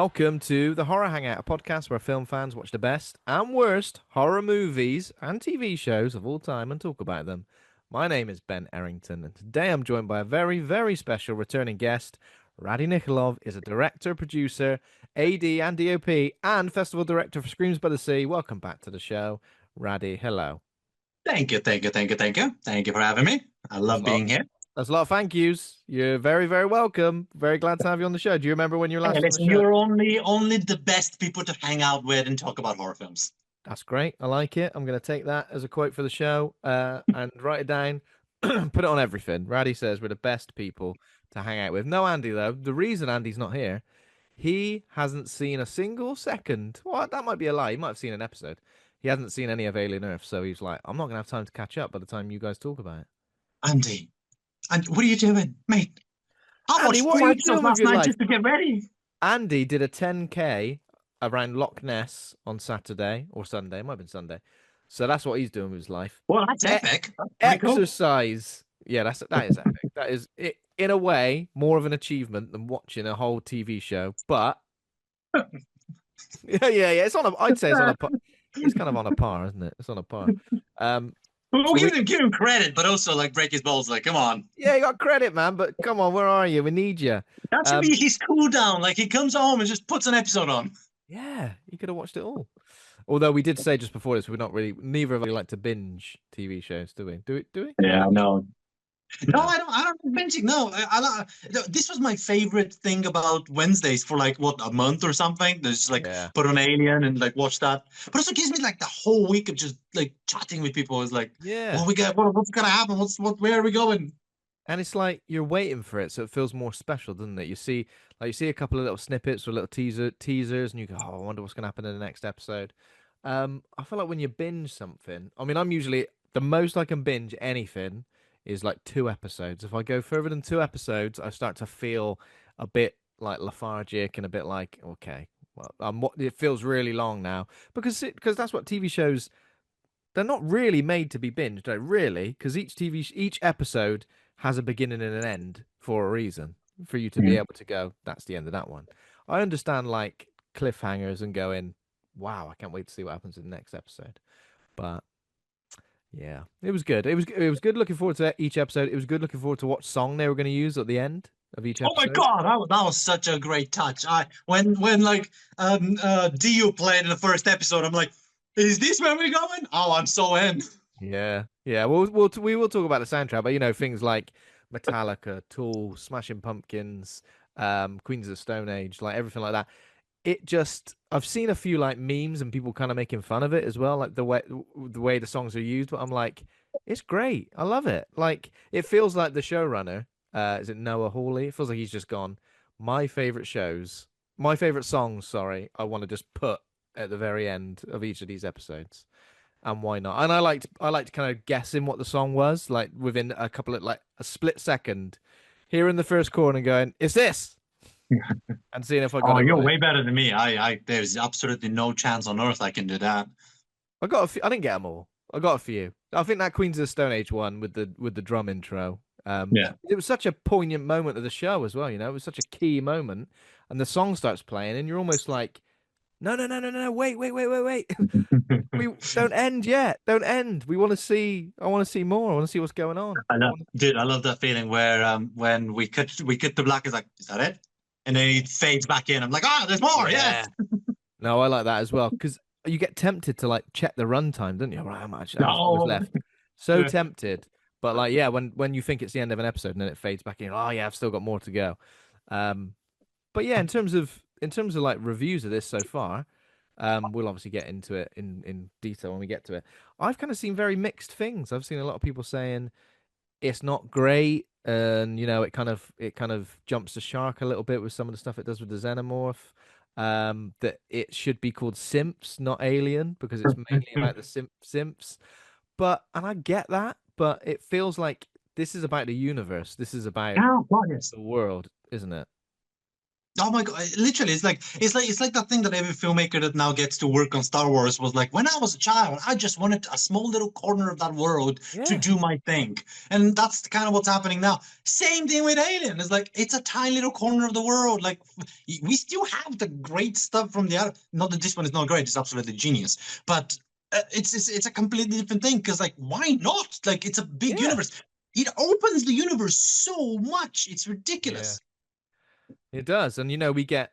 Welcome to the Horror Hangout, a podcast where film fans watch the best and worst horror movies and TV shows of all time and talk about them. My name is Ben Errington, and today I'm joined by a very, very special returning guest. Radi Nikolov is a director, producer, AD and DOP, and festival director for Screams by the Sea. Welcome back to the show. Radi, hello. Thank you. Thank you for having me. I love being here. That's a lot of thank yous. You're very, very welcome. Very glad to have you on the show. Do you remember when you were last Hey, on the listen, show? you're only the best people to hang out with and talk about horror films. That's great. I like it. I'm going to take that as a quote for the show and write it down, put it on everything. Radi says we're the best people to hang out with. No Andy, though. The reason Andy's not here, he hasn't seen a single second. Well, that might be a lie. He might have seen an episode. He hasn't seen any of Alien Earth, so he's like, I'm not going to have time to catch up by the time you guys talk about it. Andy, what are you doing, mate? I Andy, watched what are 4 you episodes doing with last your night life? just to get ready. Andy did a 10K around Loch Ness on Saturday or Sunday. It might have been Sunday. So that's what he's doing with his life. Well, that's epic. That's pretty cool. Exercise. Yeah, that is epic. That is, in a way, more of an achievement than watching a whole TV show. But yeah. It's on a. I'd say it's on a. It's kind of on a par, isn't it? It's on a par. We'll give him credit, but also like break his balls. Like, come on. Yeah, you got credit, man. But come on, where are you? We need you. That should be his cool down. Like he comes home and just puts an episode on. Yeah, you could have watched it all. Although we did say just before this, we're not really. Neither of us like to binge TV shows, do we? Do we? Yeah, no. No, I don't binging. No, this was my favorite thing about Wednesdays for like a month or something. There's like put on Alien and like watch that. But also gives me like the whole week of just like chatting with people. It's like, what's gonna happen? Where are we going? And it's like you're waiting for it, so it feels more special, doesn't it? You see a couple of little snippets or little teasers, and you go, "Oh, I wonder what's gonna happen in the next episode." I feel like when you binge something, I mean, I'm usually the most I can binge anything is like 2 episodes. If I go further than 2 episodes, I start to feel a bit like lethargic and a bit like, okay, well, it feels really long now because that's what TV shows. They're not really made to be binged, really, because each episode has a beginning and an end for a reason, for you to be able to go, that's the end of that one. I understand like cliffhangers and going, wow, I can't wait to see what happens in the next episode. But yeah, it was good. It was good looking forward to each episode. It was good looking forward to what song they were going to use at the end of each episode. Oh my god, that was such a great touch. When like Dio played in the first episode, I'm like, is this where we're going? Oh, I'm so in. Yeah. We will talk about the soundtrack, but things like Metallica, Tool, Smashing Pumpkins, Queens of the Stone Age, like everything like that. I've seen a few like memes and people kind of making fun of it as well, like the way the songs are used. But I'm like, it's great. I love it. Like it feels like the showrunner, is it Noah Hawley? It feels like he's just gone. My favorite songs. Sorry, I want to just put at the very end of each of these episodes. And why not? And I liked kind of guessing what the song was, like within a couple of like a split second, here in the first corner, and going, "It's this," and seeing if I got. Oh, you're way better than me. There's absolutely no chance on earth I can do that. I didn't get them all. I got a few. I think that Queens of the Stone Age one with the drum intro. It was such a poignant moment of the show as well. It was such a key moment, and the song starts playing, and you're almost like, no, wait. We don't end yet. Don't end. I want to see more. I want to see what's going on. I love that feeling where when we cut the black, is like, is that it? And then it fades back in. I'm like, there's more. Yeah. No, I like that as well because you get tempted to like check the runtime, don't you? Right, how much was left? So tempted, but like, when you think it's the end of an episode and then it fades back in, I've still got more to go. But yeah, in terms of like reviews of this so far, we'll obviously get into it in detail when we get to it. I've kind of seen very mixed things. I've seen a lot of people saying it's not great, and it kind of jumps the shark a little bit with some of the stuff it does with the xenomorph. That it should be called Simps, not Alien, because it's mainly about the Simps. And I get that, but it feels like this is about the universe. This is about the world, isn't it? Oh my God! Literally, it's like that thing that every filmmaker that now gets to work on Star Wars was like. When I was a child, I just wanted a small little corner of that world to Yeah, do my thing, and that's kind of what's happening now. Same thing with Alien. It's like it's a tiny little corner of the world. Like we still have the great stuff from the other. Not that this one is not great; it's absolutely genius. But it's a completely different thing because like why not? Like it's a big yeah, universe. It opens the universe so much. It's yeah. ridiculous. It does, and we get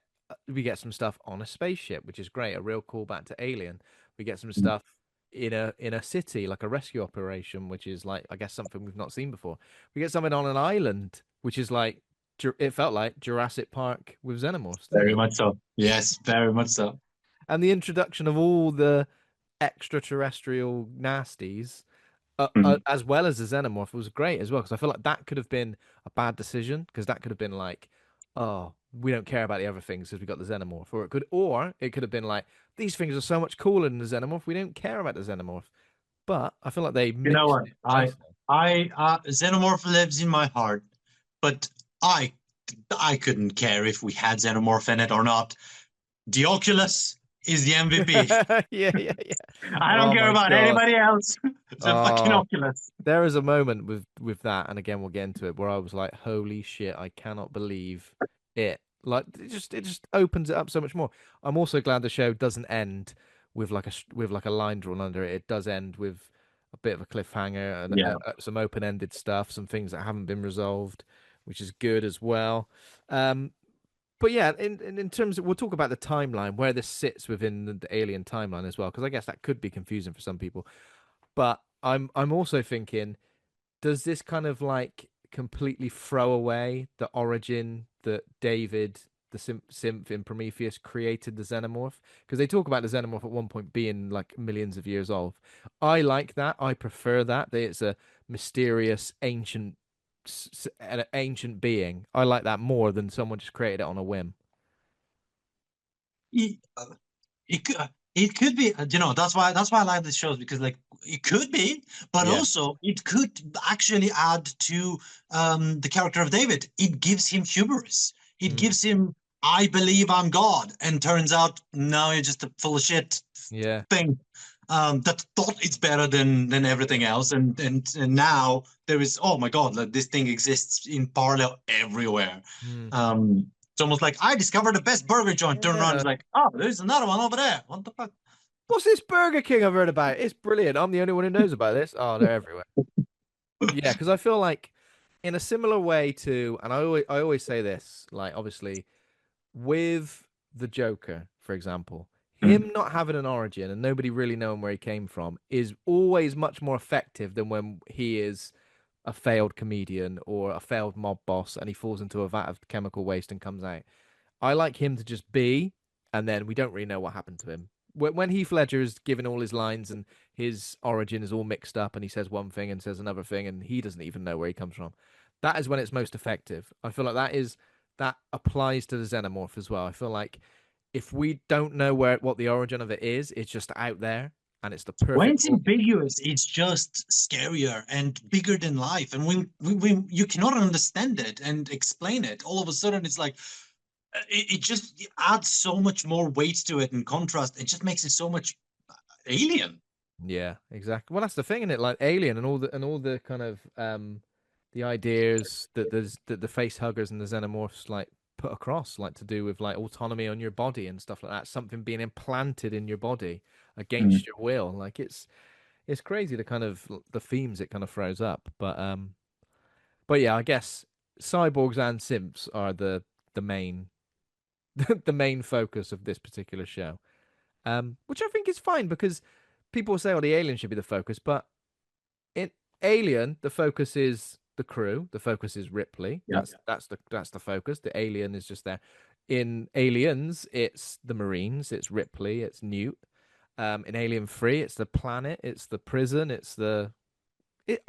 some stuff on a spaceship, which is great. A real callback to Alien. We get some stuff in a city, like a rescue operation, which is like I guess something we've not seen before. We get something on an island, which is like it felt like Jurassic Park with xenomorphs, didn't Very it? much so. Yes, very much so. And the introduction of all the extraterrestrial nasties, Mhm. as well as the xenomorph, was great as well. Because I feel like that could have been a bad decision. Because that could have been like, oh, we don't care about the other things because we got the xenomorph, or it could have been like, these things are so much cooler than the xenomorph. We don't care about the xenomorph. But I feel like they You know mixed what? it nicely. Xenomorph lives in my heart, but I, I couldn't care if we had Xenomorph in it or not. The Oculus is the MVP. Yeah, yeah, yeah. I don't Oh care my about God. anybody else. It's a fucking Oh, Oculus. there is a moment with that, and again we'll get into it, where I was like, "Holy shit! I cannot believe it!" Like it just opens it up so much more. I'm also glad the show doesn't end with with like a line drawn under it. It does end with a bit of a cliffhanger and Yeah. some open-ended stuff, some things that haven't been resolved, which is good as well. Um, but yeah, in terms of, we'll talk about the timeline where this sits within the Alien timeline as well, because I guess that could be confusing for some people. But I'm also thinking, does this kind of like completely throw away the origin that David, the synth in Prometheus, created the xenomorph? Because they talk about the xenomorph at one point being like millions of years old. I like that. I prefer that it's a mysterious an ancient being. I like that more than someone just created it on a whim. It, it could be, that's why I like these shows because like it could be, but Yeah. also it could actually add to the character of David. It gives him hubris. It Mm. gives him, I believe I'm God, and turns out no, you're just a full of shit Yeah. thing that thought it's better than everything else, and now there is, oh my God, like this thing exists in parallel everywhere. Mm. It's almost like I discovered the best burger joint. Turn around, Yeah. it's like, oh, there's another one over there. What the fuck? What's this Burger King I've heard about? It's brilliant. I'm the only one who knows about this. Oh, they're everywhere. Yeah, because I feel like in a similar way to, and I always say this, like obviously with the Joker, for example, Mm, him not having an origin and nobody really knowing where he came from is always much more effective than when he is a failed comedian or a failed mob boss and he falls into a vat of chemical waste and comes out. I like him to just be, and then we don't really know what happened to him. When Heath Ledger is given all his lines and his origin is all mixed up, and he says one thing and says another thing, and he doesn't even know where he comes from, that is when it's most effective. I feel like that applies to the xenomorph as well. I feel like if we don't know what the origin of it is, it's just out there, and it's the when perfect it's ambiguous, it's just scarier and bigger than life. And when you cannot understand it and explain it, all of a sudden it's like it just adds so much more weight to it and contrast. It just makes it so much alien. Yeah, exactly. Well, that's the thing, isn't it? Like Alien and all the kind of the ideas that the face huggers and the xenomorphs like put across, like to do with like autonomy on your body and stuff like that, something being implanted in your body Mm. against your will. Like it's crazy the kind of the themes it kind of throws up. But yeah, I guess cyborgs and simps are the main the main focus of this particular show. Which I think is fine because people say, "Oh, the alien should be the focus," but in Alien, the focus is the crew. The focus is Ripley. Yeah. That's the focus. The alien is just there. In Aliens, it's the Marines. It's Ripley. It's Newt. In Alien Three, it's the planet. It's the prison. It's the.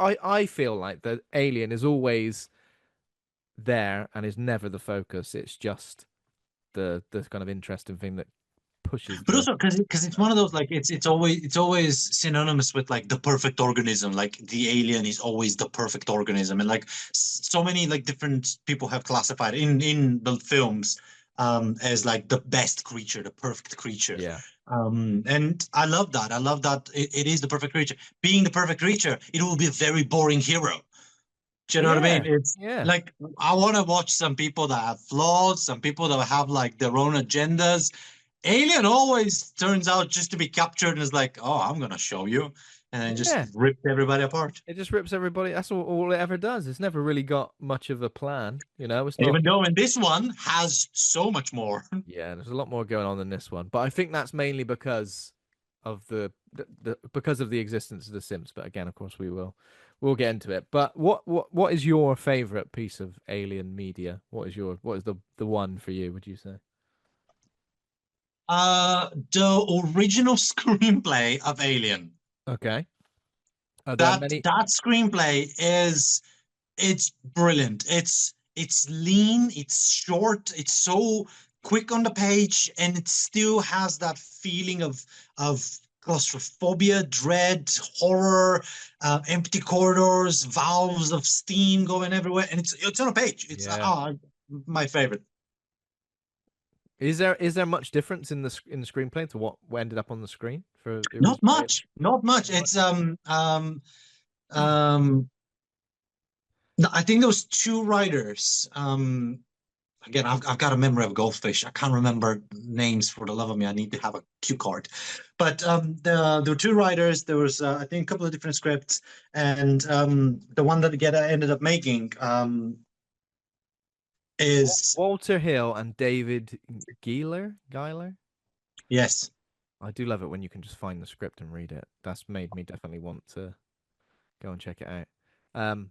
I feel like the alien is always there and is never the focus. It's just the kind of interesting thing that pushes But the. also because it's one of those like it's always synonymous with like the perfect organism. Like the alien is always the perfect organism, and like so many like different people have classified in the films. as like the best creature, the perfect creature. Yeah. And I love that. I love that it is the perfect creature. Being the perfect creature, it will be a very boring hero. Do you know what I mean? Yeah. It's Yeah. like I want to watch some people that have flaws, some people that have like their own agendas. Alien always turns out just to be captured and is like, oh, I'm gonna show you, and then just Yeah. rip everybody apart. It just rips everybody. That's all it ever does. It's never really got much of a plan. It's not. Even though in this one has so much more. Yeah, there's a lot more going on than this one. But I think that's mainly because of because of the existence of the Sims. But again, of course, we'll get into it. But what is your favorite piece of Alien media? What is the one for you, would you say? The original screenplay of Alien. Okay. Are there That many? that screenplay is it's brilliant. It's lean, it's short, it's so quick on the page, and it still has that feeling of claustrophobia, dread, horror, empty corridors, valves of steam going everywhere, and it's on a page. It's Yeah. my favorite. Is there much difference in the screenplay to what ended up on the screen for the Not original Alien? much, not much. Not much. It's um. No, I think those two writers. Again, I've got a memory of a goldfish. I can't remember names for the love of me. I need to have a cue card. But there were two writers. There was I think a couple of different scripts, and the one that Geta ended up making is Walter Hill and David Geiler. yes, I do love it when you can just find the script and read it. That's made me definitely want to go and check it out.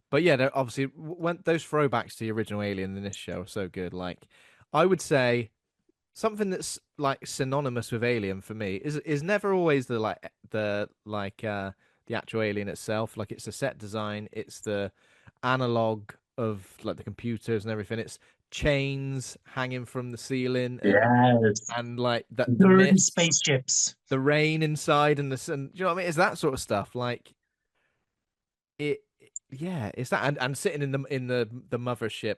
But yeah, obviously when those throwbacks to the original Alien in this show are so good. Like, I would say something that's like synonymous with Alien for me is never always the actual Alien itself. Like, it's the set design, it's the analog of like the computers and everything. It's chains hanging from the ceiling yes, and like the dirty mist, spaceships. the rain inside, and the sun. Do you know what I mean? It's that sort of stuff. Like yeah, it's that, and sitting in the mothership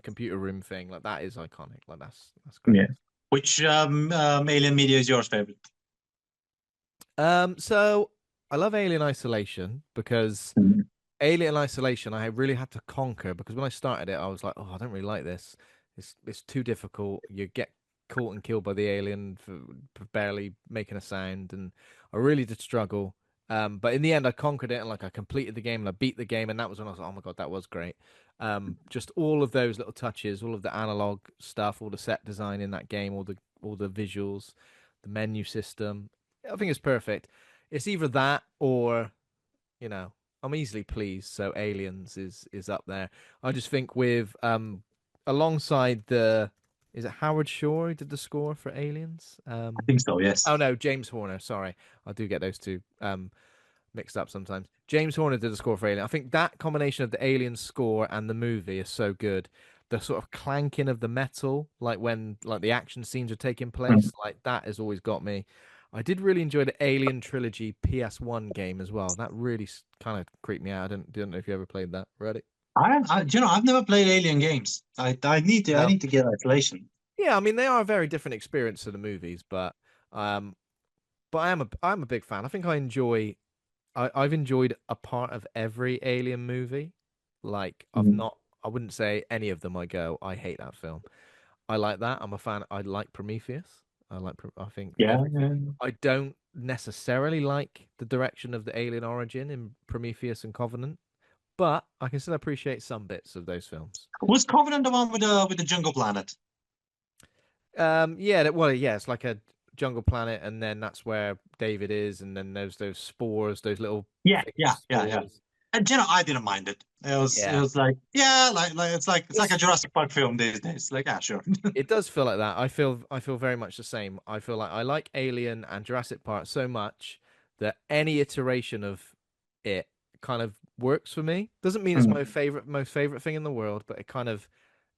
computer room thing, like that is iconic. Like that's great. Yeah. Which alien media is yours favorite? So I love Alien Isolation because Mhm. Alien Isolation I really had to conquer, because when I started it I was like, oh, I don't really like this. It's too difficult. You get caught and killed by the alien for barely making a sound, and I really did struggle. But in the end I conquered it, and like I completed the game and I beat the game, and that was when I was like, oh my God, that was great. Just all of those little touches, all of the analog stuff, all the set design in that game, all the visuals, the menu system. I think it's perfect. It's either that or, you know, I'm easily pleased. So Aliens is up there. I just think with alongside the, is it Howard Shore who did the score for Aliens? I think so. Yes. Oh no, James Horner. Sorry, I do get those two mixed up sometimes. James Horner did the score for Alien. I think that combination of the Alien score and the movie is so good. The sort of clanking of the metal, like when like the action scenes are taking Mm. place, like that has always got me. I did really enjoy the Alien Trilogy PS1 game as well. That really kind of creeped me out. I don't know if you ever played that. Ready? I've never played Alien games. I No. need to get Isolation. Yeah, I mean they are a very different experience to the movies, um, but I'm a big fan. I think I've enjoyed a part of every Alien movie. Like, Mhm. I wouldn't say any of them I hate that film. I like that. I'm a fan. I like Prometheus. I think Yeah, everything. yeah. I don't necessarily like the direction of the alien origin in Prometheus and Covenant, but I can still appreciate some bits of those films. Was Covenant the one with the jungle planet? Yeah, yeah, it's like a jungle planet, and then that's where David is, and then there's those spores, those little Yeah, things of yeah, yeah, yeah. spores. And I didn't mind it. It Yeah. was like yeah, it's like a It's Jurassic Park film these days. Like, yeah, sure. It does feel like that. I feel very much the same. I feel like I like Alien and Jurassic Park so much that any iteration of it kind of works for me. Doesn't mean it's Mm. my favorite most favorite thing in the world, but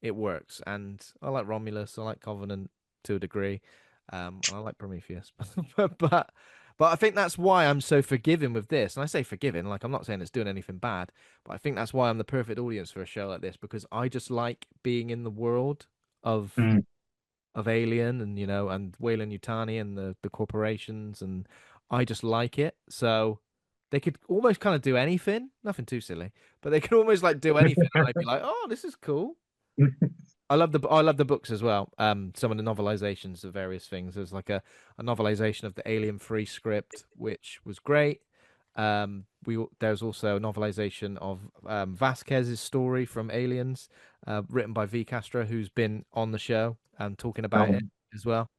it works. And I like Romulus, I like Covenant to a degree. And I like Prometheus. But I think that's why I'm so forgiving with this. And I say forgiving, like I'm not saying it's doing anything bad, but I think that's why I'm the perfect audience for a show like this, because I just like being in the world of Mm. of Alien and and Weyland Yutani and the corporations, and I just like it. So they could almost kind of do anything, nothing too silly, but they could almost like do anything, and I'd be like, oh, this is cool. I love the books as well. Some of the novelizations of various things. There's like a novelization of the Alien Free script, which was great. There's also a novelization of Vasquez's story from Aliens, written by V. Castro, who's been on the show and talking about it Um, as well.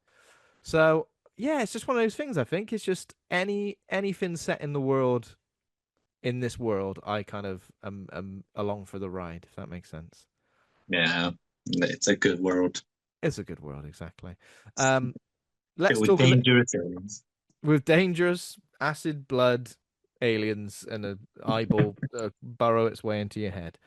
So yeah, it's just one of those things. I think it's just anything set in the world in this world. I kind of am along for the ride, if that makes sense. yeah, it's a good world. It's a good world, exactly. Um, Filled let's with talk a little dangerous aliens. with dangerous acid blood aliens and an eyeball burrow its way into your head.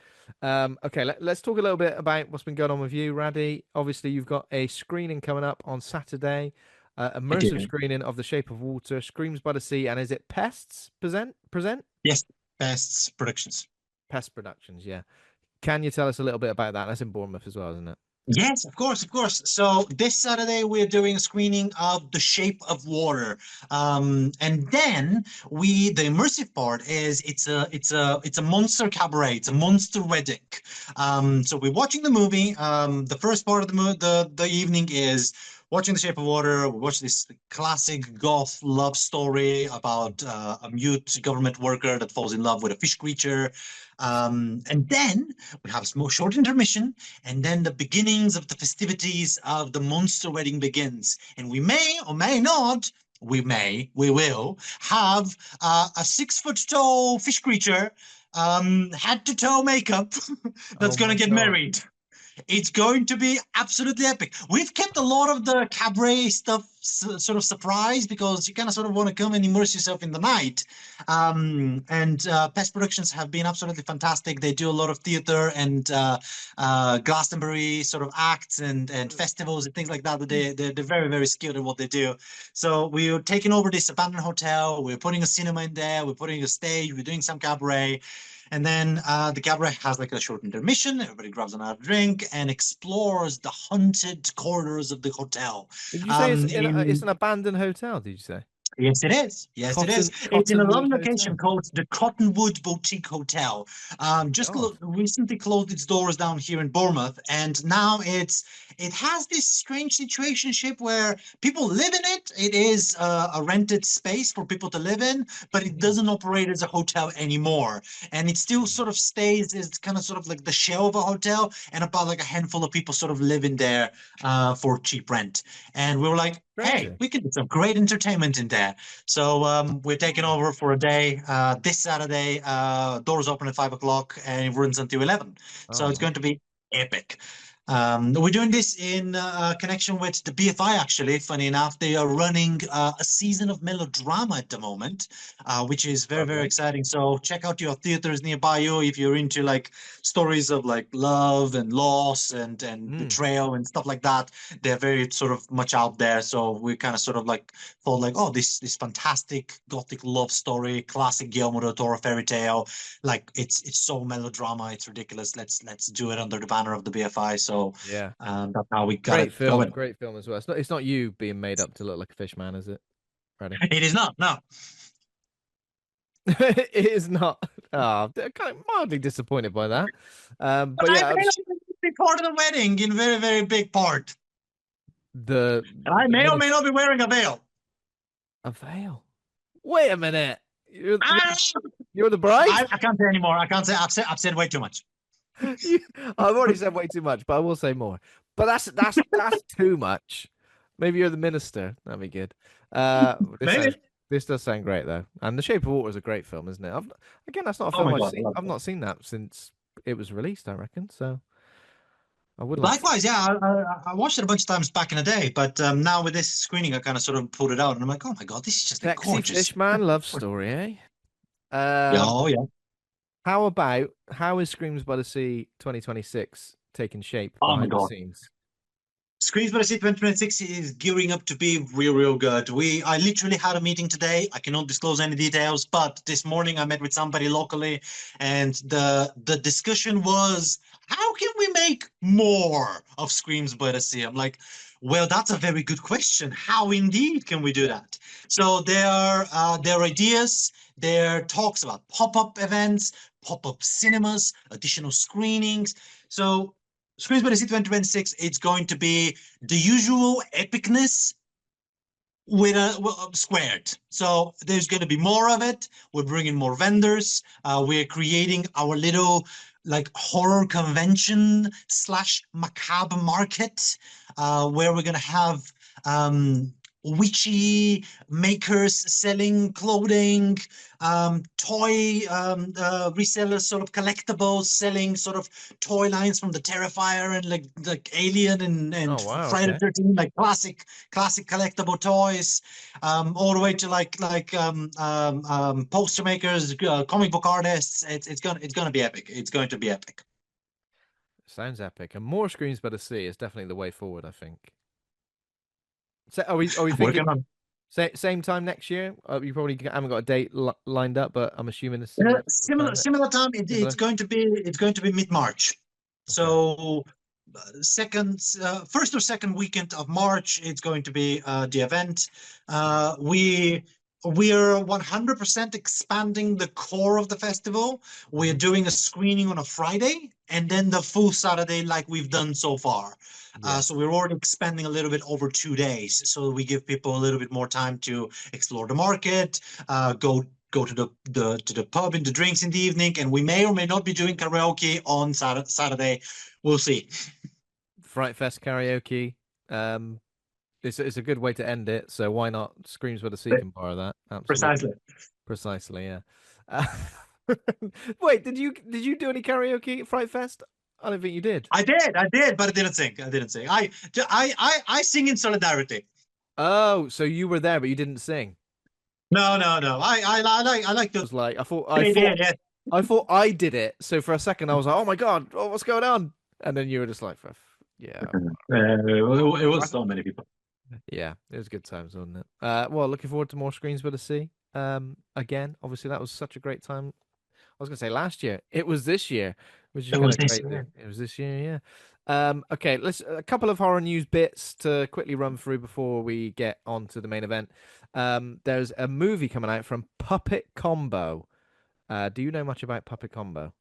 Okay, let's talk a little bit about what's been going on with you, Radi. Obviously, you've got a screening coming up on Saturday, I immersive do. screening of The Shape of Water, Screams by the Sea, and is it Pests present? Yes, best productions. Pest Productions, yeah. Can you tell us a little bit about that? That's in Bournemouth as well, isn't it? Yes, of course, of course. So this Saturday we're doing a screening of The Shape of Water, and then the immersive part is it's a monster cabaret, it's a monster wedding. So we're watching the movie. The first part of the evening is watching The Shape of Water. We watch this classic goth love story about a mute government worker that falls in love with a fish creature, and then we have a small short intermission, and then the beginnings of the festivities of the monster wedding begins. And we may or may not, we will have a 6 foot tall fish creature, head to toe makeup, that's Oh gonna my get God. married. It's going to be absolutely epic. We've kept a lot of the cabaret stuff sort of surprise because you kind of sort of want to come and immerse yourself in the night. And Pest Productions have been absolutely fantastic. They do a lot of theater and Glastonbury sort of acts and festivals and things like that. They're very, very skilled in what they do. So we're taking over this abandoned hotel. We're putting a cinema in there. We're putting a stage. We're doing some cabaret. And then the cabaret has like a short intermission. Everybody grabs another drink and explores the haunted corridors of the hotel. Did you say it's In an abandoned hotel? Did you say Yes, it is. Yes, it is. It's in a lovely Cottonwood location Hotel? called the Cottonwood Boutique Hotel. Just God. recently closed its doors down here in Bournemouth, and now it has this strange situationship where people live in it. It is a rented space for people to live in, but it Mhm. doesn't operate as a hotel anymore. And it still sort of stays as kind of sort of like the shell of a hotel, and about like a handful of people sort of live in there for cheap rent. And we were like, hey, Crazy. we could do some great entertainment in there. So we're taking Oh. over for a day this Saturday. Doors open at 5 o'clock and it runs until 11. So Oh it's my. going to be epic. We're doing this in connection with the BFI, actually. Funny enough, they are running a season of melodrama at the moment, which is very, very Lovely. exciting. So check out your theaters nearby you if you're into like stories of like love and loss and Mm. betrayal and stuff like that. They're very sort of much out there. So we kind of sort of like thought like, oh, this fantastic gothic love story, classic Guillermo del Toro fairy tale. Like it's so melodrama, it's ridiculous. Let's do it under the banner of the BFI. So Yeah. that's how we got it going. Great film as well. It's not you being made up to look like a fish man, is it? Ready? It is not, no. It is not. Oh, I'm kind of mildly disappointed by that. But But I yeah, may not be part of the wedding in very, very big part. the And I the may or may minister not be wearing a veil. a veil. Wait a minute. You're you're I, you're the bride? I can't say anymore. I can't say. I've said way too much. You, I've already said way too much, but I will say more. But that's too much. Maybe you're the minister. That'd be good. This Maybe. sounds this does sound great though. And The Shape of Water is a great film, isn't it? Again, that's not a Oh film my I've God, I seen. love I've that. not seen that since it was released, I reckon. So I would like to see Likewise, yeah, I watched it a bunch of times back in the day, but now with this screening, I kind of sort of pulled it out, and I'm like, oh my God, this is just a Sexy gorgeous. Fishman love story, eh? Yeah, Um, oh yeah. how is Screams by the Sea 2026 taking shape Oh my behind the God. scenes? Screens by the Sea 2026 is gearing up to be real, real good. I literally had a meeting today. I cannot disclose any details, but this morning I met with somebody locally, and the discussion was, how can we make more of Screams by the Sea? I'm like, Well, that's a very good question. How indeed can we do that? So there are ideas, there are talks about pop-up events, pop-up cinemas, additional screenings. So Screens by the Sea 2026, it's going to be the usual epicness with a squared. So there's going to be more of it. We're bringing more vendors. We're creating our little like horror convention slash macabre market, where we're going to have witchy makers selling clothing, toy resellers, sort of collectibles, selling sort of toy lines from the Terrifier and like Alien and Oh wow, Friday okay. the 13th, like classic collectible toys, all the way to poster makers, comic book artists. It's gonna be epic. It's going to be epic. Sounds epic. And more Screens by the Sea is definitely the way forward, I think. So are we thinking Working on same time next year? You probably haven't got a date lined up, but I'm assuming it's similar similar time. similar time. It's Similar. going to be mid-March. Okay. So first or second weekend of March, it's going to be the event. We're 100% expanding the core of the festival. We're doing a screening on a Friday and then the full Saturday like we've done so far. Yeah. So we're already expanding a little bit over 2 days, so we give people a little bit more time to explore the market, go to the pub and the drinks in the evening, and we may or may not be doing karaoke on Saturday. We'll see. Fright Fest karaoke. Um, it's a good way to end it. So why not Screams by the Sea can borrow that? Absolutely. Precisely. Precisely. Yeah. Uh, wait, did you do any karaoke at Fright Fest? I don't think you did. I did, but I didn't sing. I didn't sing. I sing in solidarity. Oh, so you were there, but you didn't sing. No. I like I to was like, I thought, play there. Yeah. I thought I did it. So for a second, I was like, oh my god, oh, what's going on? And then you were just like, yeah, It was so many people. yeah, it was good times, wasn't it? Well, looking forward to more Screens by the Sea. Again, obviously that was such a great time. I was gonna say last year. It was this year, which is It kind was of this crazy. year. It was this year, yeah. Okay, let's a couple of horror news bits to quickly run through before we get on to the main event. There's a movie coming out from Puppet Combo. Do you know much about Puppet Combo?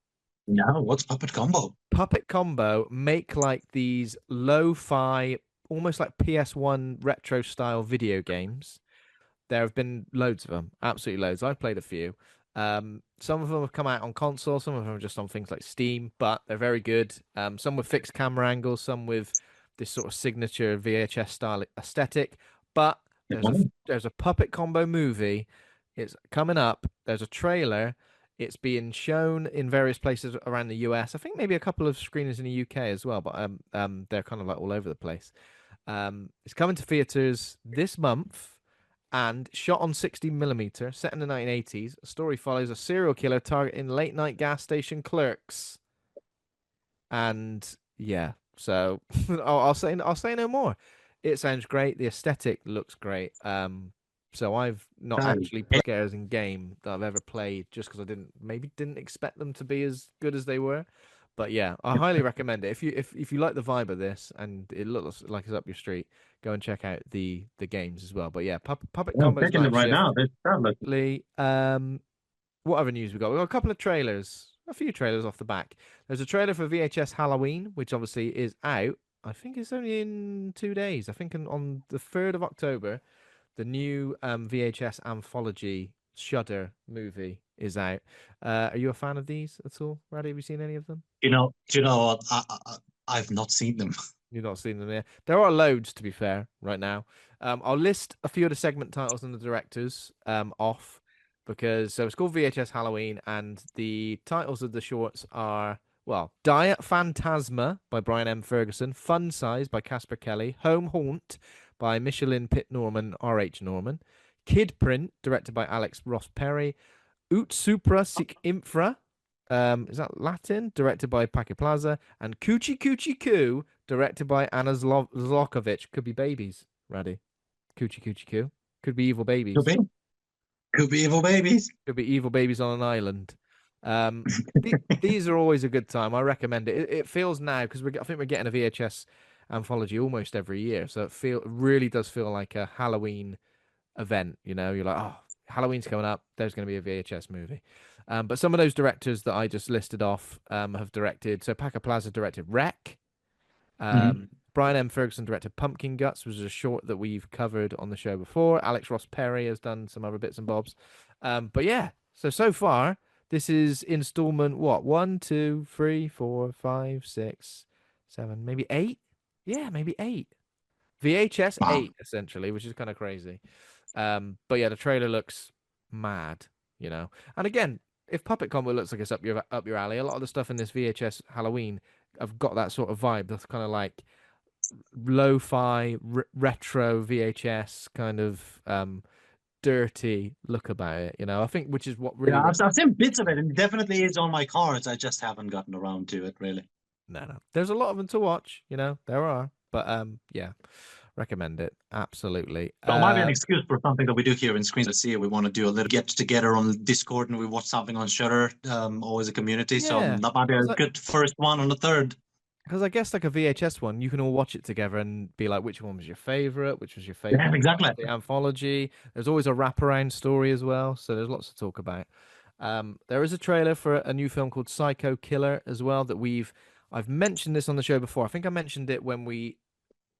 No, what's Puppet Combo? Puppet Combo make like these lo-fi, almost like PS1 retro style video games. There have been loads of them, absolutely loads. I've played a few. Some of them have come out on console, some of them are just on things like Steam, but they're very good. Some with fixed camera angles, some with this sort of signature VHS style aesthetic. But there's a Puppet Combo movie. It's coming up. There's a trailer. It's being shown in various places around the US. I think maybe a couple of screeners in the UK as well, but they're kind of like all over the place. It's coming to theaters this month and shot on 60mm, set in the 1980s. A story follows a serial killer targeting late night gas station clerks. And yeah, so I'll say no more. It sounds great. The aesthetic looks great. So I've not actually played scares in game that I've ever played just because I didn't expect them to be as good as they were. But yeah, I highly recommend it. If you like the vibe of this and it looks like it's up your street, go and check out the games as well. But yeah, Puppet I'm Combo's taking it Night right Shift. now. What other news we got? We got a couple of trailers, a few trailers off the back. There's a trailer for VHS Halloween, which obviously is out. I think it's only in 2 days. I think on the 3rd of October, the new VHS anthology Shudder movie is out. Are you a fan of these at all, Radi? Have you seen any of them? Do you know what? I've not seen them. You've not seen them yet. There are loads, to be fair, right now. I'll list a few of the segment titles and the directors off because so it's called VHS Halloween, and the titles of the shorts are Diet Phantasma by Brian M. Ferguson, Fun Size by Casper Kelly, Home Haunt by Michelin Pitt Norman, R.H. Norman, Kid Print, directed by Alex Ross Perry, Ut Supra Sic Infra, is that Latin? Directed by Paco Plaza, and Coochie Coochie Coo, directed by Anna Zlokovic. Could be babies, Raddy. Coochie Coochie Coo. Could be evil Could babies. be. Could be evil babies. Could be evil babies on an island. These are always a good time. I recommend it. It feels now because I think we're getting a VHS anthology almost every year. So it really does feel like a Halloween event. You know, you're like, oh, Halloween's coming up. There's going to be a VHS movie. But some of those directors that I just listed off have directed. So Paco Plaza directed Wreck. Mhm. Brian M. Ferguson directed Pumpkin Guts, which is a short that we've covered on the show before. Alex Ross Perry has done some other bits and bobs. But yeah, so far, this is installment what? One, two, three, four, five, six, seven, maybe eight? Yeah, maybe eight. VHS Wow. 8, essentially, which is kind of crazy. But yeah, the trailer looks mad, you know. And again, if Puppet Combo looks like it's up your alley, a lot of the stuff in this VHS Halloween have got that sort of vibe. That's kind of like lo-fi retro VHS kind of dirty look about it, you know. I think which is what really Yeah, what I've seen bits of it, and it definitely is on my cards. I just haven't gotten around to it really. no. There's a lot of them to watch, you know. There are. But yeah, recommend it. Absolutely. So it might be an excuse for something that we do here in Screens Let's See. We want to do a little get together on Discord and we watch something on Shutter, always a community. So Yeah. that might be a good first one on the third. Because I guess like a VHS one, you can all watch it together and be like, which one was your favorite? Which was your Yeah, favorite exactly. part of the anthology? There's always a wraparound story as well, so there's lots to talk about. There is a trailer for a new film called Psycho Killer as well that I've mentioned this on the show before. I think I mentioned it when we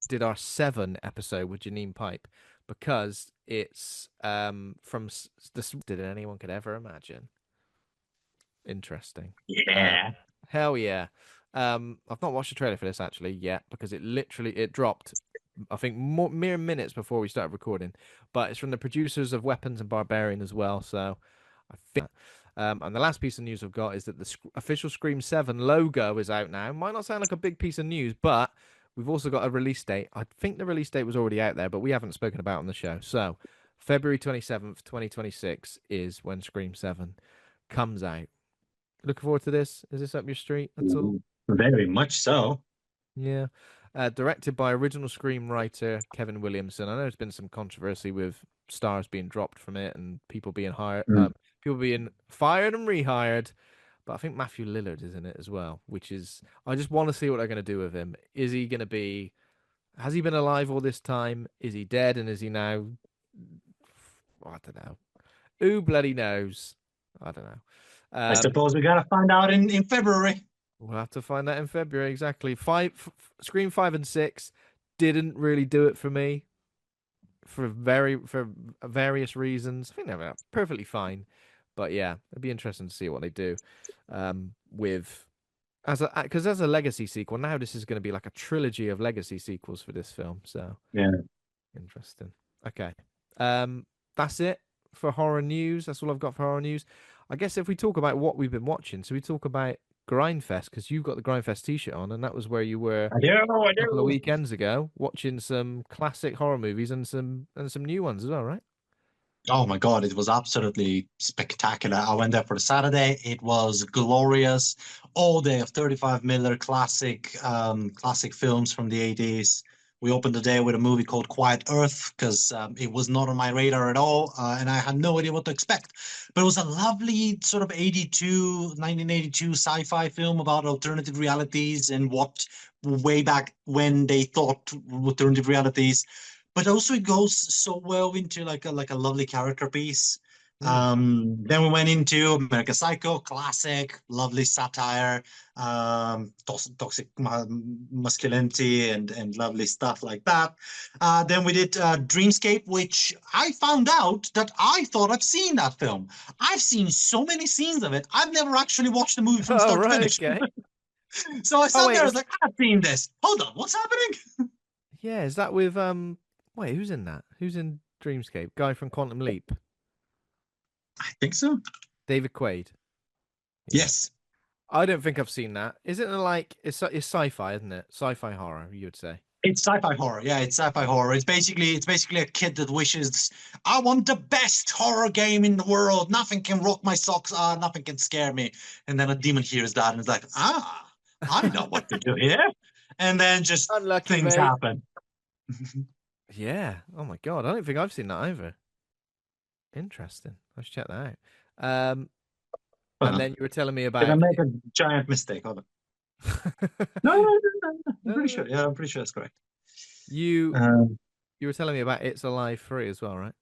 did our 7 episode with Janine Pipe because it's from the did anyone could ever imagine. Interesting. Yeah. Hell yeah. I've not watched the trailer for this actually yet because it dropped, I think, mere minutes before we started recording. But it's from the producers of Weapons and Barbarian as well. So I think. And the last piece of news I've got is that the official Scream 7 logo is out now. Might not sound like a big piece of news, but we've also got a release date. I think the release date was already out there, but we haven't spoken about it on the show. So February 27th, 2026 is when Scream 7 comes out. Looking forward to this. Is this up your street at all? Very much so. Yeah. Directed by original screenwriter Kevin Williamson. I know there's been some controversy with stars being dropped from it and Mm. people being fired and rehired. But I think Matthew Lillard is in it as well, which is I just want to see what they're going to do with him. Is he going to be? Has he been alive all this time? Is he dead? And is he now? I don't know. Who bloody knows? I don't know. I Um, suppose we gotta find out in February. We'll have to find that in February. Exactly. Scream 5 and 6 didn't really do it for me for various reasons. I think they were perfectly fine, but yeah, it'd be interesting to see what they do with as a legacy sequel. Now this is going to be like a trilogy of legacy sequels for this film. So Yeah. interesting. Okay, um, that's it for horror news. That's all I've got for horror news. I guess if we talk about what we've been watching, so we talk about Grindfest because you've got the Grindfest t-shirt on, and that was where you were I do, I a couple of do. weekends ago watching some classic horror movies and some new ones as well, right? Oh my God, it was absolutely spectacular. I went there for the Saturday. It was glorious. All day of 35 Miller classic films from the 80s. We opened the day with a movie called Quiet Earth because it was not on my radar at all, and I had no idea what to expect. But it was a lovely sort of 1982 sci-fi film about alternative realities and what way back when they thought alternative realities, but also it goes so well into like a lovely character piece. Mm. Then we went into American Psycho, classic, lovely satire, toxic masculinity and lovely stuff like that. Then we did Dreamscape, which I found out that I thought I've seen that film. I've seen so many scenes of it. I've never actually watched the movie from Oh start to right, finish. okay. So I Oh sat wait, there, I was like, I've seen this. Hold on, what's happening? yeah, is that with Wait, who's in that? Who's in Dreamscape? Guy from Quantum Leap, I think so. David Quaid. Yeah, Yes. I don't think I've seen that. Is it like it's sci-fi, isn't it? Sci-fi horror, you would say. It's sci-fi horror. Yeah, it's sci-fi horror. It's basically a kid that wishes, I want the best horror game in the world. Nothing can rock my socks. Nothing can scare me. And then a demon hears that and is like, I know what to do here. And then just Unlucky, things mate. happen. Yeah. Oh my god, I don't think I've seen that either. Interesting. Let's check that out. And Uh, then you were telling me Did I about make a giant mistake? Hold on. No, no, no, no, no. I'm No, pretty no. sure. Yeah, I'm pretty sure that's correct. You Um, you were telling me about It's Alive 3 as well, right?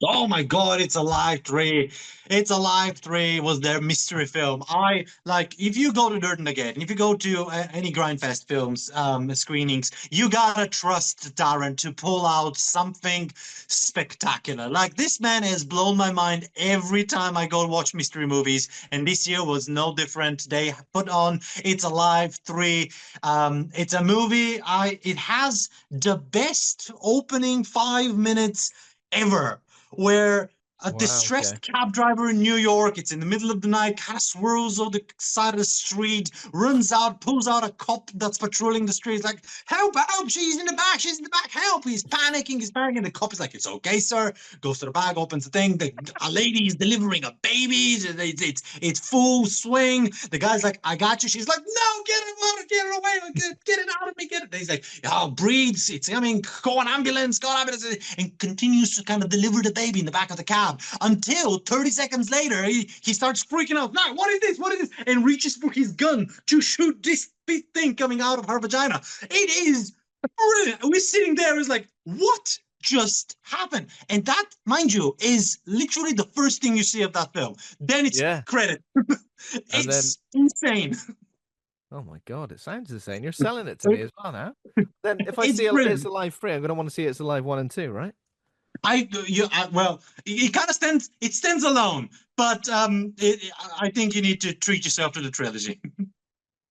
Oh my God, it's Alive 3. It's Alive 3 was their mystery film. I like if you go to Dirt and Again, if you go to any Grindfest films screenings, you gotta trust Darren to pull out something spectacular. Like this man has blown my mind every time I go and watch mystery movies, and this year was no different. They put on It's Alive 3. It's a movie. I it has the best opening 5 minutes ever where a Wow, okay. distressed cab driver in New York, it's in the middle of the night, kind of swirls over the side of the street, runs out, pulls out a cop that's patrolling the street, like, help, help, she's in the back, help. He's panicking, he's panicking. The cop is like, it's okay, sir. Goes to the bag, opens the thing. A lady is delivering a baby. It's full swing. The guy's like, I got you. She's like, no, get it out, get it away, get it out of me, get it. And he's like, oh, breathes, it's coming, call an ambulance, and continues to kind of deliver the baby in the back of the cab until 30 seconds later, he starts freaking out. No, what is this? What is this? And reaches for his gun to shoot this big thing coming out of her vagina. It is brilliant. We're sitting there, is like, what just happened? And that, mind you, is literally the first thing you see of that film. Then it's Yeah. credit. And then It's insane. oh my God, it sounds insane. You're selling it to me as well now. Then if I It's see It's brilliant. Alive 3, I'm gonna want to see It's Alive 1 and 2, right? Well, it kind of stands. It stands alone, but I think you need to treat yourself to the trilogy.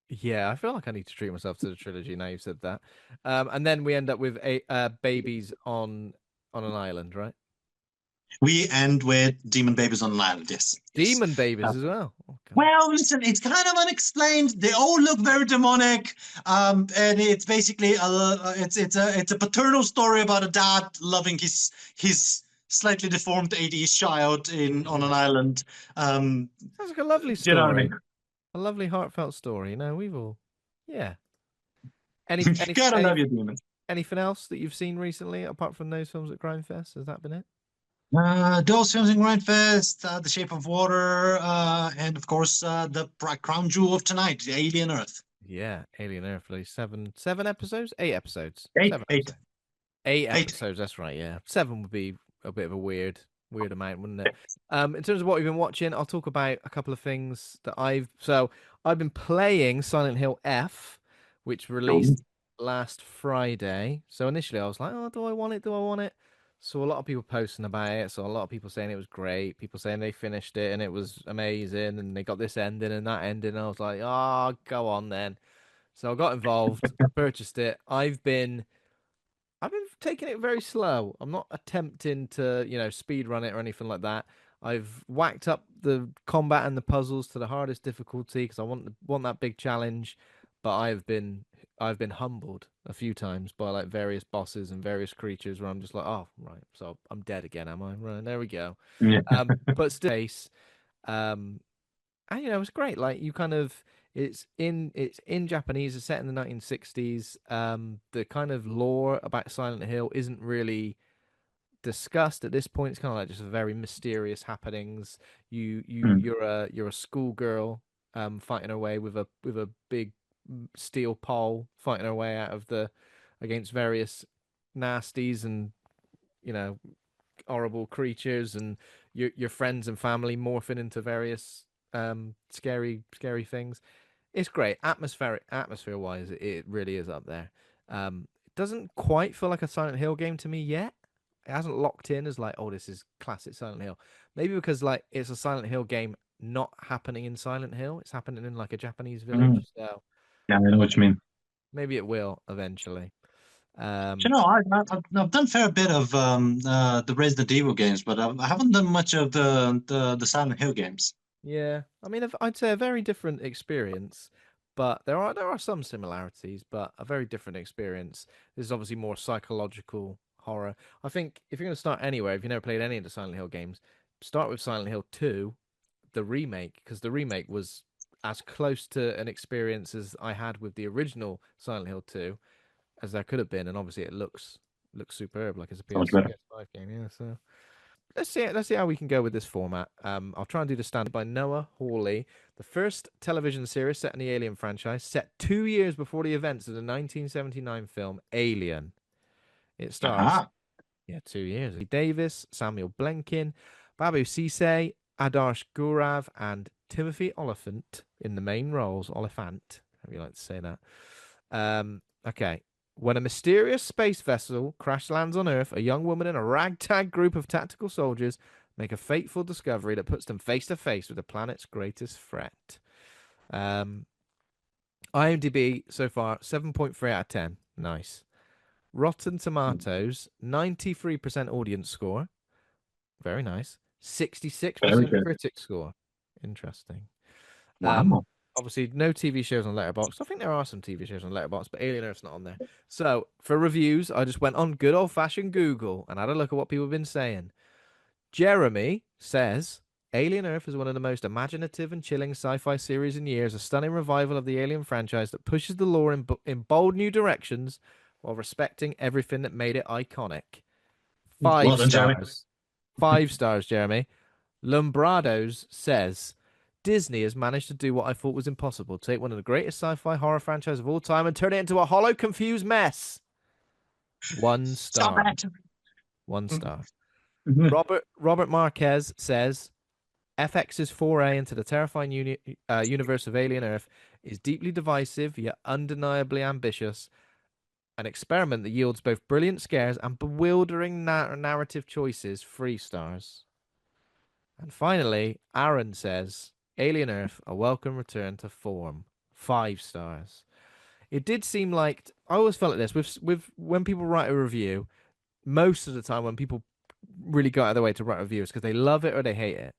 Yeah, I feel like I need to treat myself to the trilogy now you've said that. And then we end up with babies on an island, right? We end with demon babies on land. Yes, yes. Demon Uh, babies as well. Oh God. well, listen, it's kind of unexplained. They all look very demonic, and it's basically it's a paternal story about a dad loving his slightly deformed 80s child in on an Yeah. island. Um, Sounds like a lovely you know what I mean? story. A lovely heartfelt story. You know, we've all yeah. Any Gotta love your demons. anything else that you've seen recently apart from those films at Crime Fest? Has that been it? Those films in Grindfest, The Shape of Water, and of course the crown jewel of tonight, Alien Earth. Yeah, Alien Earth released seven episodes, 8 episodes, Eight, seven eight, episodes, eight eight. episodes. That's right. Yeah, seven would be a bit of a weird amount, wouldn't it? In terms of what we've been watching, I'll talk about a couple of things that I've been playing Silent Hill F, which Oh, released last Friday. So initially I was like, oh, do I want it? Do I want it? So a lot of people posting about it. So a lot of people saying it was great. People saying they finished it and it was amazing and they got this ending and that ending. And I was like, oh, go on then. So I got involved, purchased it. I've been taking it very slow. I'm not attempting to, speed run it or anything like that. I've whacked up the combat and the puzzles to the hardest difficulty because I want that big challenge. But I've been humbled a few times by like various bosses and various creatures where I'm just like, oh right, so I'm dead again, am I? Right, there we go. yeah. But still, um, and it's great. Like you kind of it's in Japanese. It's set in the 1960s. The kind of lore about Silent Hill isn't really discussed at this point. It's kind of like just a very mysterious happenings. Mm, You're a schoolgirl fighting her way with a big steel pole, fighting her way out of the against various nasties and you know horrible creatures, and your friends and family morphing into various scary things. It's great. Atmosphere wise, it really is up there. It doesn't quite feel like a Silent Hill game to me yet. It hasn't locked in as like, oh, this is classic Silent Hill. Maybe because like it's a Silent Hill game not happening in Silent Hill. It's happening in like a Japanese mm. village. So Yeah, I know what you mean. maybe it will eventually. You Um, know, I've done a fair bit of the Resident Evil games, but I haven't done much of the Silent Hill games. Yeah, I mean, I'd say a very different experience, but there are some similarities, but a very different experience. This is obviously more psychological horror. I think if you're going to start anywhere, if you've never played any of the Silent Hill games, start with Silent Hill 2, the remake, because the remake was as close to an experience as I had with the original Silent Hill 2 as there could have been, and obviously it looks superb, like it's a So much better. PS5 game, yeah. So let's see how we can go with this format. I'll try and do the standard by Noah Hawley, the first television series set in the Alien franchise, set 2 years before the events of the 1979 film Alien. It stars, Uh-huh. yeah, 2 years. Essie Davis, Samuel Blenkin, Babou Ceesay, Adarsh Gourav, and Timothy Olyphant in the main roles. Oliphant, how you like to say that? Okay. When a mysterious space vessel crash lands on Earth, a young woman and a ragtag group of tactical soldiers make a fateful discovery that puts them face to face with the planet's greatest threat. Um, IMDb so far 7.3 out of 10. Nice. Rotten Tomatoes 93% audience score. Very nice. Very 66% good. critic score. Interesting. Um, Wow. obviously, no TV shows on Letterboxd. I think there are some TV shows on Letterboxd, but Alien Earth's not on there. So for reviews, I just went on good old fashioned Google and had a look at what people have been saying. Jeremy says Alien Earth is one of the most imaginative and chilling sci-fi series in years, a stunning revival of the Alien franchise that pushes the lore in bold new directions while respecting everything that made it iconic. Well Five done, Jeremy. stars. 5 stars, Jeremy. Lumbrados says Disney has managed to do what I thought was impossible, take one of the greatest sci-fi horror franchises of all time and turn it into a hollow, confused mess. One Stop star. it. 1 star. Mhm. Robert Marquez says FX's foray into the terrifying universe of Alien Earth is deeply divisive yet undeniably ambitious, an experiment that yields both brilliant scares and bewildering narrative choices. 3 stars. And finally, Aaron says Alien Earth, a welcome return to form. 5 stars. It did seem like I always felt like this with when people write a review. Most of the time, when people really go out of their way to write reviews because they love it or they hate it.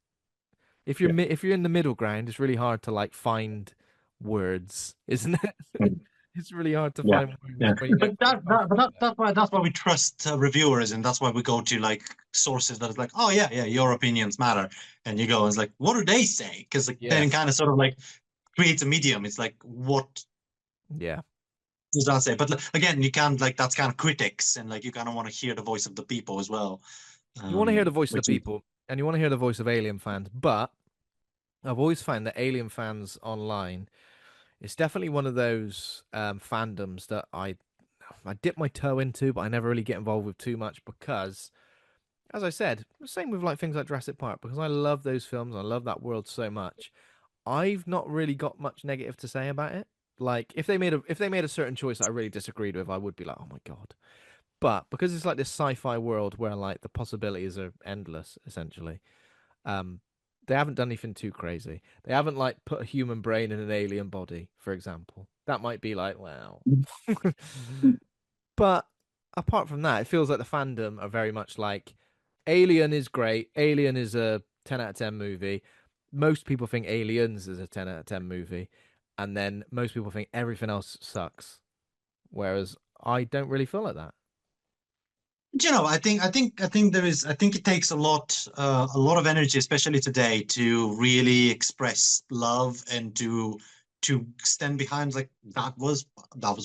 Yeah. If you're in the middle ground, it's really hard to like find words, isn't it? It's really hard to Yeah, find words yeah. when you get But both sides of it. that's why we trust reviewers, and that's why we go to like sources that is like, oh yeah, yeah, your opinions matter, and you go and it's like, what do they say? Because like, then Yeah, it kind of sort of like creates a medium. It's like, what yeah. does that say? But like, again, you can't like that's kind of critics, and like you kind of want to hear the voice of the people as well. You want to hear the voice of the Which is people, and you want to hear the voice of Alien fans, but I've always found that Alien fans online, it's definitely one of those fandoms that I dip my toe into, but I never really get involved with too much because, as I said, the same with like things like Jurassic Park, because I love those films, I love that world so much. I've not really got much negative to say about it. Like if they made a certain choice that I really disagreed with, I would be like, oh my god. But because it's like this sci-fi world where like the possibilities are endless, essentially. Um, they haven't done anything too crazy. They haven't like put a human brain in an alien body, for example. That might be like, wow. But apart from that, it feels like the fandom are very much like Alien is great. Alien is a 10 out of 10 movie. Most people think Aliens is a 10 out of 10 movie. And then most people think everything else sucks. Whereas I don't really feel like that. I think I think it takes a lot of energy, especially today, to really express love and to stand behind like that was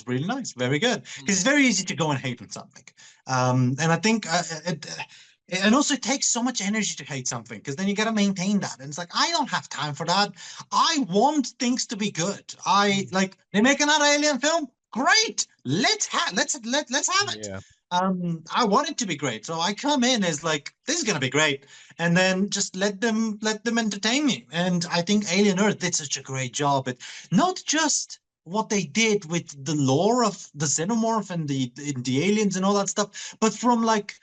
really nice, very good. Because it's very easy to go and hate on something, and I think and also it takes so much energy to hate something because then you got to maintain that, and it's like I don't have time for that. I want things to be good. I like they make another Alien film. Great, let's have it. Yeah. I want it to be great. So I come in as like, this is gonna be great. And then just let them entertain me. And I think Alien Earth did such a great job at not just what they did with the lore of the xenomorph and the aliens and all that stuff, but from like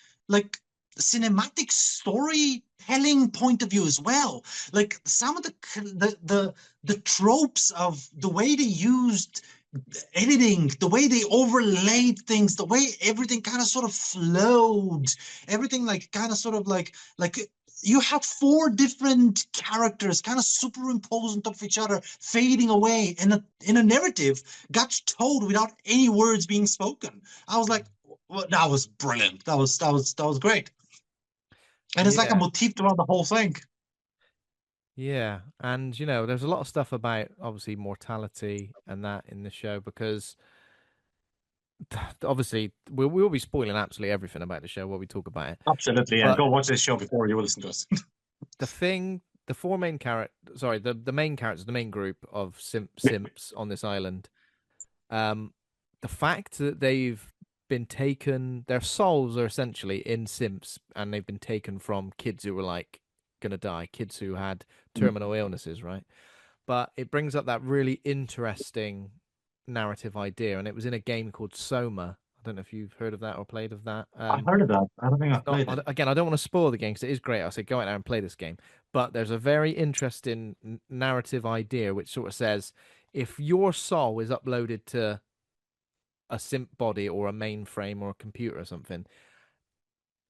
cinematic storytelling point of view as well. Like some of the tropes of the way they used editing, the way they overlaid things, the way everything kind of sort of flowed, everything like kind of sort of like you had four different characters kind of superimposed on top of each other, fading away, and in a narrative got told without any words being spoken. I was like, well, that was brilliant. That was great. And it's like a Yeah. motif throughout the whole thing. Yeah. And, there's a lot of stuff about obviously mortality and that in the show because obviously we'll be spoiling absolutely everything about the show while we talk about it. Absolutely, yeah. But Go watch this show before you will listen to us. the thing, the four main character, sorry, the main characters, the main group of Yeah. simps on this island, um, the fact that they've been taken, their souls are essentially in simps, and they've been taken from kids who were like gonna die, kids who had terminal illnesses, right? But it brings up that really interesting narrative idea, and it was in a game called Soma. I don't know if you've heard of that or played of that. I heard of that. I don't think It's I've not played it. again. I don't want to spoil the game because it is great. I say go out there and play this game. But there's a very interesting narrative idea which sort of says if your soul is uploaded to a simp body or a mainframe or a computer or something,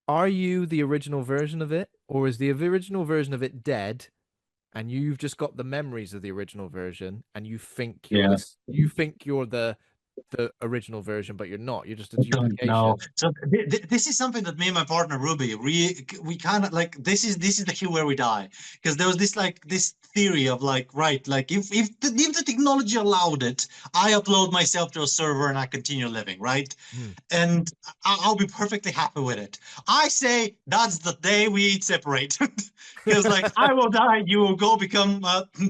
are you the original version of it, or is the original version of it dead and you've just got the memories of the original version and you think you're Yeah. this you think you're the original version but you're not, you're just a I don't know. duplication. So this is something that me and my partner Ruby we kind of like. This is the hill where we die, because there was this like this theory of like, right, like if the technology allowed it, I upload myself to a server and I continue living, right? Hmm. And I'll be perfectly happy with it. I say that's the day we separate, because like I will die, you will go become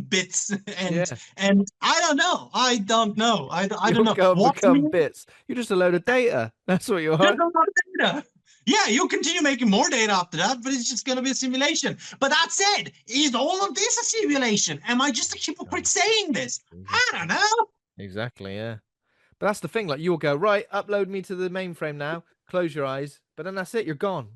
bits, and Yeah, and I don't know. I don't know. I don't you'll know go and what's become me. bits. You're just a load of data. That's what you There's are. a lot of data. Yeah, you'll continue making more data after that, but it's just going to be a simulation. But that said, is all of this a simulation? Am I just a hypocrite God, saying this? Jesus I don't Christ. know. Exactly, yeah. But that's the thing, like you'll go, right, upload me to the mainframe now, close your eyes, but then that's it, you're gone.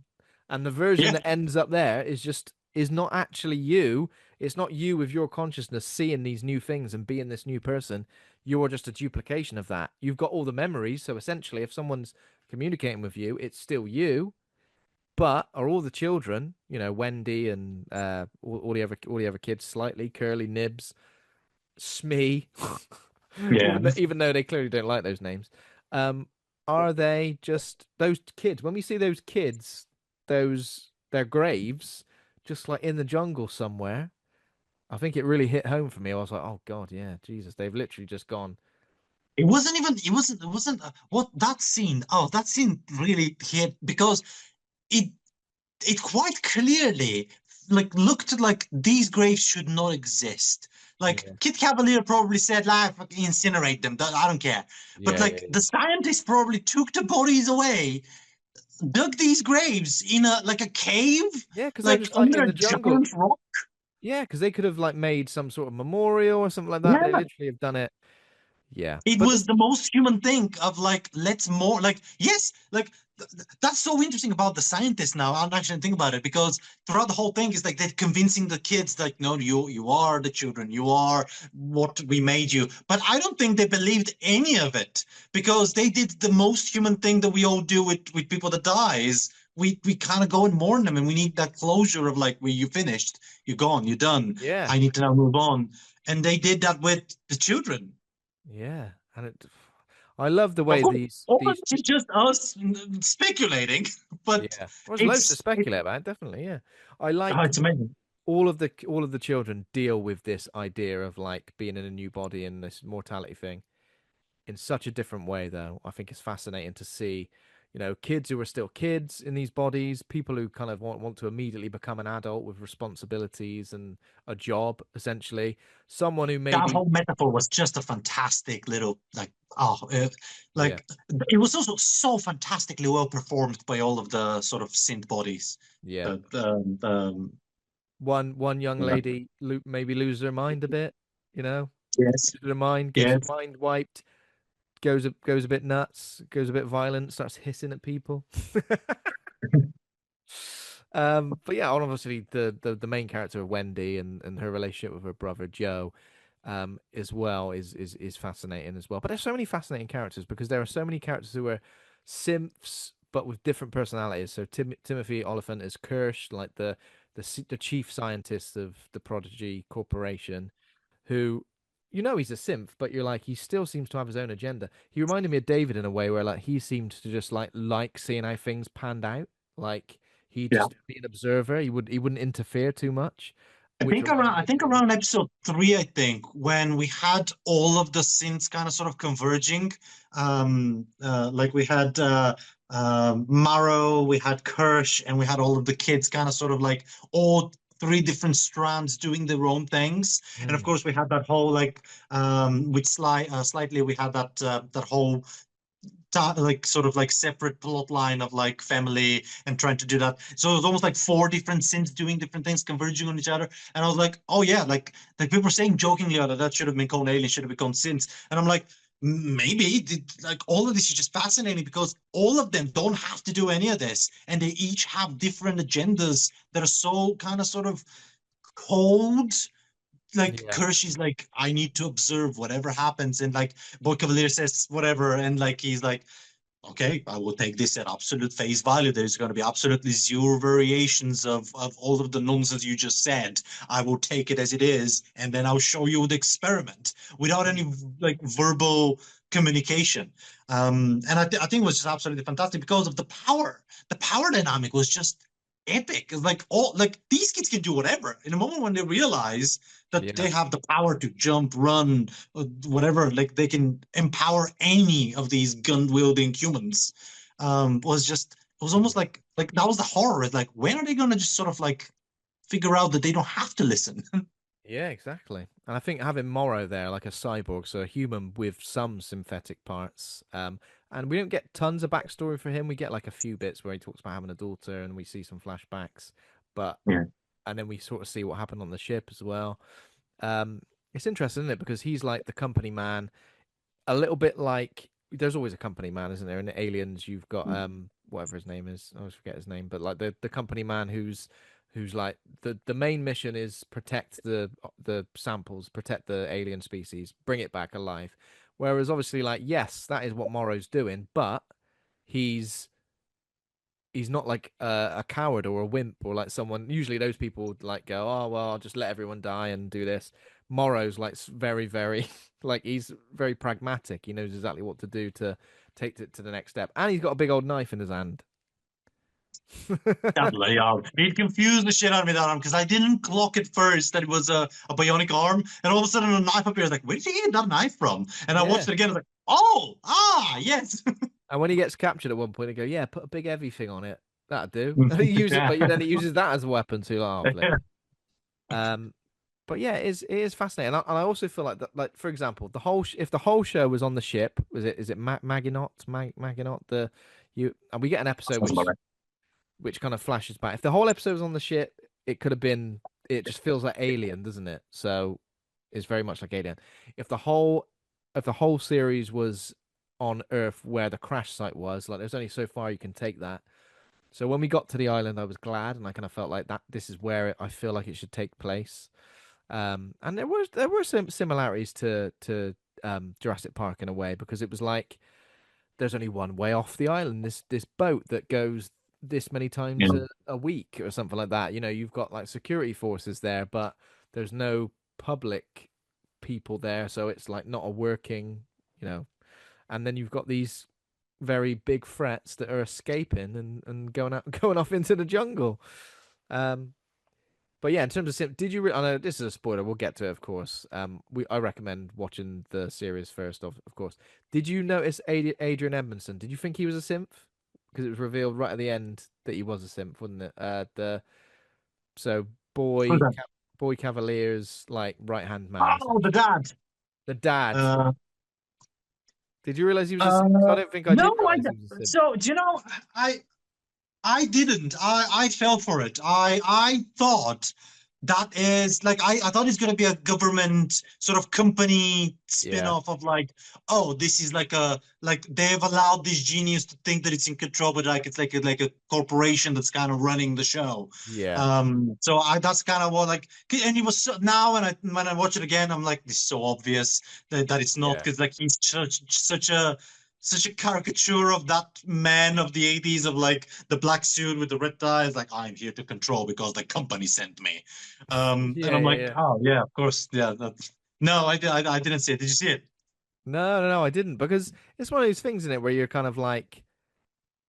And the version Yeah, that ends up there is not actually you. It's not you with your consciousness seeing these new things and being this new person. You're just a duplication of that. You've got all the memories, so essentially if someone's communicating with you, it's still you. But are all the children, Wendy and all the other kids, slightly curly nibs, Smee, yeah. even though they clearly don't like those names, um, are they just those kids? When we see those kids, their graves, just like in the jungle somewhere, I think it really hit home for me. I was like, oh God, yeah, Jesus, they've literally just gone. It wasn't even. It wasn't. What that scene? Oh, that scene really hit, because it it quite clearly like looked like these graves should not exist. Like Yeah, Kit Cavalier probably said, "Like incinerate them. I don't care." But yeah, yeah, like the scientists probably took the bodies away, dug these graves in a like a cave, yeah, because they're like just like under in a the jungle. giant rock. Yeah, because they could have like made some sort of memorial or something like that. They Yeah, literally have done it. Yeah, it but was the most human thing of like, let's more like, yes, like that's so interesting about the scientists now. I'm actually think about it, because throughout the whole thing is like they're convincing the kids like, no, you are the children, you are what we made you. But I don't think they believed any of it, because they did the most human thing that we all do with people that die is we kind of go and mourn them, and we need that closure of like, well, you finished, you're gone, you're done. yeah, I need to now move on. And they did that with the children. yeah, and I love the Of way course, all of these this is just us speculating, but yeah. There's loads to it's speculate about, definitely, yeah. I like it's amazing. all of the children deal with this idea of like being in a new body and this mortality thing in such a different way though. I think it's fascinating to see, kids who are still kids in these bodies, people who kind of want to immediately become an adult with responsibilities and a job, essentially. Someone who That maybe whole metaphor was just a fantastic little like, yeah, like it was also so fantastically well performed by all of the sort of synth bodies. yeah. The One young lady maybe loses her mind a bit, you know, yes, loses her mind, gets her yes. mind wiped, goes a bit nuts, goes a bit violent, starts hissing at people. But yeah, obviously the main character of Wendy and her relationship with her brother Joe, as well is fascinating as well. But there's so many fascinating characters because there are so many characters who are simps but with different personalities. So Timothy Olyphant is Kirsch, like the chief scientist of the Prodigy Corporation, who he's a synth, but you're like he still seems to have his own agenda. He reminded me of David in a way where like he seemed to just like seeing how things panned out. Like he'd Yeah. just be an observer. He wouldn't interfere too much. which reminded I me of think Babou. around episode three, I think, when we had all of the synths kind of sort of converging. Like we had Marrow, we had Kirsch, and we had all of the kids kind of sort of like all three different strands doing their own things. And of Mm. course, we had that whole like with slightly we had that whole like sort of like separate plot line of like family and trying to do that. So it was almost like four different sins doing different things, converging on each other. And I was like, oh yeah, like people were saying jokingly that should have been called aliens, should have become sins. And I'm like, maybe like all of this is just fascinating because all of them don't have to do any of this, and they each have different agendas that are so kind of sort of cold. Like Yeah. Kershey's like, I need to observe whatever happens, and like Boy Cavalier says whatever, and like he's like, okay, I will take this at absolute face value. There's going to be absolutely zero variations of all of the nonsense you just said. I will take it as it is, and then I'll show you the experiment without any Mm. like verbal communication. And I think it was just absolutely fantastic because of the power. The power dynamic was just epic. It's like all like these kids can do whatever. In the moment when they realize that Yeah. they have the power to jump, run, whatever, like they can empower any of these gun-wielding humans. Was just it was almost like that was the horror. It's like when are they gonna just sort of like figure out that they don't have to listen? Yeah, exactly. And I think having Morrow there, like a cyborg, so a human with some synthetic parts, and we don't get tons of backstory for him. We get like a few bits where he talks about having a daughter, and we see some flashbacks, but Yeah. and then we sort of see what happened on the ship as well. Um, it's interesting, isn't it? Because he's like the company man, a little bit like there's always a company man, isn't there? In the Aliens, you've got whatever his name is. I always forget his name, but like the company man who's like the main mission is protect the samples, protect the alien species, bring it back alive. Whereas obviously, like yes, that is what Morrow's doing, but he's he's not like a coward or a wimp or like someone. Usually, those people like go, "Oh well, I'll just let everyone die and do this." Morrow's like very, very like he's very pragmatic. He knows exactly what to do to take it to the next step, and he's got a big old knife in his hand. That bloody arm. It confused the shit out of me, that arm, because I didn't clock it first that it was a bionic arm. And all of a sudden a knife appears. Like, where did he get that knife from? And I watched Yeah. it again. I was like, oh, yes. And when he gets captured at one point, they go, "Yeah, put a big heavy thing on it. That'd do." And he use it, but then he uses that as a weapon too. Like, oh, flip. Um, but yeah, it is fascinating, and I also feel like that. Like for example, if the whole show was on the ship, Maginot, Maginot? The you and we get an episode Sounds about right. which kind of flashes back. If the whole episode was on the ship, it could have been. It just feels like Alien, doesn't it? So it's very much like Alien. If the whole if the whole series was on Earth, where the crash site was, like there's only so far you can take that. So when we got to the island, I was glad, and I kind of felt like that. This is where I feel like it should take place. And there were some similarities to Jurassic Park in a way because it was like there's only one way off the island. This boat that goes this many times Yeah. a week or something like that. You've got like security forces there, but there's no public people there, so it's like not a working, you know. And then you've got these very big threats that are escaping and going out going off into the jungle. Um, but yeah, in terms of did you? I know this is a spoiler. We'll get to it, of course. I recommend watching the series first, of course. Did you notice Adrian Edmondson? Did you think he was a synth? Because it was revealed right at the end that he was a synth, wasn't it? The so Who's that? boy Cavalier's like right hand man, Oh, the essentially. dad. The dad. Uh, Did you realize he was a synth? 'Cause I don't think I no, did realize he was a synth. so do you know, I I didn't. I fell for it. I thought that is like I thought it's gonna be a government sort of company Yeah, spin-off of like, oh, this is like a like they've allowed this genius to think that it's in control, but like it's like a corporation that's kind of running the show. yeah, So I that's kind of what like and it was so, now when I watch it again, I'm like, this is so obvious that it's not yeah, because like he's such a caricature of that man of the 80s of like the black suit with the red tie. It's like, I'm here to control because the company sent me. And yeah, I'm yeah, like, yeah. oh yeah, of course. Yeah. No, I didn't see it. Did you see it? No, no, no, I didn't because it's one of those things in it where you're kind of like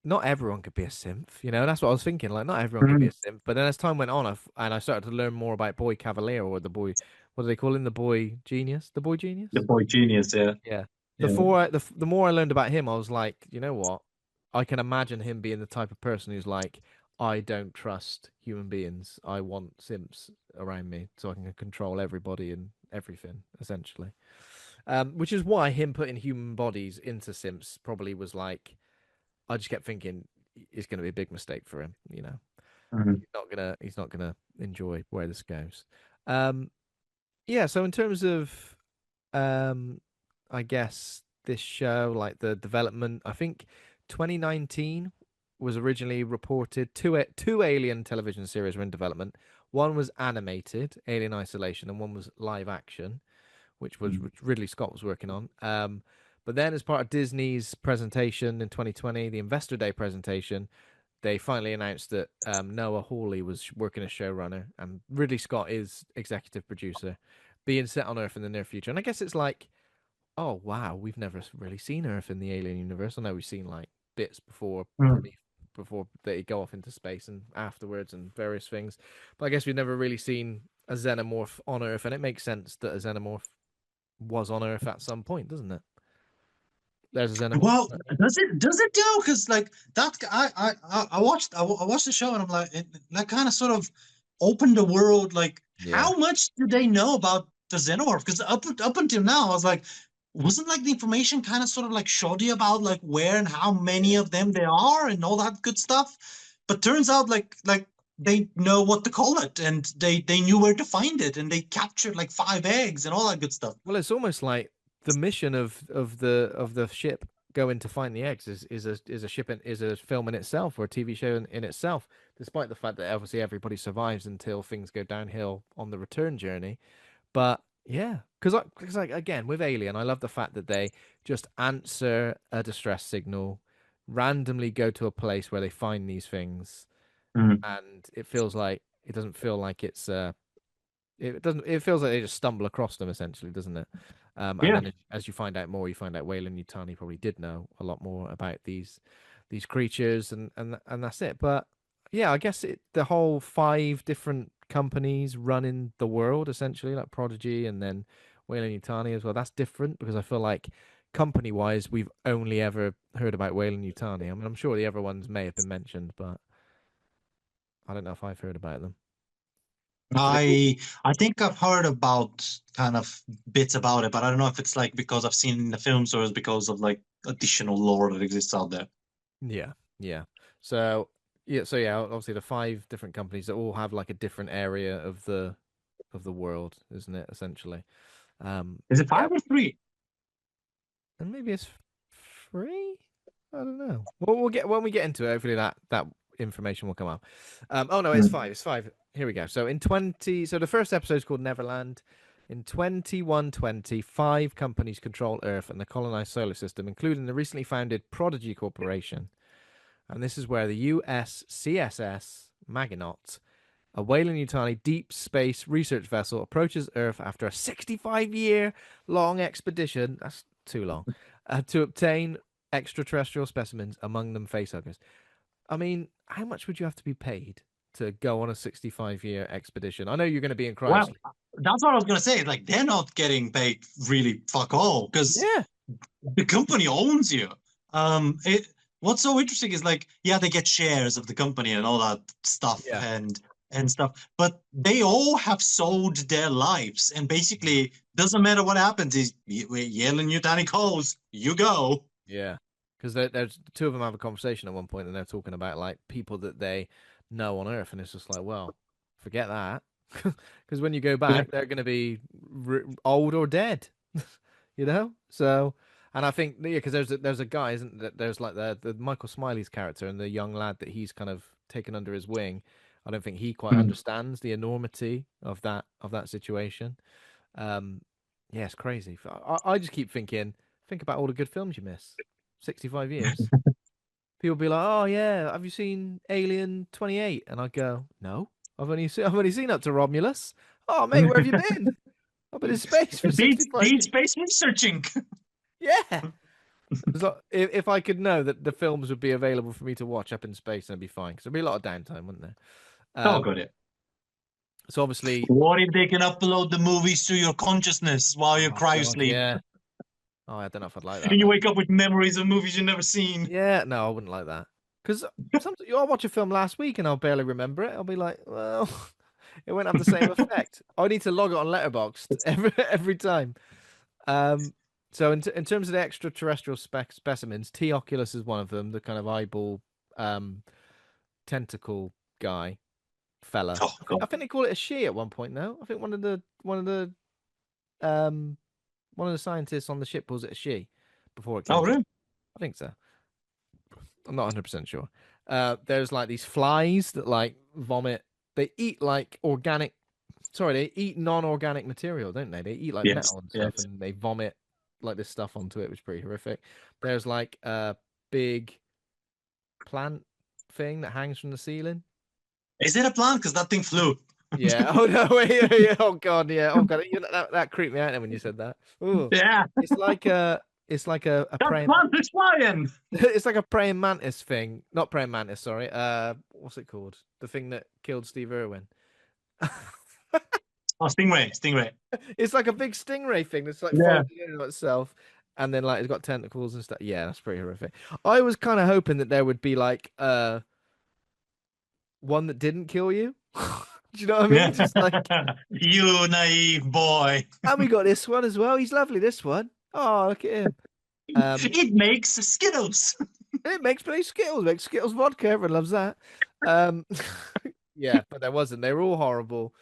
not everyone could be a synth, you know. That's what I was thinking. Like, not everyone could be a Mm. synth. But then as time went on, and I started to learn more about Boy Cavalier or the boy, what do they call him? The boy genius, the boy The genius. boy genius, yeah. Yeah. Yeah. The more I learned about him, I was like, you know what? I can imagine him being the type of person who's like, I don't trust human beings. I want simps around me so I can control everybody and everything, essentially. Which is why him putting human bodies into simps probably was like, I just kept thinking it's going to be a big mistake for him. You know, Mhm. he's not gonna enjoy where this goes. Um, yeah. So in terms of um, I guess this show, like the development, I think 2019 was originally reported two Alien television series were in development. One was animated, Alien Isolation, and one was live action, which Ridley Scott was working on. But then, as part of Disney's presentation in 2020, the Investor Day presentation, they finally announced that Noah Hawley was working as showrunner, and Ridley Scott is executive producer, being set on Earth in the near future. And I guess it's like, oh wow, we've never really seen Earth in the Alien universe. I know we've seen like bits Mhm. before they go off into space and afterwards and various things, but I guess we've never really seen a xenomorph on Earth, and it makes sense that a xenomorph was on Earth at some point, doesn't it? There's a xenomorph. Well, does it though? Because like that, I watched the show and I'm like, that kind of sort of opened the world. Like, Yeah. how much do they know about the Xenomorph? Because up until now, I was like, wasn't like the information kind of sort of like shoddy about like where and how many Yeah. of them there are and all that good stuff. But turns out like they know what to call it and they knew where to find it and they captured like 5 eggs and all that good stuff. Well, it's almost like the mission of the ship going to find the eggs is a ship is a film in itself or a TV show in itself, despite the fact that obviously everybody survives until things go downhill on the return journey. But yeah, because like again with Alien, I love the fact that they just answer a distress signal, randomly go to a place where they find these things, Mhm. and it doesn't feel like it's it doesn't. It feels like they just stumble across them, essentially, doesn't it? And Yeah. then as you find out more, you find out Wayland Yutani probably did know a lot more about these creatures, and that's it. But yeah, I guess the whole five different companies running the world, essentially, like Prodigy, and then Wayland Yutani as well. That's different because I feel like company wise, we've only ever heard about Wayland Yutani. I mean, I'm sure the other ones may have been mentioned, but I don't know if I've heard about them. So they all, I think I've heard about kind of bits about it, but I don't know if it's like because I've seen it in the films or it's because of like additional lore that exists out there. yeah, yeah. So yeah, obviously the five different companies that all have like a different area of the world, isn't it? Essentially, Is it yeah, 5 or 3? and maybe it's free. I don't know. Well, we'll get when we get into it. Hopefully that information will come up. Oh no, it's Mm. five. It's five. Here we go. So the first episode is called Neverland. In 2120, five companies control Earth and the colonized solar system, including the recently founded Prodigy Corporation. And this is where the USCSS Maginot, a Weyland-Yutani deep space research vessel, approaches Earth after a 65-year long expedition. That's too long. To obtain extraterrestrial specimens, among them facehuggers. I mean, how much would you have to be paid to go on a 65-year expedition? I know you're going to be in Well, cryosleep. that's what I was gonna say. Like they're not getting paid really fuck all because Yeah, the company owns you. It what's so interesting is like, yeah, they get shares of the company and all that stuff yeah, and stuff, but they all have sold their lives, and basically doesn't matter what happens. Is we're yelling you Danny Coles, you go. yeah. Because there's two of them have a conversation at one point, and they're talking about like people that they know on Earth, and it's just like, well, forget that, because when you go Yeah. back, they're going to be old or dead, you know. So, and I think yeah, because there's a guy, isn't that? There's like the Michael Smiley's character and the young lad that he's kind of taken under his wing. I don't think he quite Mhm. understands the enormity of that situation. Um, yeah, it's crazy. I just keep thinking, think about all the good films you miss. 65 years. People be like, "Oh yeah, have you seen Alien 28?" And I go, "No, I've only seen up to Romulus." Oh mate, where have you been? I've been in space for Deep 65 years. space researching. Yeah. If I could know that the films would be available for me to watch up in space, then I'd be fine. Because there'd be a lot of downtime, wouldn't there? Oh, Um, got it. so obviously, What if they can upload the movies to your consciousness while you oh cryo god, sleep? yeah. Oh, I don't know if I'd like And that you though. wake up with memories of movies you've never seen. Yeah, no, I wouldn't like that. Because sometimes I'll watch a film last week and I'll barely remember it. I'll be like, well, it won't have the same effect. I need to log it on Letterboxd every time. Um, so in terms of the extraterrestrial specimens, T. oculus is one of them, the kind of eyeball, um, tentacle guy fella. Oh, God. I think they call it a she at one point now. I think um one of the scientists on the ship calls it a she before it Oh, kills it. really? I think so. I'm not 100% sure. There's like these flies that like vomit. They eat like organic. Sorry, they eat non-organic material, don't they? They eat like Yes, metal and stuff, yes. and they vomit like this stuff onto it, which is pretty horrific. There's like a big plant thing that hangs from the ceiling. Is it a plant? Because that thing flew. Yeah. Oh no. Wait. Yeah, yeah. Oh god. Yeah. Oh god. That creeped me out then when you said that. Ooh. Yeah, It's like a. It's like a that praying. plant is flying. It's like a praying mantis thing. Not praying mantis. Sorry. What's it called? The thing that killed Steve Irwin. Oh, stingray, stingray. It's like a big stingray thing that's like Yeah. folded in on itself, and then like it's got tentacles and stuff. Yeah, that's pretty horrific. I was kind of hoping that there would be like one that didn't kill you. Do you know what I Yeah. mean? Just like, You naive boy. and we got this one as well. He's lovely. This one. Oh, look at him. Um, It makes Skittles. it makes plain Skittles. Makes Skittles vodka. Everyone loves that. Um, yeah, but there wasn't. They were all horrible.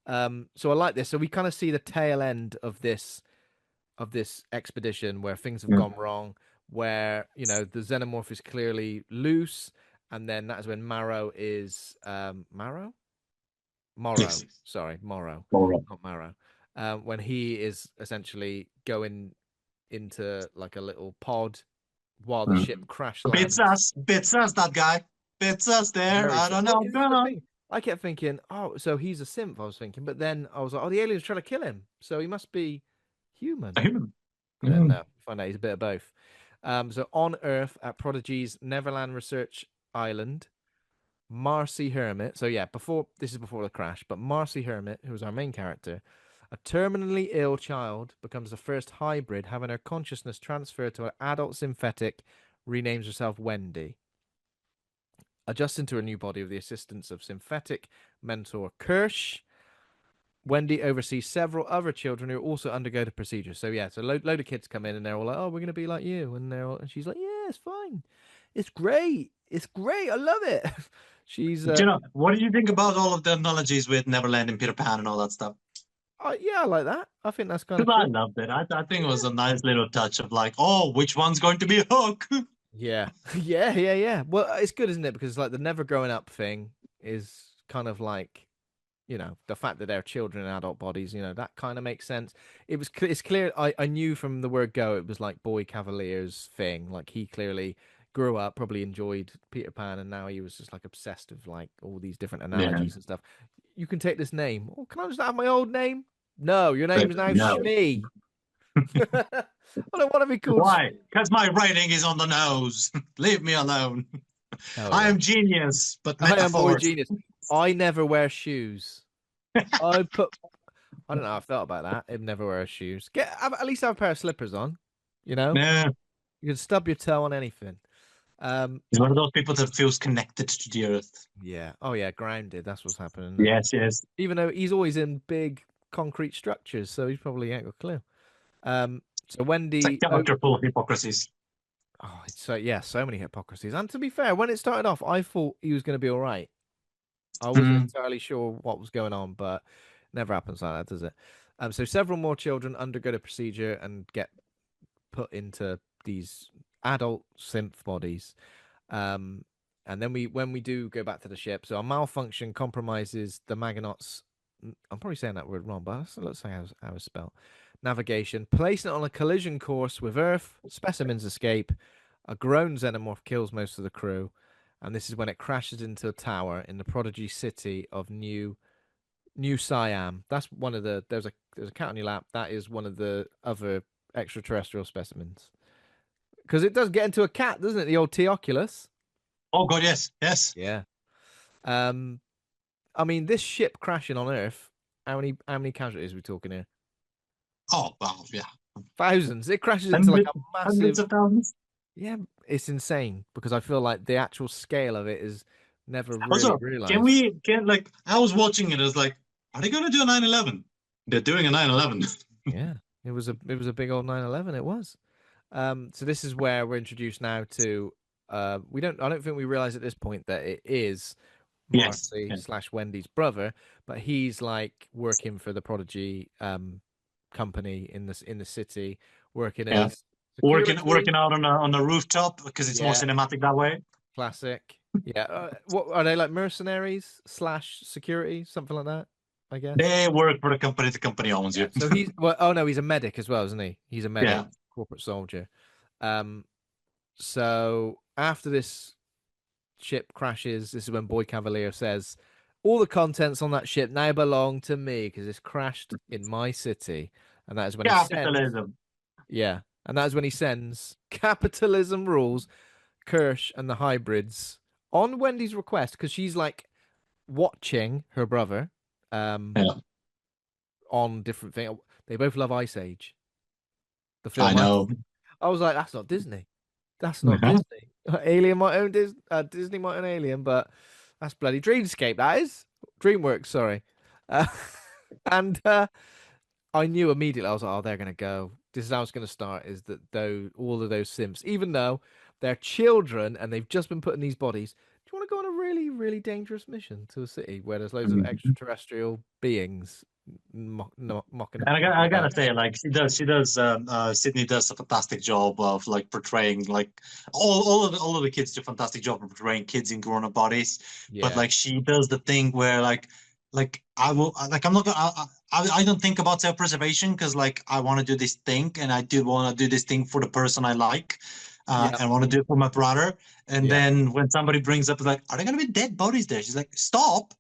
So I like this. So we kind of see the tail end of this expedition where things have Mm. gone wrong, where the xenomorph is clearly loose, and then that is when Marrow is Morrow, Yes. sorry, Morrow, All right. not Marrow, when he is essentially going into like a little pod while the Mm. ship crash lands. Bits us, that guy. Bits us there. Very I sad. don't Well, know. because this is the Gonna. thing. I kept thinking, oh, so he's a synth. I was thinking, but then I was like, oh, the alien's trying to kill him, so he must be human. And then no, find out he's a bit of both. So on Earth at Prodigy's Neverland Research Island, Marcy Hermit. So yeah, this is before the crash, but Marcy Hermit, who is our main character, a terminally ill child, becomes the first hybrid, having her consciousness transferred to an adult synthetic, renames herself Wendy. Adjusting to her new body with the assistance of synthetic mentor Kirsch, Wendy oversees several other children who also undergo the procedure. So yeah, so load of kids come in and they're all like, "Oh, we're gonna be like you," and she's like, "Yeah, it's fine, it's great, it's great, I love it." She's Do you know what do you think about all of the analogies with Neverland and Peter Pan and all that stuff? yeah, I like that. I think that's kind of Because I cool. loved it. I think it was Yeah, a nice little touch of like, oh, which one's going to be Hook? yeah, yeah, yeah, yeah. Well, it's good, isn't it? Because like the never growing up thing is kind of like the fact that they're children in adult bodies, that kind of makes sense. It's clear. I knew from the word go it was like boy Cavalier's thing. Like he clearly grew up, probably enjoyed Peter Pan, and now he was just like obsessed with like all these different Yeah. analogies and stuff. You can take this name. Oh, can I just have my old name? No, your But name's now no. Shmee. I don't want to be called Why? Shmee. Because my writing is on the nose. Leave me alone. Hell I yeah. am genius, but I am boy metaphors. genius. I never wear shoes. I put I don't know how I felt about that. I'd never wear shoes. At least have a pair of slippers on. You know, Yeah. you can stub your toe on anything. Um, He's one of those people that feels connected to the earth. yeah. Oh yeah, grounded. That's what's happening there. Yes, yes. Even though he's always in big concrete structures, so he's probably ain't got a clue. So It's a Wendy. Oh, character full of hypocrisies. it's so yeah, so many hypocrisies. And to be fair, when it started off, I thought he was going to be all right. I wasn't Mm. entirely sure what was going on, but never happens like that, does it? So several more children undergo the procedure and get put into these adult synth bodies. And then when we do go back to the ship, so a malfunction compromises the Magnauts. I'm probably saying that word wrong, but let's say how it's spelled. Navigation, placing it on a collision course with Earth. Specimens escape. A grown xenomorph kills most of the crew, and this is when it crashes into a tower in the Prodigy city of New Siam. That's one of the there's a cat on your lap. That is one of the other extraterrestrial specimens. because it does get into a cat, doesn't it? The old T Oculus. Oh God, yes, yes. Yeah. Um, I mean, this ship crashing on Earth. How many casualties are we talking here? Oh wow, yeah. Thousands. It crashes into like Hundreds, a hundreds massive. of thousands. Yeah, it's insane because I feel like the actual scale of it is never really Also, can realized. we can like I was watching it, I was like, are they gonna do a 9/11? They're doing a 9/11. Yeah, it was a big old 9/11. It was. So this is where we're introduced now to. I don't think we realize at this point that it is Yes. Marcy Yeah. slash Wendy's brother, but he's like working for the Prodigy company in the city, working Yeah. as Working security. out on a rooftop because it's more Yeah, cinematic that way. classic. Yeah, what are they like, mercenaries slash security, something like that? I guess. They work for the company owns Yeah. you. So he's well. Oh no, he's a medic as well, isn't he? He's a medic, Yeah. corporate soldier. Um. So after this ship crashes, this is when Boy Cavalier says, "All the contents on that ship now belong to me because it's crashed in my city." And that is when he sends, Capitalism. yeah, and that is when he sends capitalism rules, Kirsch and the hybrids on Wendy's request because she's like watching her brother, um, Yeah. on different things. They both love Ice Age, the I film Ice. know. I was like, that's not Disney. That's not Disney. Alien might own Disney might own Alien, but that's bloody Dreamscape. That is DreamWorks. Sorry, uh, and I knew immediately. I was like, oh, they're gonna go. This is how it's gonna start. Is that though all of those Sims, even though they're children and they've just been put in these bodies, do you want to go on a really, really dangerous mission to a city where there's loads of Mhm. extraterrestrial beings mocking And I about? gotta say, like she does. Sydney does a fantastic job of like portraying like all of the kids do a fantastic job of portraying kids in grown up bodies. But Yeah, like she does the thing where like I will like I'm not gonna I don't think about self preservation because like I want to do this thing and I do want to do this thing for the person I like. yeah, And want to do it for my brother. And yeah, then when somebody brings up like, are there gonna be dead bodies there? She's like, stop.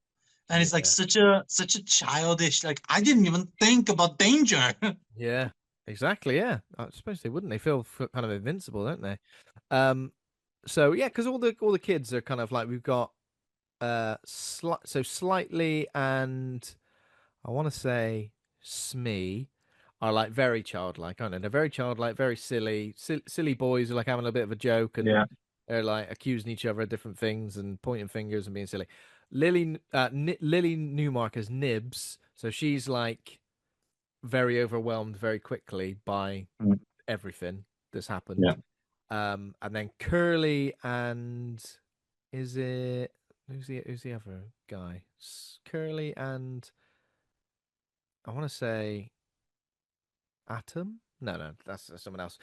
And it's like yeah. such a childish, like I didn't even think about danger. Yeah, exactly. Yeah, I suppose they wouldn't. They feel kind of invincible, don't they? Um, so yeah, because all the kids are kind of like we've got so slightly and I want to say Smee are like very childlike, aren't they? They're very childlike, very silly boys who are like having a bit of a joke and Yeah. they're like accusing each other of different things and pointing fingers and being silly. Lily Newmark as Nibs, so she's like very overwhelmed very quickly by Mm. everything that's happened. Yeah. And then Curly and is it who's the other guy? Curly and I want to say Atom. No, that's someone else.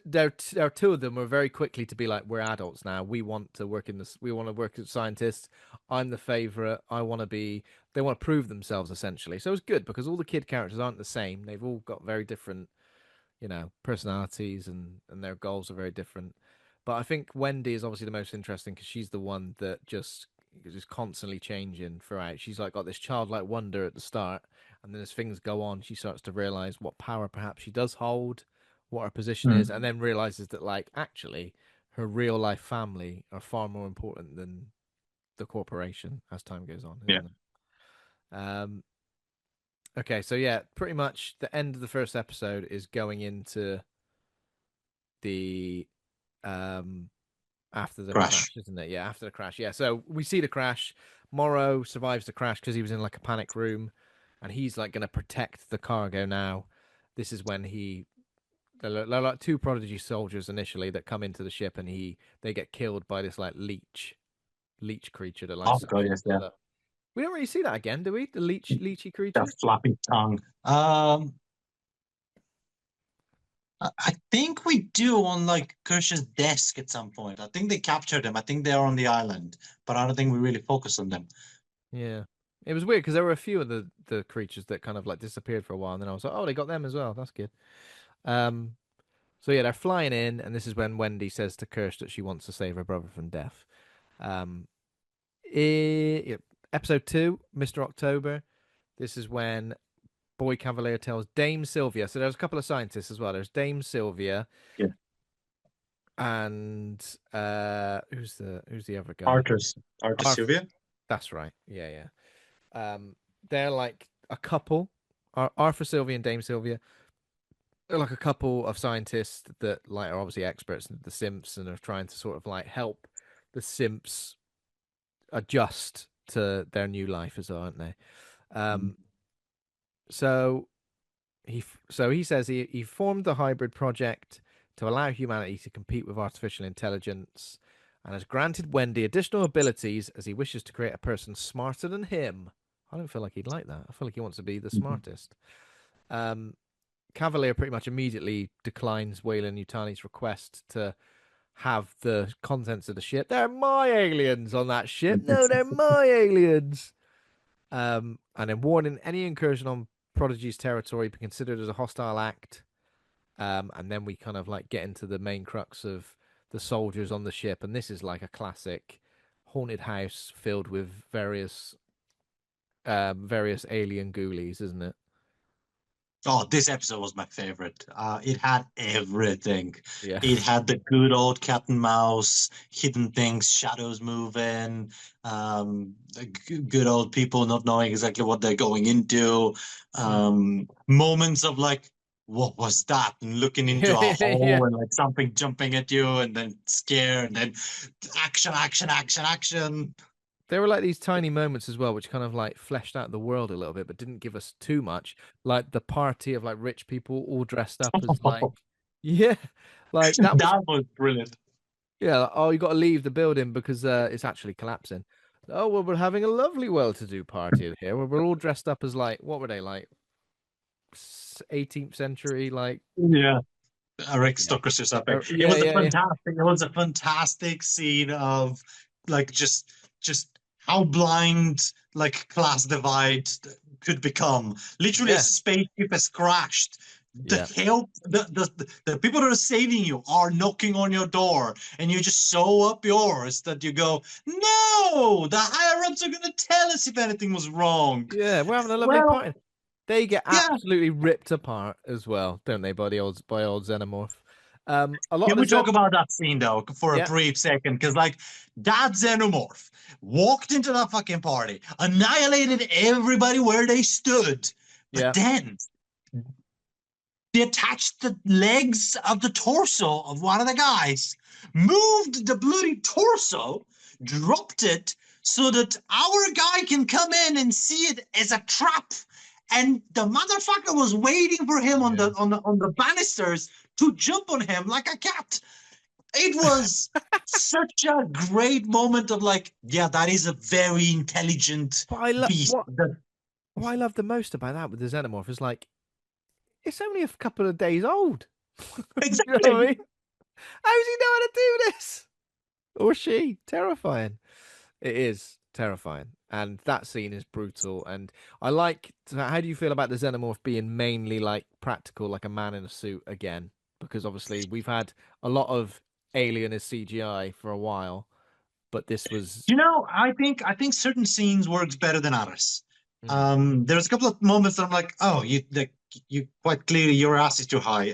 There are two of them were very quickly to be like, we're adults now. We want to work in this. We want to work as scientists. I'm the favorite. I want to be. They want to prove themselves essentially. So it's good because all the kid characters aren't the same. They've all got very different, personalities and their goals are very different. But I think Wendy is obviously the most interesting because she's the one that just is just constantly changing throughout. She's like got this childlike wonder at the start, and then as things go on, she starts to realize what power perhaps she does hold, what her position is, Mm. and then realizes that like actually her real life family are far more important than the corporation as time goes on, Yeah. isn't it? Okay, so yeah, pretty much the end of the first episode is going into the um after the Crash. crash, isn't it? Yeah, after the crash. Yeah, so we see the crash. Morrow survives the crash because he was in like a panic room, and he's like going to protect the cargo now. This is when they're like two prodigy soldiers initially that come into the ship, and they get killed by this like leech creature that like Oh sucks god, them yes, yeah. up. We don't really see that again, do we? The leechy That creature. flappy tongue. I think we do on like Kirsch's desk at some point. I think they captured them. I think they're on the island, but I don't think we really focus on them. Yeah. It was weird because there were a few of the creatures that kind of like disappeared for a while, and then I was like, oh, they got them as well. That's good. Um, So yeah, they're flying in, and this is when Wendy says to Kirsch that she wants to save her brother from death. Um, yeah, episode 2, Mr. October. This is when Boy Cavalier tells Dame Sylvia. So there's a couple of scientists as well. There's Dame Sylvia, Yeah. and who's the other guy? Arthur's Arthur Arf. Sylvia. That's right. Yeah, yeah. They're like a couple. Arthur Sylvia and Dame Sylvia are like a couple of scientists that like are obviously experts in the simps and are trying to sort of like help the simps adjust to their new life as well, aren't they? Um, so he says he formed the hybrid project to allow humanity to compete with artificial intelligence and has granted Wendy additional abilities as he wishes to create a person smarter than him. I don't feel like he'd like that. I feel like he wants to be the smartest. Um, Cavalier pretty much immediately declines Wayland Yutani's request to have the contents of the ship. They're my aliens on that ship. No, they're my aliens. And then warning any incursion on Prodigy's territory be considered as a hostile act. And then we kind of like get into the main crux of the soldiers on the ship, and this is like a classic haunted house filled with various alien ghoulies, isn't it? Oh, this episode was my favorite. It had everything. Yeah. It had the good old cat and mouse, hidden things, shadows moving, the good old people not knowing exactly what they're going into, Mm. moments of like, what was that? And looking into a Yeah. hole and like something jumping at you, and then scare, and then action, action, action, action. There were like these tiny moments as well, which kind of like fleshed out the world a little bit, but didn't give us too much. Like the party of like rich people all dressed up as like, yeah, like that was, That was brilliant. yeah. Like, oh, you got to leave the building because it's actually collapsing. Oh well, we're having a lovely well-to-do party in here where we're all dressed up as like, what were they like, 18th century, like, Yeah. yeah, Aristocracy or something. It yeah, was a yeah, yeah, fantastic. It was a fantastic scene of like just how blind like class divide could become. Literally, a yeah, spaceship has crashed. The yeah. help, the people that are saving you are knocking on your door, and you just sew up yours. That you go, no, the higher ups are gonna tell us if anything was wrong. Yeah, we're having a lovely Well, party. They get yeah. absolutely ripped apart as well, don't they, by old Xenomorph? A lot of Can the we Zen, talk about that scene though for a yeah, brief second? Because like that xenomorph walked into that fucking party, annihilated everybody where they stood, but yeah, then they attached the legs of the torso of one of the guys, moved the bloody torso, dropped it so that our guy can come in and see it as a trap. And the motherfucker was waiting for him on yeah. the banisters to jump on him like a cat. It was such a great moment of like, yeah, that is a very intelligent But I love beast. what I love the most about that with the Xenomorph is like it's only a couple of days old. You know what I Exactly. mean? How's he know how to do this? Or she? Terrifying. It is terrifying, and that scene is brutal. And I like. How do you feel about the Xenomorph being mainly like practical, like a man in a suit again? Because obviously we've had a lot of Alien as CGI for a while, but this was. You know, I think certain scenes works better than others. Mm, There's a couple of moments that I'm like, oh, you quite clearly your ass is too high.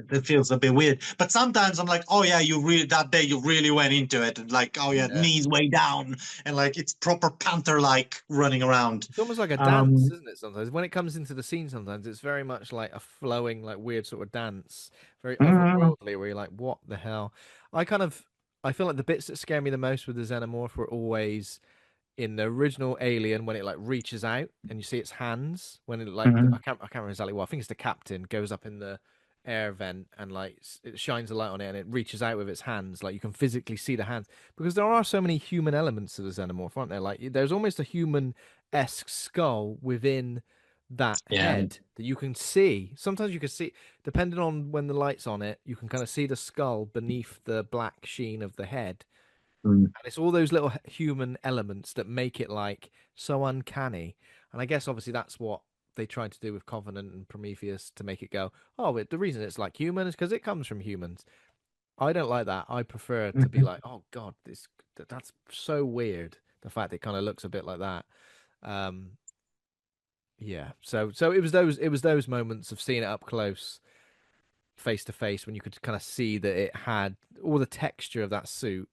That feels a bit weird. But sometimes I'm like, oh yeah, you really that day you really went into it, and like, oh yeah, yeah, knees way down, and like it's proper panther like running around. it's almost like a dance, Um, isn't it? Sometimes when it comes into the scene, sometimes it's very much like a flowing, like weird sort of dance, very mhm, otherworldly, where you're like, what the hell? I kind of, I feel like the bits that scare me the most with the Xenomorph were always in the original Alien when it like reaches out and you see its hands when it like mhm. I can't remember exactly what I think it's the captain goes up in the air vent and like it shines a light on it and it reaches out with its hands like you can physically see the hands because there are so many human elements to the Xenomorph, aren't there? Like there's almost a human-esque skull within that Yeah. head that you can see. Sometimes you can see, depending on when the light's on it, you can kind of see the skull beneath the black sheen of the head, Mm. and it's all those little human elements that make it like so uncanny. And I guess obviously that's what they tried to do with Covenant and Prometheus to make it go, oh, the reason it's like human is because it comes from humans. I don't like that. I prefer to be like, oh God, that's so weird. The fact it kind of looks a bit like that. Um, yeah. So it was those moments of seeing it up close face to face, when you could kind of see that it had all the texture of that suit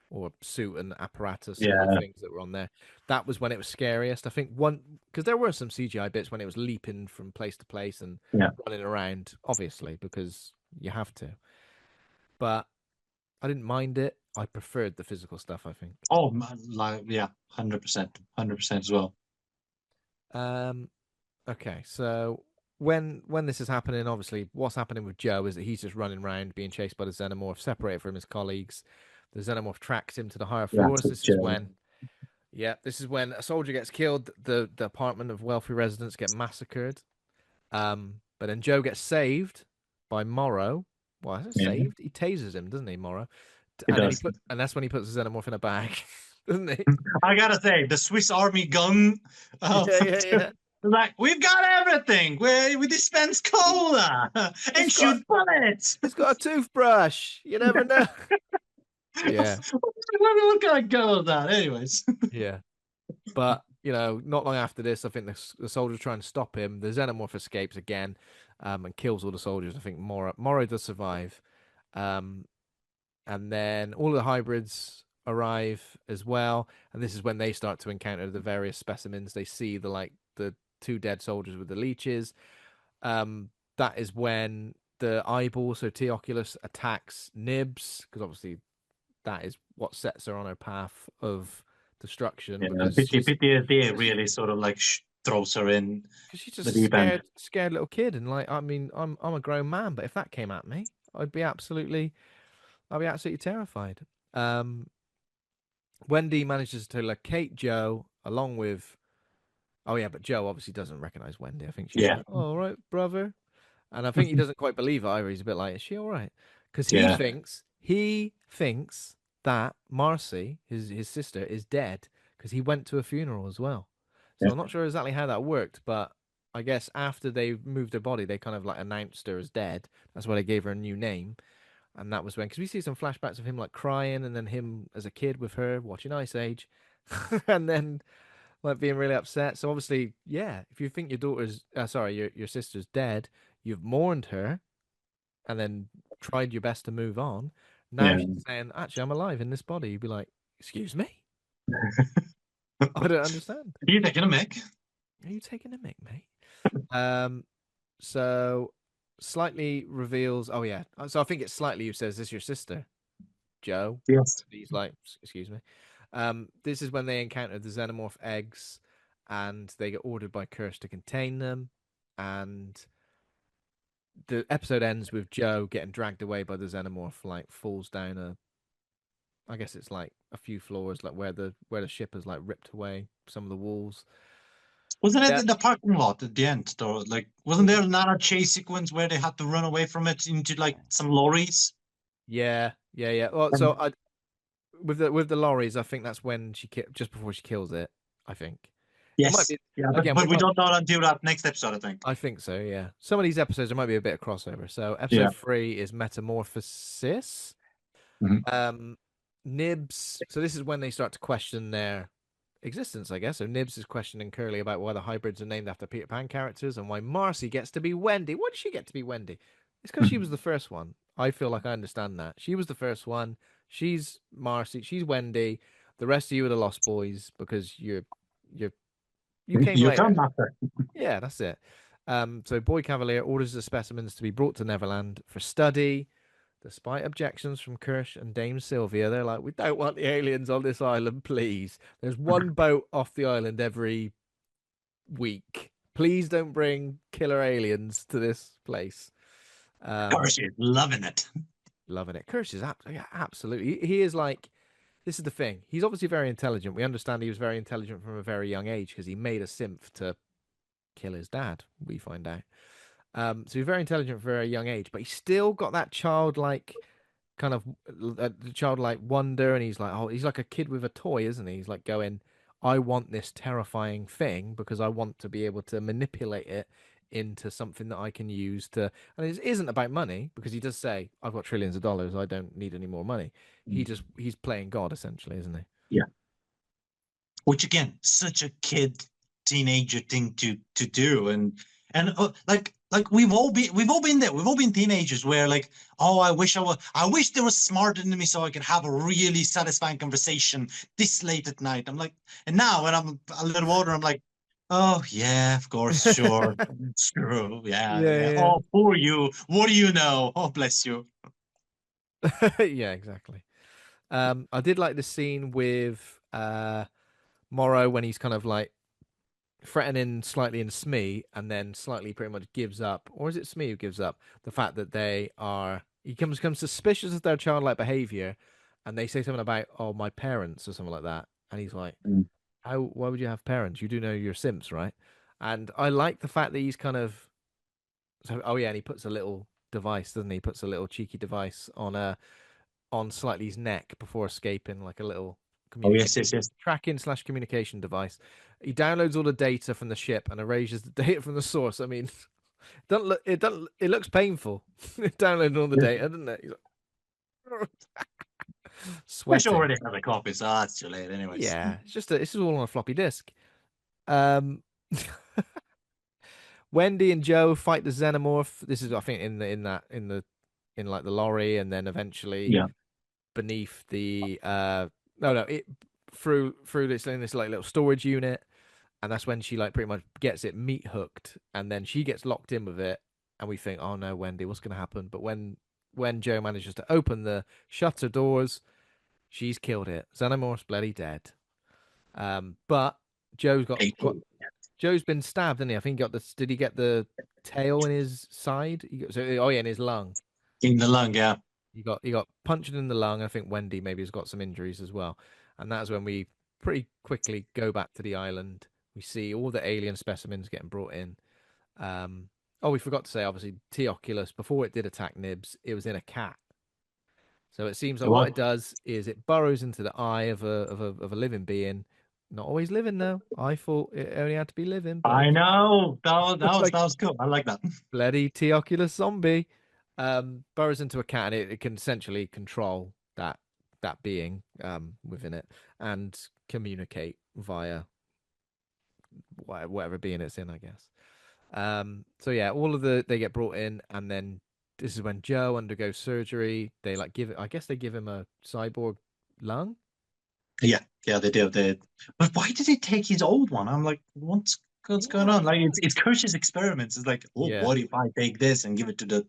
or suit and apparatus and all the Yeah, things that were on there. That was when it was scariest. I think one because there were some CGI bits when it was leaping from place to place and yeah. running around, obviously, because you have to. But I didn't mind it. I preferred the physical stuff, I think. Oh, like yeah, 100%, 100% as well. Um, okay, so when this is happening, obviously, what's happening with Joe is that he's just running around being chased by the xenomorph, separated from his colleagues. The xenomorph tracks him to the higher Yeah, floors. so This is when, yeah, this is when a soldier gets killed. The apartment of wealthy residents get massacred. But then Joe gets saved by Morrow. Well, is it yeah, saved? He tases him, doesn't he, Morrow? it And then does. and that's when he puts the xenomorph in a bag, doesn't he? I gotta say, the Swiss Army gun, Yeah, yeah, yeah. like we've got everything. We dispense cola and It's got shoot bullets. it's got a toothbrush. You never know. Yeah, What kind of gun is that? Anyways, yeah. But not long after this, I think the soldiers try and stop him. The xenomorph escapes again, and kills all the soldiers. I think Morrow does survive, um, and then all of the hybrids arrive as well. And this is when they start to encounter the various specimens. They see the two dead soldiers with the leeches. That is when the eyeball, so T Oculus, attacks Nibs because obviously that is what sets her on her path of destruction yeah, because PTSD really sort of like throws her in she's the just a deep end. scared little kid, and like I mean, I'm a grown man, but if that came at me, I'd be absolutely terrified. Um, Wendy manages to locate Joe along with, oh yeah, but Joe obviously doesn't recognize Wendy. I think she's Yeah, like, oh, all right, brother, and I think he doesn't quite believe it either. He's a bit like, is she all right? Because yeah, he thinks that Marcy, his sister, is dead because he went to a funeral as well. yeah, So I'm not sure exactly how that worked, but I guess after they moved her body, they kind of like announced her as dead. That's why they gave her a new name, and that was when because we see some flashbacks of him like crying, and then him as a kid with her watching Ice Age, and then like being really upset. So obviously, yeah, if you think your daughter's sorry, your sister's dead, you've mourned her and then tried your best to move on. Now yeah. she's saying, actually, I'm alive in this body. You'd be like, excuse me? I don't understand. You taking a mic? Are you taking a mic, mate? Um, so slightly reveals, oh yeah. So I think it's slightly who says, this your sister, Joe? Yes. He's like, excuse me. This is when they encounter the xenomorph eggs and they get ordered by Curse to contain them. And the episode ends with Joe getting dragged away by the xenomorph, like falls down I guess it's like a few floors, like where the ship has like ripped away some of the walls. Wasn't it Yeah. in the parking lot at the end, though? Like, wasn't there another chase sequence where they had to run away from it into like some lorries? Yeah, yeah, yeah. Well, And so I with the lorries, I think that's when just before she kills it. I think it might yes, be yeah, again. but we don't know until that next episode, I think. I think so. Yeah. Some of these episodes there might be a bit of crossover. So Yeah. episode 3 is Metamorphosis. Mhm. Um, Nibs. So this is when they start to question their existence, I guess. So Nibs is questioning Curly about why the hybrids are named after Peter Pan characters and why Marcy gets to be Wendy. Why did she get to be Wendy? It's because she was the first one. I feel like I understand that. She was the first one. She's Marcy. She's Wendy. The rest of you are the Lost Boys because you're you came You come later. after. Yeah, that's it. So Boy Cavalier orders the specimens to be brought to Neverland for study. Despite objections from Kirsch and Dame Sylvia, they're like, we don't want the aliens on this island, please. There's one boat off the island every week. Please don't bring killer aliens to this place. Gosh, is loving it. Loving it. Kirsch is yeah, absolutely. He is like, this is the thing. He's obviously very intelligent. We understand he was very intelligent from a very young age because he made a synth to kill his dad, we find out. So he's very intelligent for a very young age, but he's still got that childlike kind of childlike wonder, and he's like, oh, he's like a kid with a toy, isn't he? He's like going, I want this terrifying thing because I want to be able to manipulate it into something that I can use to. And it isn't about money because he does say, I've got trillions of dollars, I don't need any more money. He's playing God essentially, isn't he? Yeah. Which again, such a kid teenager thing to do, and like like we've all been there. We've all been teenagers where like, oh, I wish they were smarter than me so I could have a really satisfying conversation this late at night. I'm like, and now when I'm a little older, I'm like, oh yeah, of course, sure, true, yeah, yeah. Yeah, Oh, poor you. What do you know? Oh, bless you. yeah. Yeah, exactly. I did like the scene with Morrow when he's kind of like threatening slightly in Smee and then slightly pretty much gives up. Or is it Smee who gives up? The fact that they are he comes suspicious of their childlike behavior and they say something about, oh, my parents or something like that. And he's like, Mm. how why would you have parents? You do know you're simps, right? And I like the fact that he's kind of so oh yeah, and he puts a little device, doesn't he? He puts a little cheeky device on Slightly's neck before escaping, like a little Oh yes, communication yes, yes. tracking slash communication device. He downloads all the data from the ship and erases the data from the source. I mean, it looks painful. Downloading all the Yes. data, doesn't it? He's like, Wish I sweating. already had a copy, so that's too late, anyways. Yeah, it's all on a floppy disk. Um, Wendy and Joe fight the xenomorph. This is, I think, in like the lorry, and then eventually Yeah. beneath the no it through this in this like little storage unit, and that's when she like pretty much gets it meat hooked, and then she gets locked in with it, and we think, oh no, Wendy, what's going to happen? But when Joe manages to open the shutter doors, she's killed it. Xenomorph's bloody dead. But Joe's got Fatal. Joe's been stabbed, didn't he? I think he got the did he get the tail in his side? Oh yeah, in his lung. In the lung, yeah. He got punctured in the lung. I think Wendy maybe has got some injuries as well. And that's when we pretty quickly go back to the island. We see all the alien specimens getting brought in. Oh, we forgot to say, obviously, T Oculus, before it did attack Nibs, it was in a cat. So it seems like what it What? does is it burrows into the eye of a living being. Not always living, though. I thought it only had to be living, but I okay. know. That was, that was Like that was cool. I like that. bloody T Oculus zombie. Burrows into a cat and it can essentially control that being within it and communicate via whatever being it's in, I guess. So yeah, all of they get brought in, and then this is when Joe undergoes surgery. They like give it. I guess they give him a cyborg lung. Yeah, yeah, they did. But why did they take his old one? I'm like, what's going Yeah, on? Like, it's Kirsch's experiments. It's like, oh, yeah. what if I take this and give it to the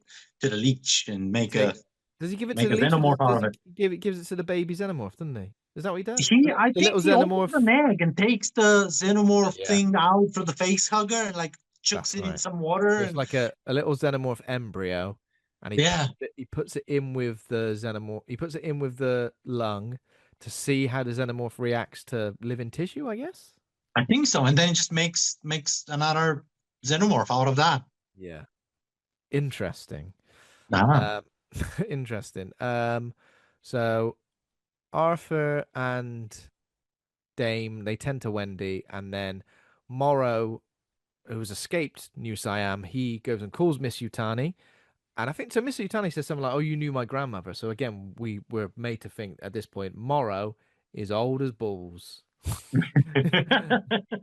leech and He make a takes. Does he give it to make the a leech, or xenomorph does out he of it? gives it to the baby xenomorph? Doesn't he? Is that what he does? I The think little he opens an xenomorph. egg and takes the xenomorph Yeah, thing out for the face hugger and like chucks that's it in right. some water There's and like a little xenomorph embryo, and yeah. he puts it in with the xenomorph. He puts it in with the lung to see how the xenomorph reacts to living tissue, I guess. I think so. And then it just makes another xenomorph out of that. Yeah. Interesting. Ah, Um, interesting. So Arthur and Dame they tend to Wendy, and then Morrow, who's escaped New Siam, he goes and calls Miss Utani. And I think so. Mr. Utani says something like, "Oh, you knew my grandmother." So again, we were made to think at this point Morrow is old as bulls.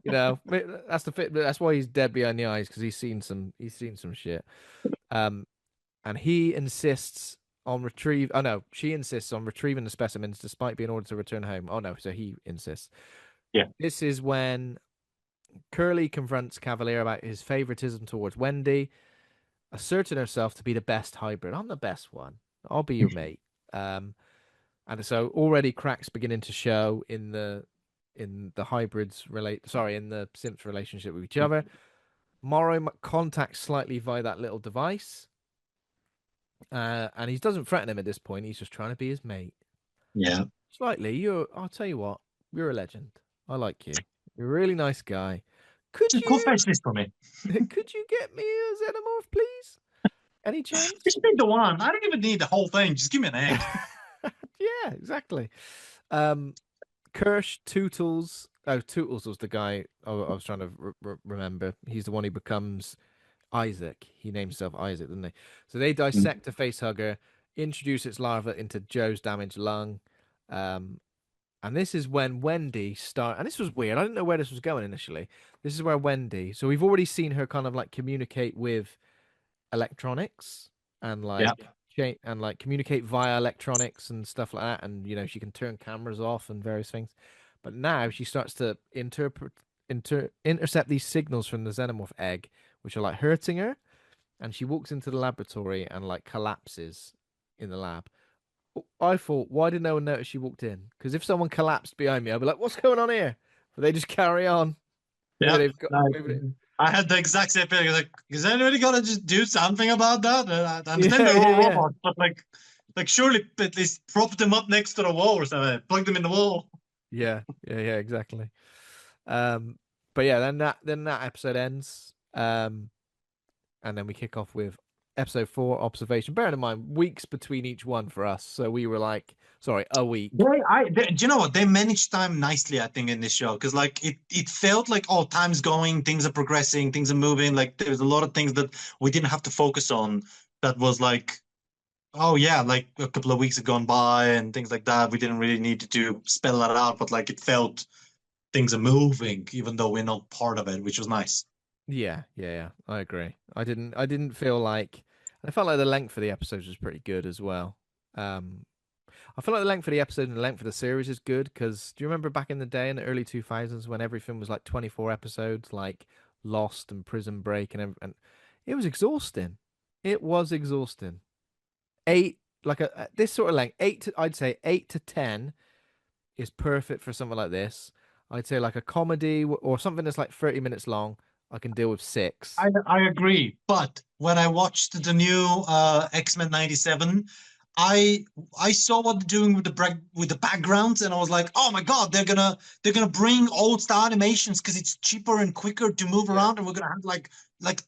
That's the fit. That's why he's dead behind the eyes because he's seen some shit. Um, and he insists on retrieve. Oh no, she insists on retrieving the specimens despite being ordered to return home. Oh no, so he insists. yeah, This is when Curly confronts Cavalier about his favoritism towards Wendy, asserting herself to be the best hybrid. I'm the best one. I'll be your mate. Um, and so already cracks beginning to show in the hybrids relate. Sorry, in the simps relationship with each other. Morrow contacts slightly via that little device, and he doesn't threaten him at this point. He's just trying to be his mate. yeah. Slightly, I'll tell you what, you're a legend. I like you. You're a really nice guy. Could Go you, fetch this for me. could you get me a xenomorph, please? Any chance? Just need the one. I don't even need the whole thing. Just give me an egg. Yeah, exactly. Um, Kirsch Tootles. Oh, Tootles was the guy I was trying to remember. He's the one who becomes Isaac. He names himself Isaac, didn't he? So they Mm. dissect a face hugger, introduce its larva into Joe's damaged lung. Um, and this is when Wendy start. And this was weird. I didn't know where this was going initially. This is where Wendy. So we've already seen her kind of like communicate with. electronics and Yeah. like communicate via electronics and stuff like that. And she can turn cameras off and various things. But now she starts to intercept these signals from the xenomorph egg, which are like hurting her. And she walks into the laboratory and like collapses in the lab. I thought, why did no one notice she walked in? Because if someone collapsed behind me, I'd be like, what's going on here? But they just carry on. Maybe Yeah. they've got. Like, Maybe I had the exact same feeling. Like, is anybody gonna just do something about that? I understand yeah, they're all yeah, yeah, robots, but like surely at least prop them up next to the wall or something. Plug them in the wall. yeah, yeah, yeah, exactly. Um, but yeah, then that episode ends. And then we kick off with episode 4, observation. Bearing in mind, weeks between each one for us, so we were like, sorry, a week. Do you know what? They managed time nicely, I think, in this show because like it felt like oh, time's going, things are progressing, things are moving. Like there's a lot of things that we didn't have to focus on. That was like oh yeah, like a couple of weeks have gone by and things like that. We didn't really need to spell that out, but like it felt things are moving, even though we're not part of it, which was nice. Yeah, yeah, yeah. I agree. I didn't feel like. I felt like the length of the episodes was pretty good as well. Um, I feel like the length of the episode and the length of the series is good because do you remember back in the day in the early 2000s when everything was like 24 episodes, like Lost and Prison Break and it was exhausting. It was exhausting. Eight, like this sort of length, I'd say 8 to 10 is perfect for something like this. I'd say like a comedy or something that's like 30 minutes long, I can deal with 6. I agree, but when I watched the new X-Men '97, I I saw what they're doing with the backgrounds, and I was like, oh my god, they're gonna bring old style animations because it's cheaper and quicker to move Yeah. around, and we're gonna have like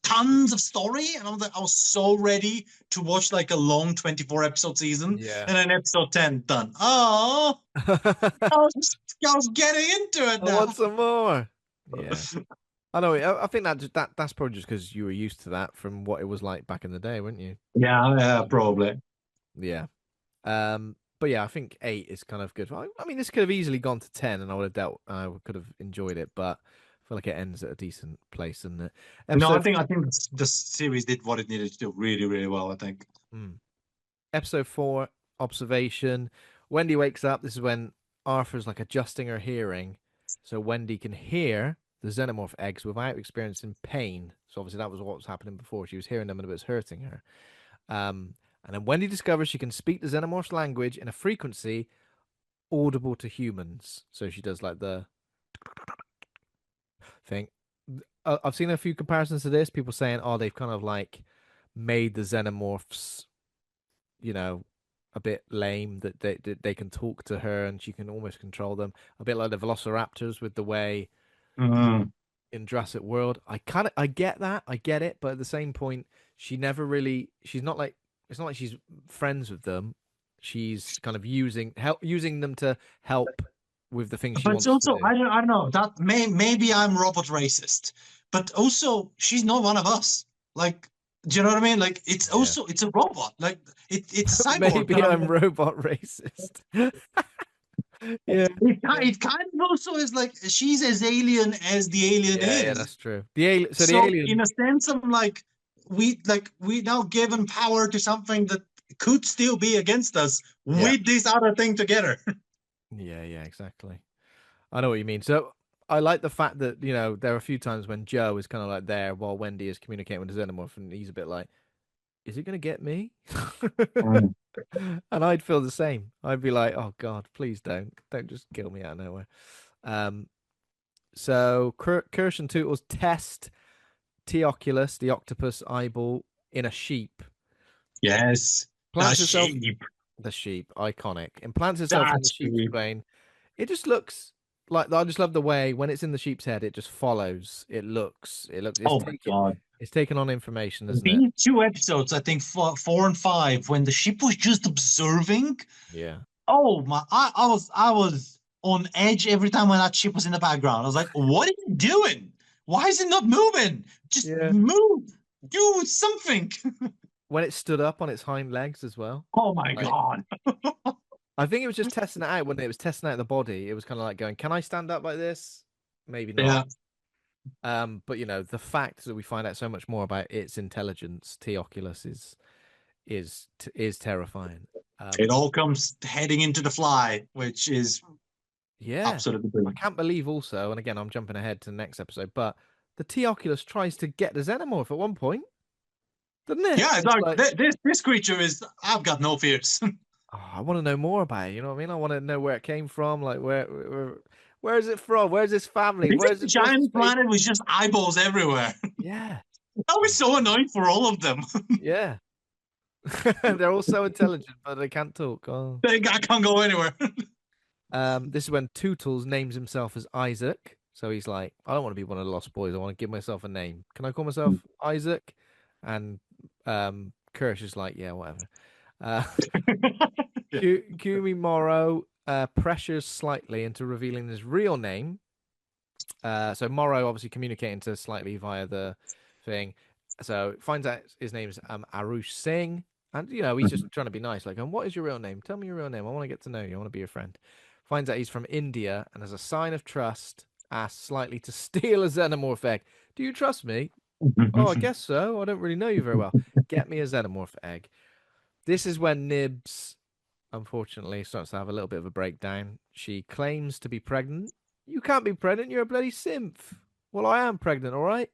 tons of story. And I was so ready to watch like a long 24 episode season, Yeah. and then episode 10 done. Oh, I was getting into it I want now. some more. Yeah. I know. I think that's probably just because you were used to that from what it was like back in the day, weren't you? Yeah, yeah, Um, probably. yeah. But yeah, I think 8 is kind of good. I mean, this could have easily gone to 10, and I would have dealt. I could have enjoyed it, but I feel like it ends at a decent place. And the No, episode, I think the series did what it needed to do really, really well. I think. mm, episode 4, observation. Wendy wakes up. This is when Arthur's like adjusting her hearing, so Wendy can hear the xenomorph eggs without experiencing pain. So obviously that was what was happening before. She was hearing them and it was hurting her. And then Wendy discovers she can speak the xenomorph's language in a frequency audible to humans. So she does like the thing. I've seen a few comparisons to this. People saying, "Oh, they've kind of like made the xenomorphs, you know, a bit lame that they can talk to her and she can almost control them. A bit like the Velociraptors with the way Mm. in Jurassic World. I get that, I get it, but at the same point, she never really. She's not like it's not like she's friends with them. She's kind of using them to help with the things she But it's wants to also do. I don't know that maybe I'm robot racist, but also she's not one of us. Like, do you know what I mean? Like, Yeah. it's a robot. Like, it's a cyborg. Maybe I'm robot racist. Yeah, yeah, It kind of also is like she's as alien as the alien yeah, yeah. is. That's true. The alien. So the So in alien. a sense, I'm we now given power to something that could still be against us Yeah, with this other thing together. yeah, yeah. Exactly. I know what you mean. So I like the fact that there are a few times when Joe is kind of like there while Wendy is communicating with the xenomorph, and he's a bit like, "Is it gonna get me?" Mm. And I'd feel the same. I'd be like, "Oh God, please don't just kill me out of nowhere." Um. So Kirsch and Tootles test Teoculus, the octopus eyeball, in a sheep. Yes, the Plants herself sheep. the sheep, iconic. Implants herself in the That's sheep's great. brain. It just looks like I just love the way when it's in the sheep's head, it just follows. It looks Oh my god. it's taken on information, isn't it? These two episodes, I think four and five, when the ship was just observing. Yeah. Oh my! I was on edge every time when that ship was in the background. I was like, "What are you doing? Why is it not moving? Just Yeah. move, do something!" When it stood up on its hind legs as well. Oh my Like god! I think it was just testing it out when it was testing out the body. It was kind of like going, "Can I stand up like this? Maybe not." Yeah, But the fact that we find out so much more about its intelligence, Teoculus, is terrifying. It Um, all comes heading into the fly, which is yeah, absolutely I brilliant. can't believe also, and again, I'm jumping ahead to the next episode, but the Teoculus tries to get the Xenomorph at one point, doesn't it? Yeah, it's It's like like, this creature is. I've got no fears. oh, I want to know more about it. You know what I mean? I want to know where it came from. Like, where is it from? Where's this family? Is it a What's its giant fate? planet with just eyeballs everywhere? Yeah, That was so annoying for all of them. yeah. They're all so intelligent, but they can't talk. Oh. I can't go anywhere. This is when Tootles names himself as Isaac. So he's like, I don't want to be one of the Lost Boys. I want to give myself a name. Can I call myself Isaac? And Kirsch is like, yeah, whatever. Uh, Yeah. Kumi Morrow pressures slightly into revealing his real name. So Morrow obviously communicating to slightly via the thing. So finds out his name's Arush Singh. And, he's just trying to be nice. Like, and what is your real name? Tell me your real name. I want to get to know you. I want to be your friend. Finds out he's from India. And as a sign of trust, asks slightly to steal a xenomorph egg. Do you trust me? Oh, I guess so. I don't really know you very well. Get me a xenomorph egg. This is when Nibs, unfortunately, starts to have a little bit of a breakdown. She claims to be pregnant. You can't be pregnant. You're a bloody symph. Well, I am pregnant, all right?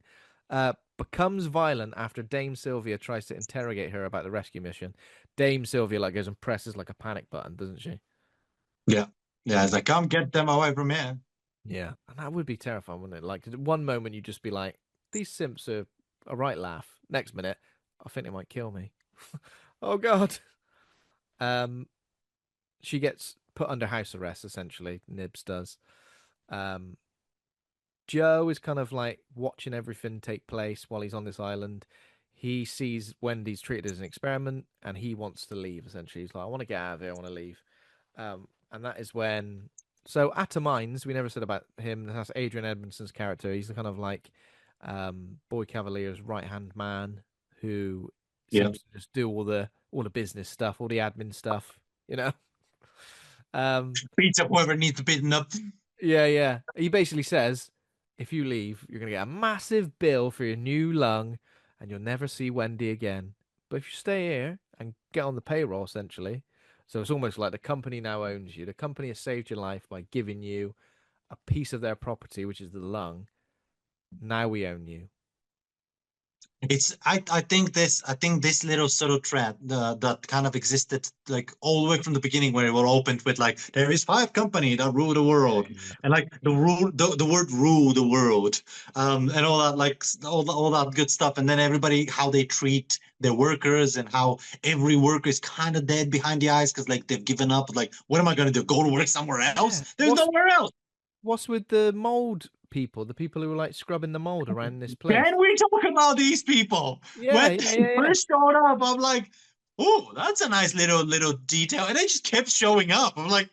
Becomes violent after Dame Sylvia tries to interrogate her about the rescue mission. Dame Sylvia like goes and presses like a panic button, doesn't she? Yeah. Yeah, it's like, come get them away from here. Yeah, and that would be terrifying, wouldn't it? Like, one moment you'd just be like, "These simps are a right laugh." Next minute, I think they might kill me. Oh God. Um, she gets put under house arrest. Essentially, Nibs does. Um, Joe is kind of like watching everything take place while he's on this island. He sees Wendy's treated as an experiment, and he wants to leave. Essentially, he's like, "I want to get out of here. I want to leave." And that is when. So Atomines, we never said about him. That's Adrian Edmondson's character. He's the kind of like Boy Cavalier's right hand man who Yeah. seems to just do all the business stuff, all the admin stuff. You know. Um, Beats up whoever needs beaten up. Yeah, yeah. He basically says, if you leave, you're gonna get a massive bill for your new lung, and you'll never see Wendy again. But if you stay here and get on the payroll, essentially, so it's almost like the company now owns you. The company has saved your life by giving you a piece of their property, which is the lung. Now we own you. It's I think this little subtle thread that kind of existed like all the way from the beginning where it was opened with like there is five company that rule the world Yeah. and like the word rule the world and all that like all that good stuff and then everybody how they treat their workers and how every worker is kind of dead behind the eyes because like they've given up like what am I going to do go to work somewhere else Yeah. there's nowhere else. What's with the mold people? The people who were like scrubbing the mold around this place? Can we talk about these people? Yeah, When yeah, they yeah, yeah. first showed up, I'm like, oh, that's a nice little detail. And they just kept showing up. I'm like,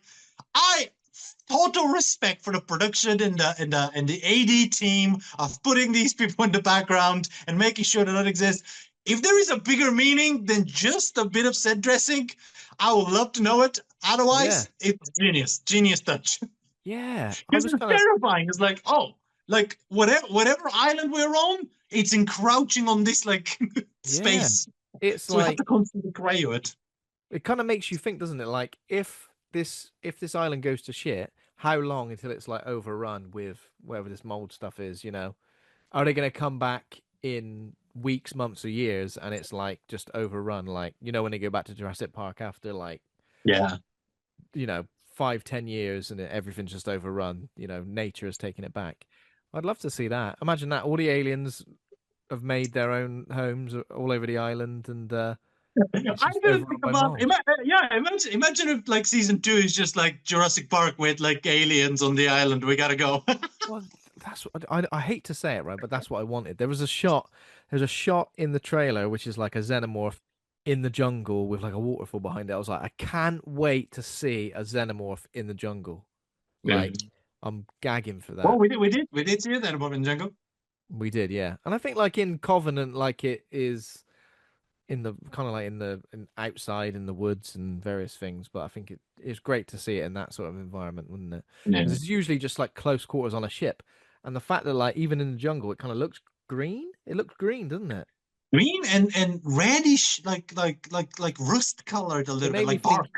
I total respect for the production and the AD team of putting these people in the background and making sure that exists. If there is a bigger meaning than just a bit of set dressing, I would love to know it. Yeah. Otherwise, it's genius touch. Yeah. I Because was it's kind of terrifying. It's like, oh, like whatever island we're on, it's encroaching on this like yeah. space. It's So we have like to constantly pray it. it kind of makes you think, doesn't it? Like if this island goes to shit, how long until it's like overrun with whatever this mold stuff is? Are they going to come back in weeks, months, or years, and it's like just overrun? Like when they go back to Jurassic Park after like Yeah. 5, 10 years, and everything's just overrun. Nature has taken it back. I'd love to see that. Imagine that all the aliens have made their own homes all over the island, and it's I just didn't overrun think by about mold. yeah, imagine if like season 2 is just like Jurassic Park with like aliens on the island. We gotta go. Well, that's what I hate to say it, right? But that's what I wanted. There's a shot in the trailer which is like a xenomorph in the jungle with like a waterfall behind it. I was like, I can't wait to see a xenomorph in the jungle. Yeah. Like, I'm gagging for Well, Oh, that. we did see that about in Jungle. We did, yeah. And I think like in Covenant, like it is in the kind of like in outside in the woods and various things. But I think it's great to see it in that sort of environment, wouldn't it? Yeah. Because it's usually just like close quarters on a ship. And the fact that like even in the jungle, it kind of looks green. It looks green, doesn't it? Green and reddish, like rust colored a It little bit, made me like bark. think,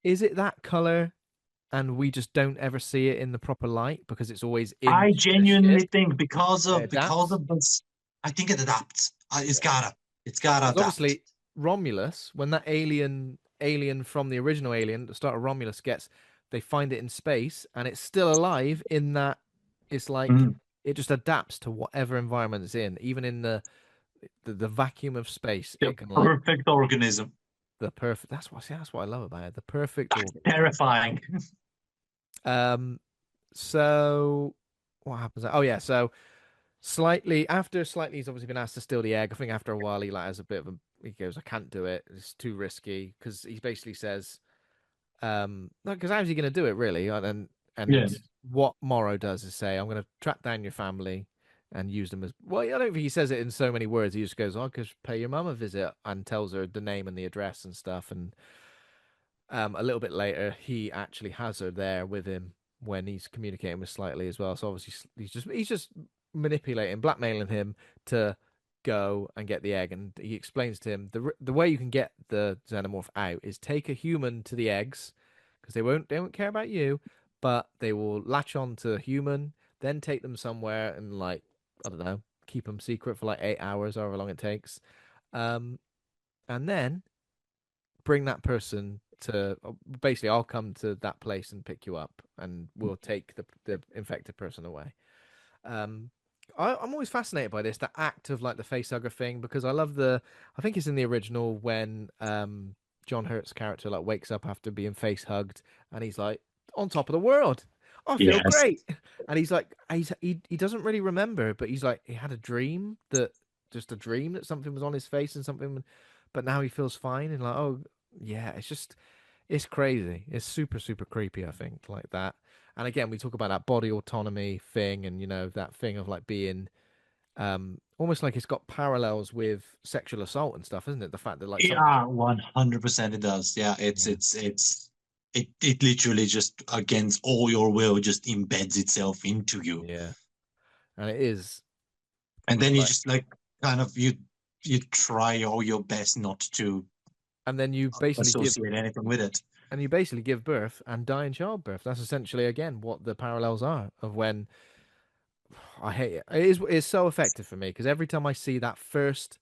is it that color and we just don't ever see it in the proper light because it's always in I the genuinely ship? think It because adapts. of this, I think it adapts. Yeah. It's gotta Because adapt. obviously Romulus, when that alien from the original Alien, the start of Romulus gets, they find it in space and it's still alive in that it's like Mm. it just adapts to whatever environment it's in, even in the vacuum of space. The It can like perfect organism. the perfect. That's what see, that's what I love about it. The perfect That's organism. terrifying. Um. So what happens? Oh yeah. So slightly, he's obviously been asked to steal the egg. I think after a while, he like has a bit of a. He goes, "I can't do it. It's too risky." Because he basically says, no, because how's he going to do it really? Yeah. And what Morrow does is say, "I'm going to track down your family." And use them as well. I don't think he says it in so many words. He just goes, "I could pay your mum a visit," and tells her the name and the address and stuff. And a little bit later, he actually has her there with him when he's communicating with Slightly as well. So obviously, he's just manipulating, blackmailing him to go and get the egg. And he explains to him the way you can get the xenomorph out is take a human to the eggs because they won't care about you, but they will latch on to a human, then take them somewhere and like I don't know, keep them secret for like 8 hours, however long it takes, um, and then bring that person to basically I'll come to that place and pick you up and we'll take the infected person away. um I'm always fascinated by this, the act of like the facehugger thing, because I love I think it's in the original when John Hurt's character like wakes up after being face hugged and he's like on top of the world, I feel Yes. great. And he's like he doesn't really remember, but he's like he had a dream that just a dream that something was on his face and something, but now he feels fine and like oh yeah, it's crazy. It's super, super creepy, I think, like that. And again, we talk about that body autonomy thing and, that thing of like being almost like it's got parallels with sexual assault and stuff, isn't it? The fact that like something. Yeah, 100% it does. Yeah, Yeah. it literally just against all your will just embeds itself into you. Yeah. And it is And then you like, just like kind of you try all your best not to and then associate anything with it. you basically give birth and die in childbirth. That's essentially, again, what the parallels are of when I hate it. It's so effective for me because every time I see that first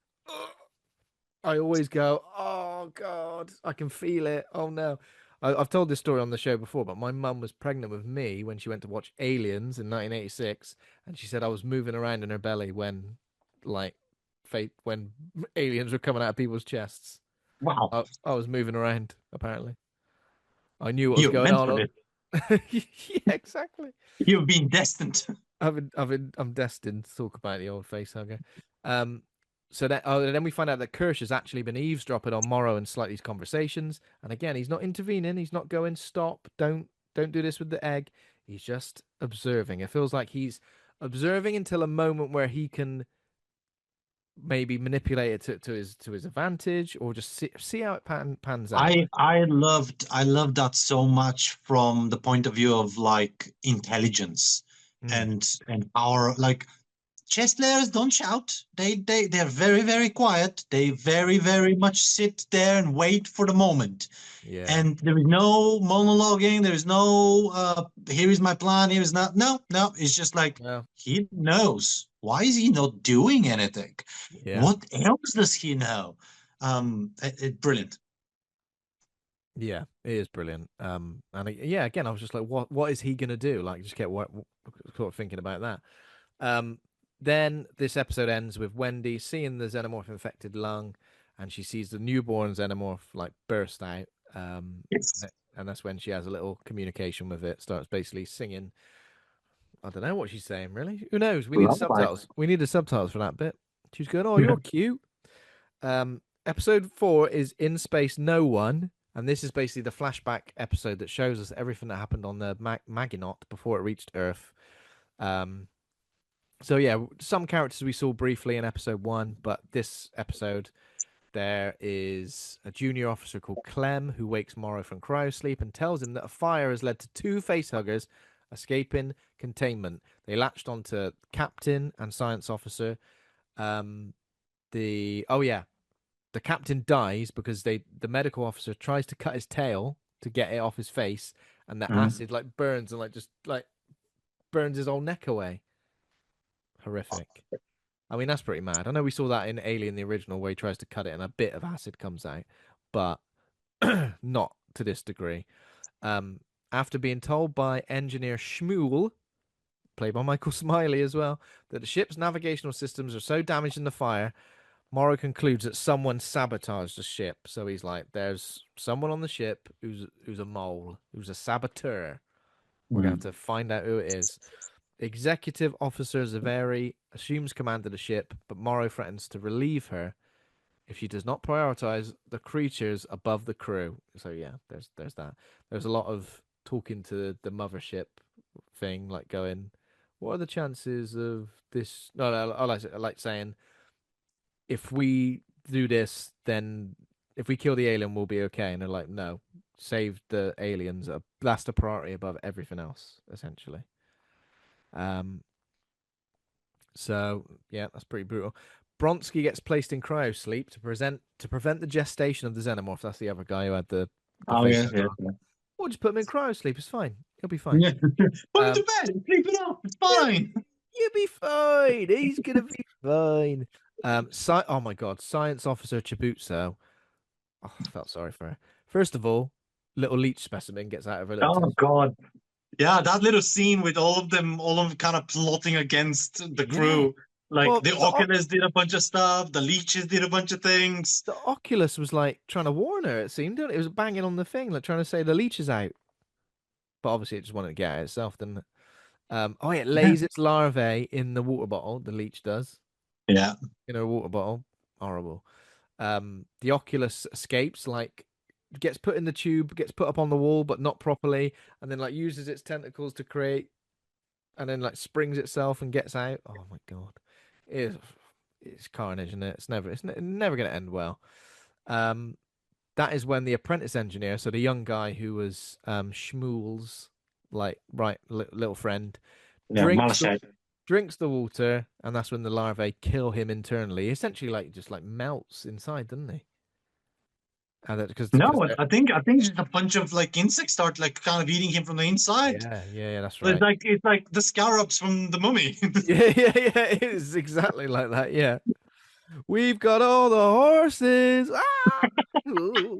I always go, oh God, I can feel it. Oh no. I've told this story on the show before, but my mum was pregnant with me when she went to watch Aliens in 1986, and she said I was moving around in her belly when, like, when aliens were coming out of people's chests. Wow. I was moving around. Apparently, I knew what was You're going meant for on. this. Yeah, exactly. You've been destined. I'm destined to talk about the old face hugger. Um, then we find out that Kirsch has actually been eavesdropping on Morrow and Slightly's conversations, and again, he's not intervening. He's not going, stop, don't do this with the egg. He's just observing. It feels like he's observing until a moment where he can maybe manipulate it to his advantage, or just see how it pans out. I loved that so much from the point of view of like intelligence Mm, and power. Like chess players don't shout. They're very very quiet. They very much sit there and wait for the moment. yeah, And there is no monologuing. There is no here is my plan. Here is not. No. It's just like yeah, he knows. Why is he not doing anything? yeah. What else does he know? Brilliant. Yeah, it is brilliant. Yeah, again, I was just like, what is he gonna do? Like, just kept sort of thinking about that. Um, then this episode ends with Wendy seeing the xenomorph infected lung, and she sees the newborn xenomorph like burst out. Yes. And that's when she has a little communication with it. Starts basically singing. I don't know what she's saying, really. Who knows? We need the Lullaby. subtitles. We need the subtitles for that bit. She's going, "Oh, you're cute." Episode 4 is In Space No One, and this is basically the flashback episode that shows us everything that happened on the Maginot before it reached Earth. Um, so yeah, some characters we saw briefly in episode 1, but this episode there is a junior officer called Clem who wakes Morrow from cryosleep and tells him that a fire has led to two facehuggers escaping containment. They latched onto captain and science officer. Um, the captain dies because the medical officer tries to cut his tail to get it off his face, and the Mm. acid like burns and like just like burns his whole neck away. Horrific. I mean, that's pretty mad. I know we saw that in Alien the original where he tries to cut it and a bit of acid comes out, but not to this degree. Um, After being told by engineer Shmuel, played by Michael Smiley as well, that the ship's navigational systems are so damaged in the fire, Morrow concludes that someone sabotaged the ship. So he's like, "There's someone on the ship who's a mole, who's a saboteur. We're gonna have Mm. to find out who it is." Executive Officer Zaveri assumes command of the ship, but Morrow threatens to relieve her if she does not prioritize the creatures above the crew. So yeah, there's that. There's a lot of talking to the mothership thing, like going, "What are the chances of this?" No, no, I like saying, "If we do this, then if we kill the alien, we'll be okay." And they're like, "No, save the aliens. That's the priority above everything else, essentially." Um, So yeah, that's pretty brutal. Bronsky gets placed in cryosleep to prevent the gestation of the xenomorph. That's the other guy who had the Oh face yes, of a yes, dog. yes. Or just put him in cryosleep. It's fine. He'll be fine. Yeah. Put him to Um, bed. Sleep it off. It's he'll, fine. he'll be fine. He's gonna be fine. Oh my God, Science Officer Chibutso. Oh, I felt sorry for her. First of all, little leech specimen gets out of her little Oh test. God. Yeah, that little scene with all of them kind of plotting against the Yeah. crew. Like Well, the Oculus did a bunch of stuff, the leeches did a bunch of things. the Oculus was like trying to warn her. It seemed, didn't it? It was banging on the thing, like trying to say the leech is out. But obviously, it just wanted to get out itself, didn't it? Oh, yeah, it Yeah. lays its larvae in the water bottle. The leech does Yeah. in a water bottle. Horrible. The Oculus escapes, like gets put in the tube, gets put up on the wall, but not properly, and then like uses its tentacles to create, and then like springs itself and gets out. Oh my God, it's carnage, isn't it? Never gonna end well. Um, that is when the apprentice engineer, so the young guy who was Shmuel's like little friend, Yeah. drinks the Malachite. drinks the water, and that's when the larvae kill him internally. Essentially, like just like melts inside, doesn't he? And that because No, I think just a bunch of like insects start like kind of eating him from the inside. yeah, that's It's right. like it's like the scarabs from the mummy. Yeah. It is exactly like that. Yeah, we've got all the horses. Ah! Ooh.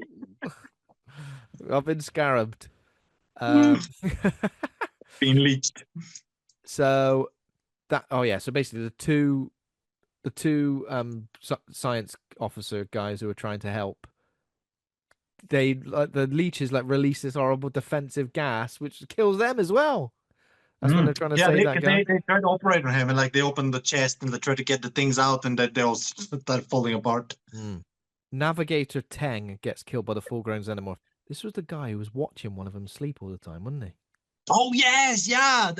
I've been scarabed. Um, Being leached. so oh yeah, so basically the two science officer guys who are trying to help, they like the leeches like release this horrible defensive gas which kills them as well. That's when they're Mm. trying to Yeah, save they, that 'cause guy. they try to operate on him and like they open the chest and they try to get the things out and they all start falling apart. Mm. Navigator Teng gets killed by the full-grown xenomorph. This was the guy who was watching one of them sleep all the time, wasn't he? Oh yes, yeah.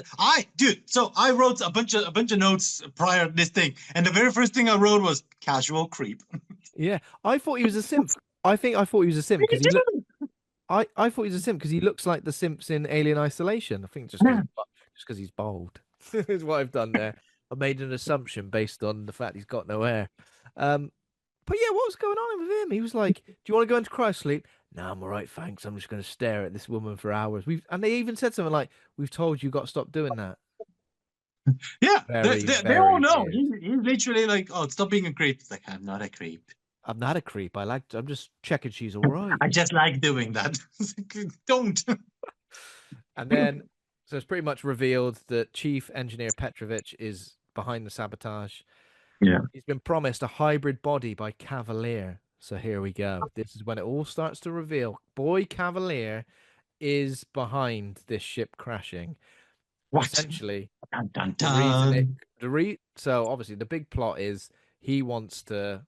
Dude. So I wrote a bunch of notes prior to this thing, and the very first thing I wrote was casual creep. Yeah, I thought he was a simp. I thought he was a simp Me because he looked. too. I thought he was a simp because he looks like the simps in Alien Isolation. I think just because he's bald is what I've done there. I made an assumption based on the fact he's got no hair. Um, but yeah, what was going on with him? He was like, "Do you want to go into cryosleep?" No, I'm all right, thanks. I'm just going to stare at this woman for hours. And they even said something like, "We've told you got to stop doing that." Yeah, they, Very, they, they all very know. weird. He's literally like, oh, stop being a creep. It's like I'm not a creep. I'm not a creep. I'm just checking she's all right. I just like doing that. Don't. And then, so it's pretty much revealed that Chief Engineer Petrovich is behind the sabotage. Yeah. He's been promised a hybrid body by Cavalier. So here we go. This is when it all starts to reveal. Boy Cavalier is behind this ship crashing. What? Essentially, Dun dun the reason it dun. so obviously the big plot is he wants to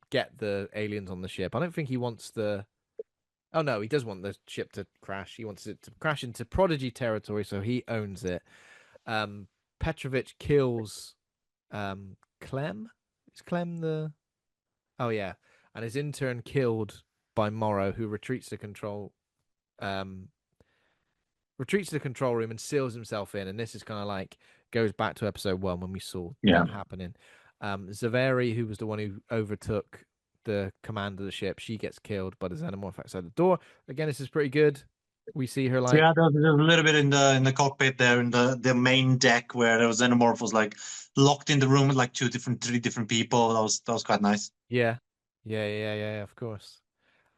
get the aliens on the ship. I don't think he wants the Oh no, he does want the ship to crash. He wants it to crash into Prodigy territory, so he owns it. Um, Petrovich kills Clem. Is Clem the? Oh yeah, and is in turn killed by Morrow, who retreats to control. Um, retreats to the control room and seals himself in. And this is kind of like goes back to episode 1 when we saw Yeah. that happening. Zaveri, who was the one who overtook the command of the ship, she gets killed by the xenomorph outside the door. Again, this is pretty good. We see her like, Yeah, there's a little bit in the cockpit there in the main deck where there was Xenomorph was like locked in the room with like three different people. That was quite nice. yeah, yeah, of course.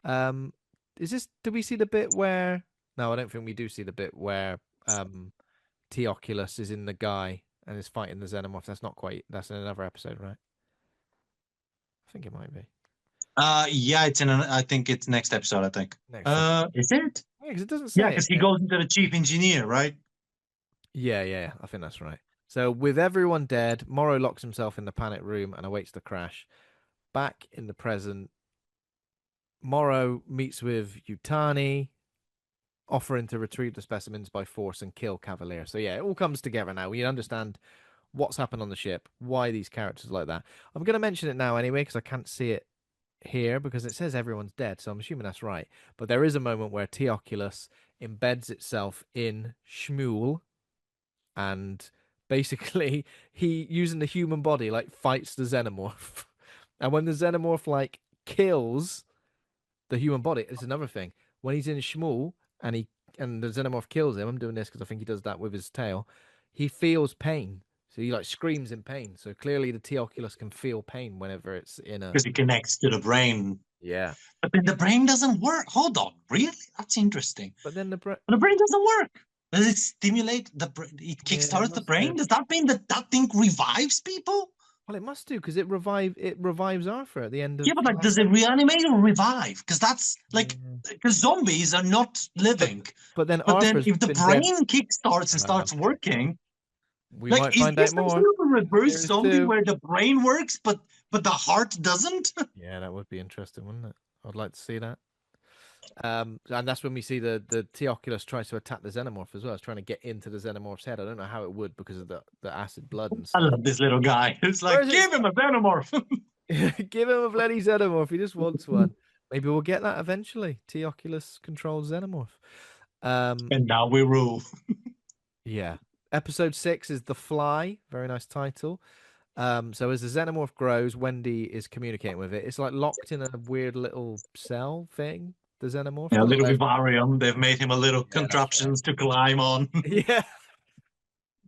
Um, is this? Do we see the bit where? No, I don't think we do see the bit where T Oculus is in the guy and is fighting the xenomorph. That's not quite. That's in another episode, right? I think it might be Yeah, I think it's next episode. I think. next episode. Is it? Yeah, because it doesn't Yeah, say because it he here. goes into the chief engineer, right? Yeah, I think that's right. So with everyone dead, Morrow locks himself in the panic room and awaits the crash. Back in the present, Morrow meets with Yutani, offering to retrieve the specimens by force and kill Cavalier. So yeah, it all comes together now. We understand what's happened on the ship, why these characters are like that. I'm going to mention it now anyway because I can't see it here because it says everyone's dead, so I'm assuming that's right. But there is a moment where T Oculus embeds itself in Shmuel and basically he using the human body like fights the xenomorph. And when the xenomorph like kills the human body, it's another thing. When he's in Shmuel and the xenomorph kills him, I'm doing this because I think he does that with his tail. He feels pain, so he like screams in pain. So clearly, the T Oculus can feel pain whenever it's in a Because it connects to the brain. yeah. But then the brain doesn't work. Hold on, really? That's interesting. But then The brain doesn't work. Does it stimulate the brain? It yeah, it kickstarts the must brain? do. Does that mean that that thing revives people? Well, it must do because it revives Arthur at the end Yeah, of but the like, last does it episode. reanimate or revive? Because that's like, Yeah. because zombies are not But living. but then But then Arthur's if the been dead. brain kickstarts and starts Okay. working, We like, might is find this out some more. sort of a reverse Series zombie two. where the brain works but the heart doesn't? Yeah, that would be interesting, wouldn't it? I'd like to see that. And that's when we see the T Oculus tries to attack the xenomorph as well. It's trying to get into the xenomorph's head. I don't know how it would because of the acid blood and I stuff. love this little guy. It's Where like, is it? give him a xenomorph. Give him a bloody xenomorph. He just wants one. Maybe we'll get that eventually. T Oculus controlled xenomorph. Um, And now we rule. yeah. Episode 6 is The Fly. Very nice title. So as the xenomorph grows, Wendy is communicating with it. It's like locked in a weird little cell thing. The xenomorph Yeah, a doesn't little look like. vivarium. They've made him a little Yeah, that's right. contraptions to climb on. Yeah,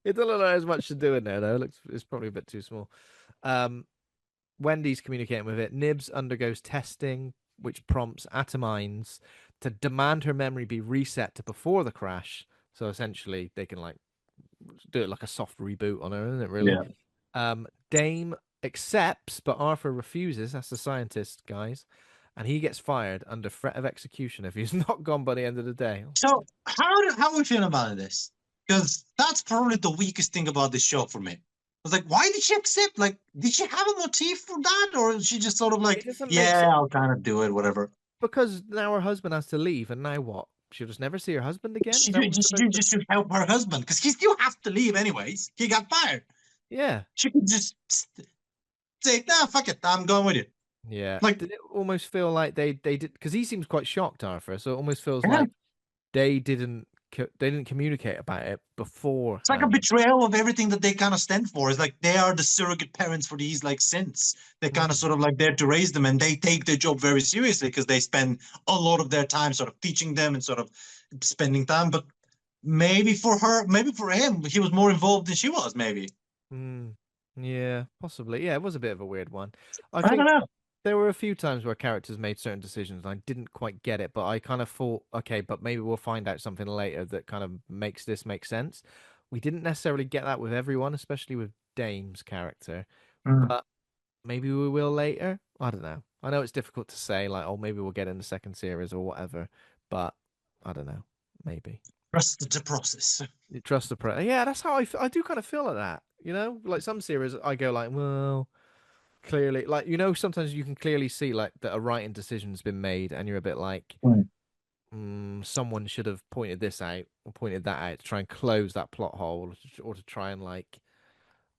it doesn't look like there's much to do in there though. It's probably a bit too small. Um, Wendy's communicating with it. Nibs undergoes testing, which prompts Atomines to demand her memory be reset to before the crash. So essentially, they can like do it like a soft reboot on her, isn't it? Really. Yeah. Dame accepts, but Arthur refuses. That's the scientist, guys, and he gets fired under threat of execution if he's not gone by the end of the day. So how are we feeling about this? Because that's probably the weakest thing about this show for me. I was like, why did she accept? Like, did she have a motif for that, or is she just sort of It like, doesn't make yeah, sense I'll kind of do it, whatever. because now her husband has to leave, and now what? She'll just never see her husband again. Is She that ju- what we're just supposed she to? just should help her husband because he still has to leave anyways. He got fired. Yeah, She could just say, nah, fuck it, I'm going with you. yeah. Like, Did it almost feel like they did? Because he seems quite shocked, Arthur. So it almost feels yeah, like they didn't communicate about it it's like a beforehand. betrayal of everything that they kind of stand for. It's like they are the surrogate parents for these like sins. They kind of Mm. sort of like there to raise them, and they take their job very seriously because they spend a lot of their time sort of teaching them and sort of spending time. But maybe for her, maybe for him, he was more involved than she was. Maybe Mm. Yeah, possibly. Yeah, it was a bit of a weird one. I I don't think know. there were a few times where characters made certain decisions and I didn't quite get it, but I kind of thought, okay, but maybe we'll find out something later that kind of makes this make sense. We didn't necessarily get that with everyone, especially with Dame's character, Mm. but maybe we will later. I don't know. I know it's difficult to say, like, oh, maybe we'll get in the second series or whatever, but I don't know. Maybe. Trust the process. You trust the pro. Yeah, that's how I do kind of feel like that. Like some series, I go like, well, clearly, like sometimes you can clearly see like that a writing decision's been made, and you're a bit like, Mm. someone should have pointed this out or pointed that out to try and close that plot hole, or to try and like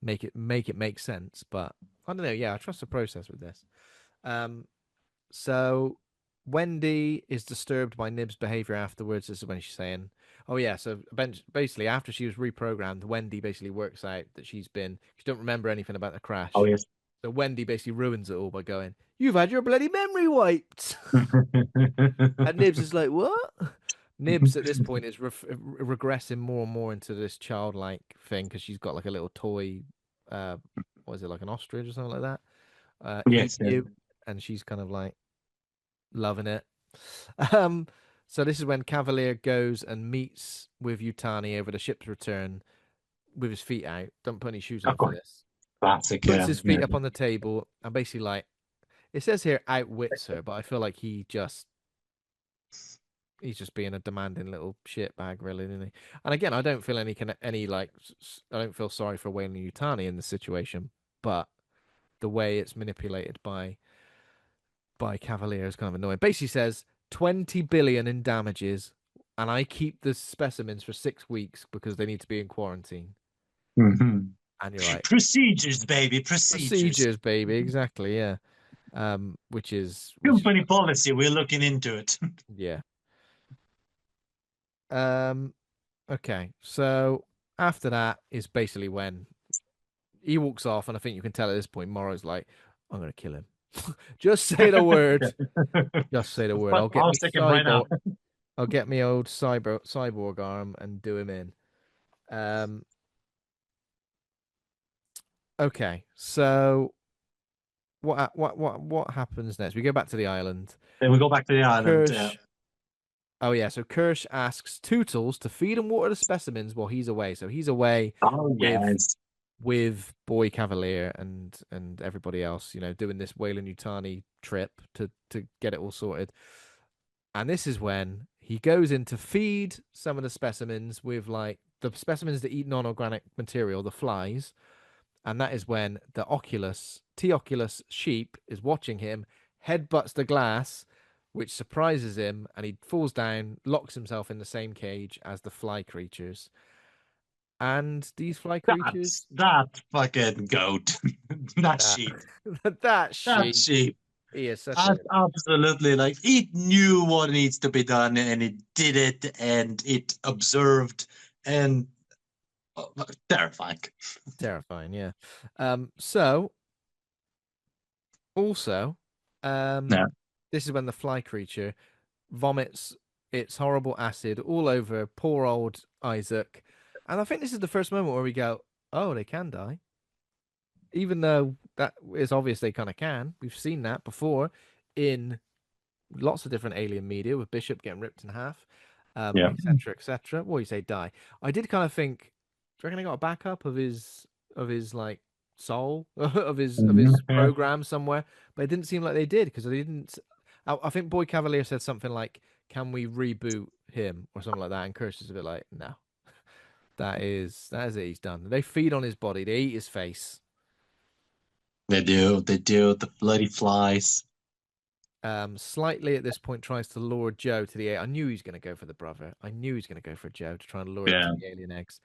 make it make sense. But I don't know. Yeah, I trust the process with this. Um, so Wendy is disturbed by Nib's behavior afterwards. This is when she's saying, Oh yeah, so basically after she was reprogrammed, Wendy basically works out that she don't remember anything about the Oh crash. yes. So Wendy basically ruins it all by going, "You've had your bloody memory wiped." And Nibs is like, "What?" Nibs at this point is regressing more and more into this childlike thing because she's got like a little toy, uh, what is it, like an ostrich or something like that? Yes, yes. Emu, and she's kind of like loving it. Um, so this is when Cavalier goes and meets with Utani over the ship's return with his feet out. Don't put any shoes Of on for course. this. Classic, Puts yeah. his Yeah. feet up on the table and basically like it says here outwits her, but I feel like he's just being a demanding little shitbag, really, isn't he? And again, I don't feel any like I don't feel sorry for Wayne Utani in this situation, but the way it's manipulated by Cavalier is kind of annoying. Basically says 20 billion in damages, and I keep the specimens for 6 weeks because they need to be in quarantine. Mhm. And you're like, Procedures, baby, procedures. procedures, baby, exactly, yeah. Which is Company policy, we're looking into it. yeah. Um, okay, so after that is basically when he walks off, and I think you can tell at this point, Morrow's like, I'm gonna kill him. Just say the word. Just say the word. But I'll stick him right now. I'll get me old cyborg arm and do him in. Um. Okay. So what happens next? We go back to the island. Then we go back to the island. Kirsch. Oh yeah. So Kirsch asks Tootles to feed and water the specimens while he's away. So he's away Oh with yes. Boy Cavalier and everybody else. You know, doing this Wayland Utani trip to get it all sorted. And this is when he goes in to feed some of the specimens with like the specimens that eat non-organic material, the flies. And that is when the T. Oculus sheep is watching him, headbutts the glass, which surprises him, and he falls down, locks himself in the same cage as the fly creatures. And these fly creatures, That fucking goat. That that sheep. that That sheep, sheep. he is such a Absolutely. Like it knew what needs to be done and it did it and it observed and terrifying. terrifying, yeah. So also, um, Yeah. this is when the fly creature vomits its horrible acid all over poor old Isaac. And I think this is the first moment where we go, oh, they can die. Even though that is obvious they kind of can. We've seen that before in lots of different alien media with Bishop getting ripped in half, Yeah. etc., etc. What do you say, die? I did kind of think, do you reckon I got a backup of his like soul of Mhm. his Yeah. program somewhere? But it didn't seem like they did because they didn't. I think Boy Cavalier said something like, "Can we reboot him?" or something like that, and Kirsch is a bit like, "No, that is it. He's done." They feed on his body. They eat his face. They do. They do. The bloody flies. Slightly at this point tries to lure Joe to the air. I knew he was going to go for the brother. I knew he was going to go for Joe to try and lure him to Yeah. the alien eggs.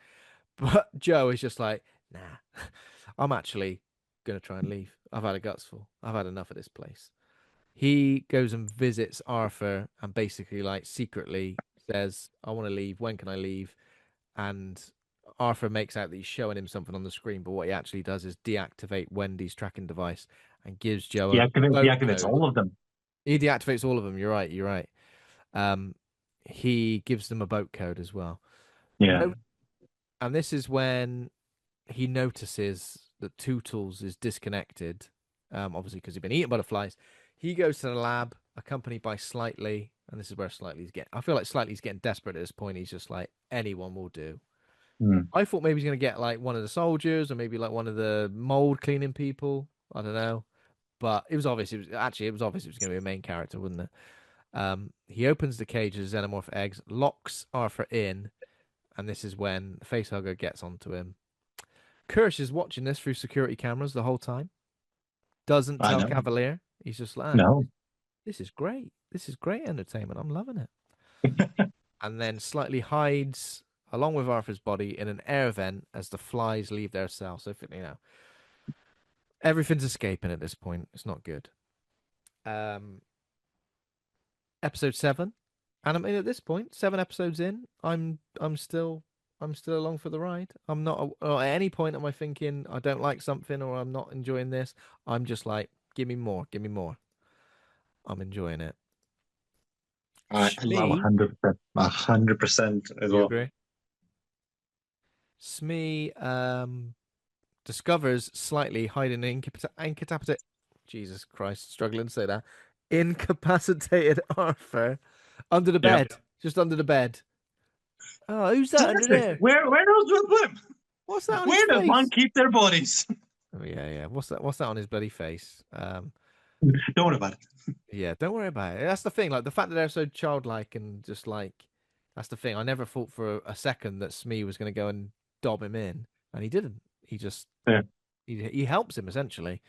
But Joe is just like, nah, I'm actually going to try and leave. I've had a gutsful. I've had enough of this place. He goes and visits Arthur and basically, like, secretly says, I want to leave. When can I leave? And Arthur makes out that he's showing him something on the screen, but what he actually does is deactivate Wendy's tracking device and gives Joe a boat Deactivates code. all of them. He deactivates all of them. You're right. You're right. Um, he gives them a boat code as well. Yeah. No, and this is when he notices that Tootles is disconnected. Obviously because he's been eaten by the flies. He goes to the lab, accompanied by Slightly, and this is where Slightly's getting. I feel like Slightly's getting desperate at this point. He's just like anyone will do. Mm. I thought maybe he's gonna get like one of the soldiers or maybe like one of the mold cleaning people. I don't know, but it was obvious. It was obvious it was gonna be a main character, wasn't it? He opens the cage of xenomorph eggs, locks Arthur in, and this is when the facehugger gets onto him. Kirsch is watching this through security cameras the whole time. Doesn't I tell know. Cavalier. He's just like, No. this is great. This is great entertainment. I'm loving it. And then slightly hides along with Arthur's body in an air vent as the flies leave their cell. So, you know, everything's escaping at this point. It's not good. Um, Episode 7. And I mean, at this point, 7 episodes in, I'm still along for the ride. I'm not or at any point am I thinking I don't like something or I'm not enjoying this. I'm just like, give me more, give me more. I'm enjoying it. I love Shmi, 100%, 100% as you well. agree? Smee discovers slightly hiding incapacitated. Jesus Christ, struggling to say that. Incapacitated Arthur under the Yeah. bed, just under the bed. Oh, who's that under Seriously, there? where else do I put him? What's that on his Where does one face? keep their bodies? Oh yeah, yeah. What's that on his bloody face? Don't worry about it. Yeah, don't worry about it. That's the thing. Like the fact that they're so childlike and just like that's the thing. I never thought for a second that Smee was going to go and dob him in, and he didn't. He just Yeah. he helps him essentially.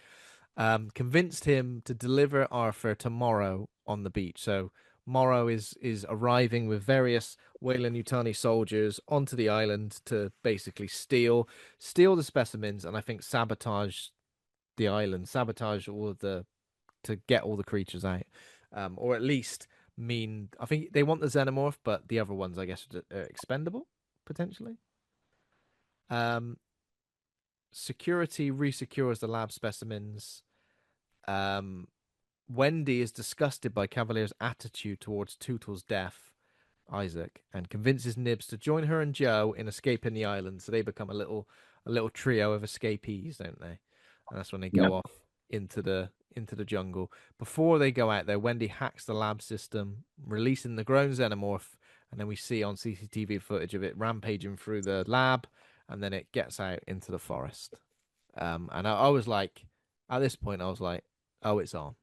Convinced him to deliver Arthur tomorrow on the beach. So Morrow is arriving with various Weyland-Yutani soldiers onto the island to basically steal the specimens, and I think sabotage the island, sabotage all of the to get all the creatures out, or at least mean I think they want the xenomorph, but the other ones I guess are expendable potentially. Um, Security resecures the lab specimens. Um, Wendy is disgusted by Cavalier's attitude towards Tootle's death, Isaac, and convinces Nibs to join her and Joe in escaping the island. So they become a little trio of escapees, don't they? And that's when they Yeah. go off into the jungle. Before they go out there, Wendy hacks the lab system, releasing the grown xenomorph, and then we see on CCTV footage of it rampaging through the lab, and then it gets out into the forest. And I was like, at this point, I was like, oh, it's on.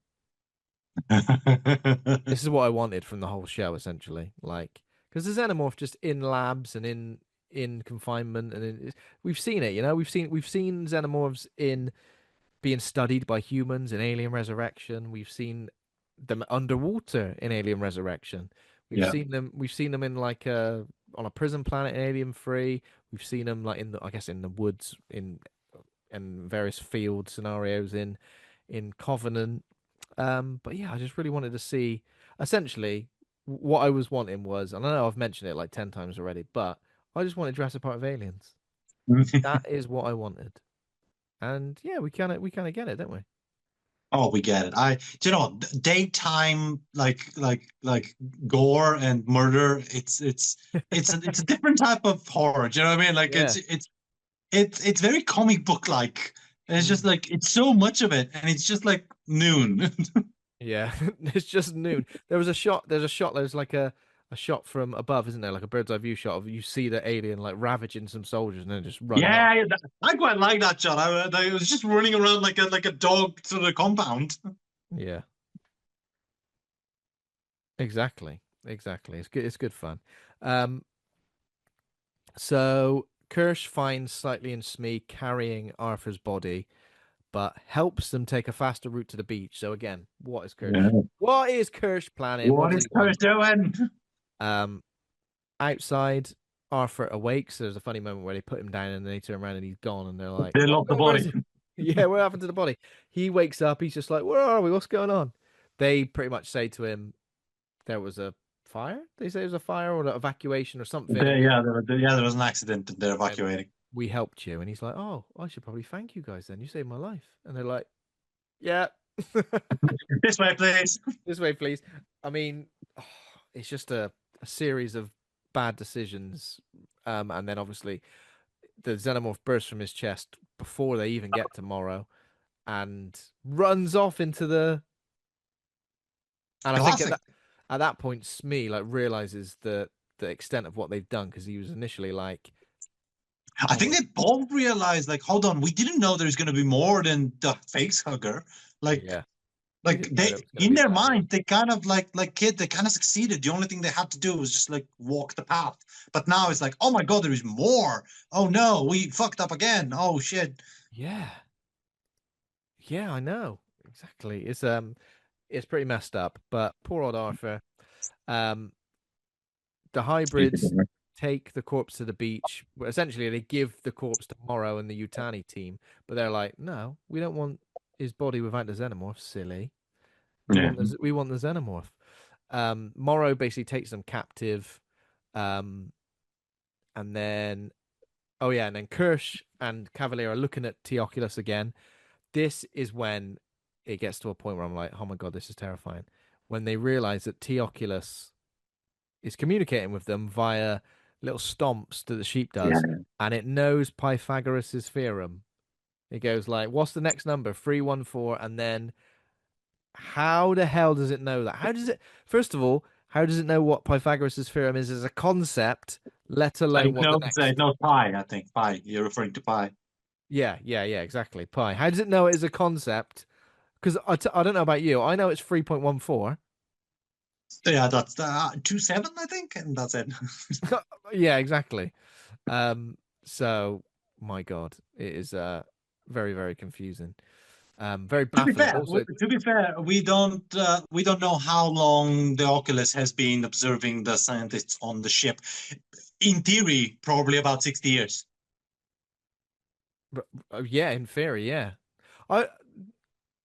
This is what I wanted from the whole show, essentially. Like, because the xenomorph just in labs and in confinement, and we've seen it. We've seen xenomorphs in being studied by humans in Alien Resurrection. We've seen them underwater in Alien Resurrection. We've Yeah. seen them. We've seen them in like on a prison planet in Alien 3. We've seen them like I guess in the woods in various field scenarios in Covenant. But yeah, I just really wanted to see. Essentially, what I was wanting was, and I know I've mentioned it like 10 times already, but I just wanted Jurassic Park of Aliens. That is what I wanted, and yeah, we kind of get it, don't we? Oh, we get it. Daytime like gore and murder. It's a different type of horror. Do you know what I mean? Like Yeah. it's very comic book like. It's just Mm. like it's so much of it, and it's just like noon. Yeah, it's just noon. There's like a shot from above, isn't there? Like a bird's eye view shot of you see the alien like ravaging some soldiers and then just running off. Yeah, I quite like that shot. I was just running around like a dog to the compound. Yeah, exactly. Exactly. It's good fun. Um, so Kirsch finds Slightly and Smee carrying Arthur's body, but helps them take a faster route to the beach. So again, what is Kirsch? Yeah. What is Kirsch planning? What What does is he Kurt want? doing? Um, Outside, Arthur awakes. There's a funny moment where they put him down and they turn around and he's gone, and they're like, They "Oh lost the God, where's body. he?" Yeah, what happened to the body? He wakes up. He's just like, "Where are we? What's going on?" They pretty much say to him, "There was a fire." They say it was a fire or an evacuation or something, and we There was an accident and they're and evacuating. we helped you. And he's like, "Oh, I should probably thank you guys then. You saved my life." And they're like, "Yeah." This way, please. This way, please. I mean, it's just a series of bad decisions. And then obviously the xenomorph bursts from his chest before they even get to Morrow and runs off into the. And I think at Classic. that point, Smee like realizes the extent of what they've done because he was initially like, I "Oh think my, they both realized, like, hold on, we didn't know there's gonna be more than the face hugger. Like, yeah, we like didn't know they there was going to in be their that many." mind, they kind of like kid, they kind of succeeded. The only thing they had to do was just like walk the path. But now it's like, oh my god, there is more. Oh no, we fucked up again. Oh shit. Yeah, yeah, I know exactly. It's pretty messed up, but poor old Arthur. Um, the hybrids take the corpse to the beach. Well, essentially, they give the corpse to Morrow and the Utani team, but they're like, "No, we don't want his body without the xenomorph. Silly. We Yeah. want the xenomorph." Morrow basically takes them captive. Um, and then, oh yeah, and then Kirsch and Cavalier are looking at Teoculus again. This is when it gets to a point where I'm like, oh my God, this is terrifying. When they realize that Teoculus is communicating with them via little stomps that the sheep Yeah. does, and it knows Pythagoras' theorem. It goes like, what's the next number? 314, and then how the hell does it know that? How does it, first of all, how does it know what Pythagoras' theorem is as a concept, let alone what the It next? knows pi, I think. Pi. You're referring to pi. Yeah, exactly. Pi. How does it know it is a concept? Because I don't know about you. I know it's 3.14. Yeah, that's 27, I think, and that's it. Yeah, exactly. Um, so my God, it is very, very confusing. Very baffling. Also, To be fair, we don't know how long the Oculus has been observing the scientists on the ship. In theory, probably about 60 years. yeah, in theory, yeah. I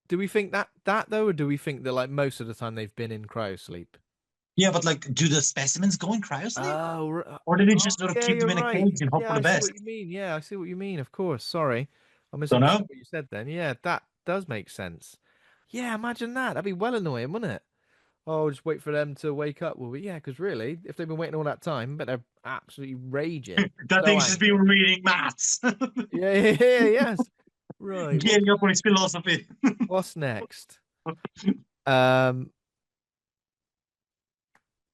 do we think that though, or do we think that like most of the time they've been in cryosleep? Yeah, but like, do the specimens go in cryosleep? Oh, Or did they oh just sort of yeah, keep them you're in a right. cage and hope Yeah, for the I see best? what you mean. Yeah, I see what you mean. Of course. Sorry, I Don't know. misunderstood what you said then. Yeah, that does make sense. Yeah, imagine that. That'd be well annoying, wouldn't it? Oh, just wait for them to wake up. Well, yeah, because really, if they've been waiting all that time, but they're absolutely raging, That so thing's just been angry. reading maths, Yes. Right. getting up on his philosophy. What's next? Um,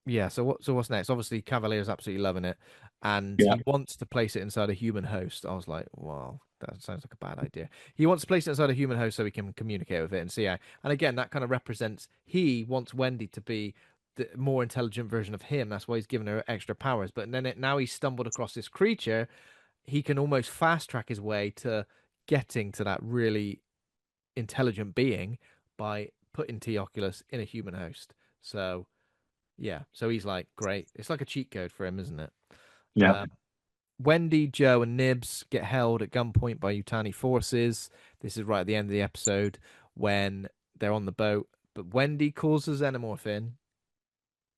Yeah, so what's next? Obviously, Cavalier's absolutely loving it, and Yeah. he wants to place it inside a human host. I was like, wow, that sounds like a bad idea. He wants to place it inside a human host so he can communicate with it and see how. And again, that kind of represents he wants Wendy to be the more intelligent version of him. That's why he's given her extra powers. But then now he's stumbled across this creature, he can almost fast track his way to getting to that really intelligent being by putting T Oculus in a human host. So. Yeah, so he's like, great. It's like a cheat code for him, isn't it? Yeah. Um, Wendy, Joe, and Nibs get held at gunpoint by Utani forces. This is right at the end of the episode when they're on the boat. But Wendy calls the xenomorph in.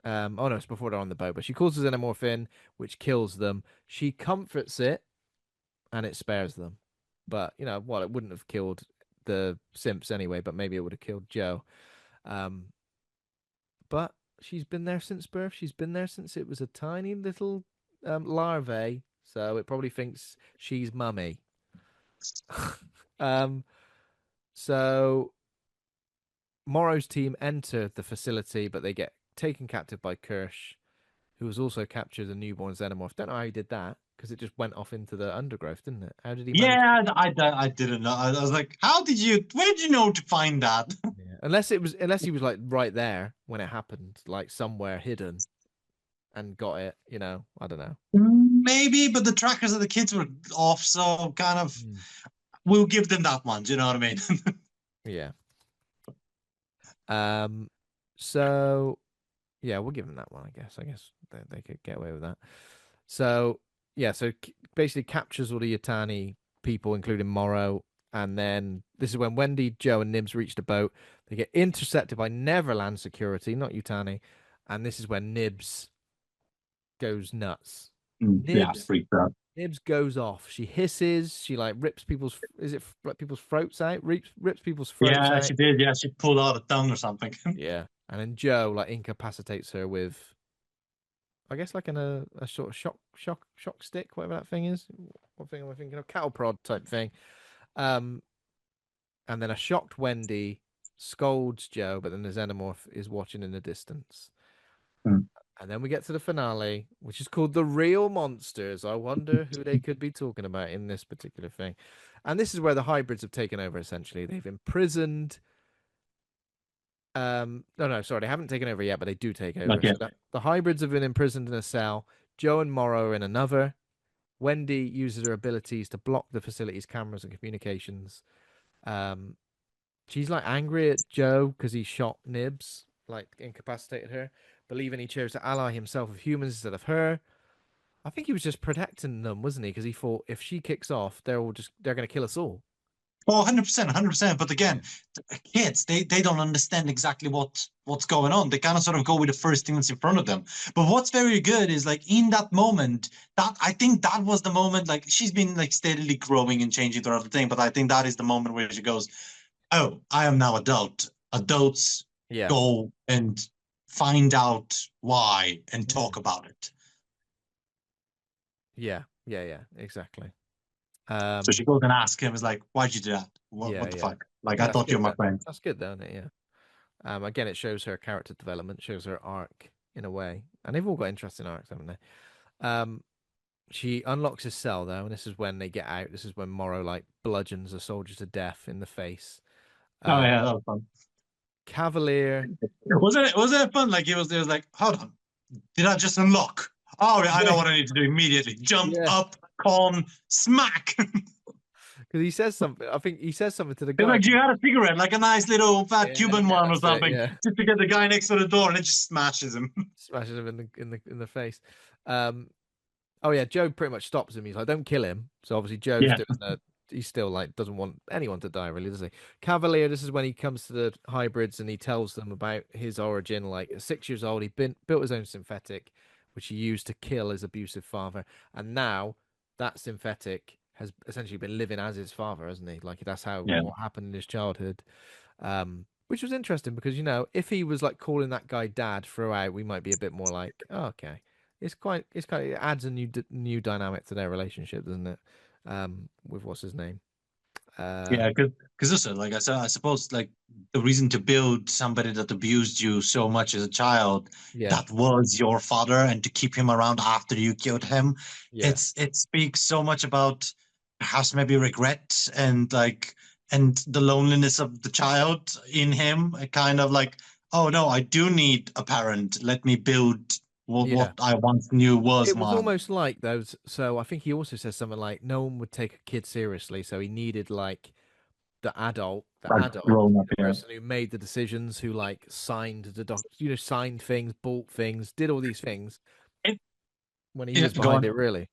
Oh no, it's before they're on the boat, but she calls the xenomorph in, which kills them. She comforts it, and it spares them. But well, it wouldn't have killed the simps anyway. But maybe it would have killed Joe. Um, but she's been there since birth. She's been there since it was a tiny little larvae, so it probably thinks she's mummy. um, so Morrow's team enter the facility, but they get taken captive by Kirsch, who has also captured a newborn xenomorph. Don't know how he did that because it just went off into the undergrowth, didn't it? How did he manage to? Yeah, I didn't know. I was like, where did you know to find that? Yeah. Unless he was like right there when it happened, like somewhere hidden and got it. I don't know. Maybe, but the trackers of the kids were off, so kind of Mm. we'll give them that one. Do you know what I mean? Yeah. Um. So yeah, we'll give them that one. I guess they could get away with that. So yeah, so basically captures all the Yatani people, including Morrow, and then this is when Wendy, Joe, and Nibs reach the boat. They get intercepted by Neverland security, not Yutani, and this is when Nibs goes nuts. Yeah, Nibs freaked out. Nibs goes off. She hisses. She like rips people's. Is it like people's throats out? Rips people's throats Yeah, out. she did. Yeah, she pulled out a tongue or something. Yeah, and then Joe like incapacitates her with, I guess like a sort of shock stick, whatever that thing is. What thing am I thinking of? Cattle prod type thing. Um, and then a shocked Wendy scolds Joe, but then the xenomorph is watching in the distance. Mm. And then we get to the finale, which is called The Real Monsters. I wonder who they could be talking about in this particular thing. And this is where the hybrids have taken over, essentially. They've imprisoned. No, sorry, they haven't taken over yet, but they do take over. Not So yet. the hybrids have been imprisoned in a cell. Joe and Morrow are in another. Wendy uses her abilities to block the facility's cameras and communications. Um, she's like angry at Joe because he shot Nibs, like incapacitated her, believing he chose to ally himself with humans instead of her. I think he was just protecting them, wasn't he? Because he thought if she kicks off, they're going to kill us all. Oh, 100%, 100%. But Yeah, again, kids, they don't understand exactly what's going on. They kind of sort of go with the first thing that's in front of them. But what's very good is like in that moment, that I think that was the moment, like she's been like steadily growing and changing throughout the thing. But I think that is the moment where she goes, oh, I am now adult. Adults yeah, go and find out why and mm. talk about it. Yeah, yeah, yeah, exactly. So she goes and asks him, is like, why'd you do that? Yeah, What the yeah. fuck? Like, Yeah, I that's thought you good were my though. friend. That's good though, isn't it? Yeah. Again, it shows her character development, shows her arc in a way, and they've all got interesting arcs, haven't they? She unlocks his cell though, and this is when they get out. This is when Morrow like bludgeons a soldier to death in the face. Oh Uh, yeah, that was fun. Cavalier. Was it fun? Like he was like, hold on, did I just unlock? Oh yeah, I know Yeah, what I need to do immediately. Jump yeah. up, con, smack. Because he says something. I think he says something to the It's guy. like you had a cigarette, like a nice little fat Yeah, Cuban yeah, one or that's it. something, Yeah, just to get the guy next to the door, and it just smashes him. smashes him in the face. Um, Oh yeah, Joe pretty much stops him. He's like, "Don't kill him." So obviously Joe's Yeah, doing the. He still like doesn't want anyone to die, really, does he? Cavalier. This is when he comes to the hybrids and he tells them about his origin. Like at 6 years old, built his own synthetic, which he used to kill his abusive father, and now that synthetic has essentially been living as his father, hasn't he? Like that's how yeah, what happened in his childhood. Which was interesting because if he was like calling that guy dad throughout, we might be a bit more like, oh, okay. It adds a new dynamic to their relationship, doesn't it? With what's his name? Uh, yeah. Because listen, like I suppose like the reason to build somebody that abused you so much as a child, yeah, that was your father, and to keep him around after you killed him, yeah, it speaks so much about perhaps maybe regret and like and the loneliness of the child in him. A kind of like, oh no, I do need a parent. Let me build what yeah. I once knew was It was mine. almost like those. So I think he also says something like no one would take a kid seriously, so he needed like the Like adult, grown up, the yeah. person who made the decisions, who like signed the signed things, bought things, did all these things And, when he yeah, was go behind on. it, really.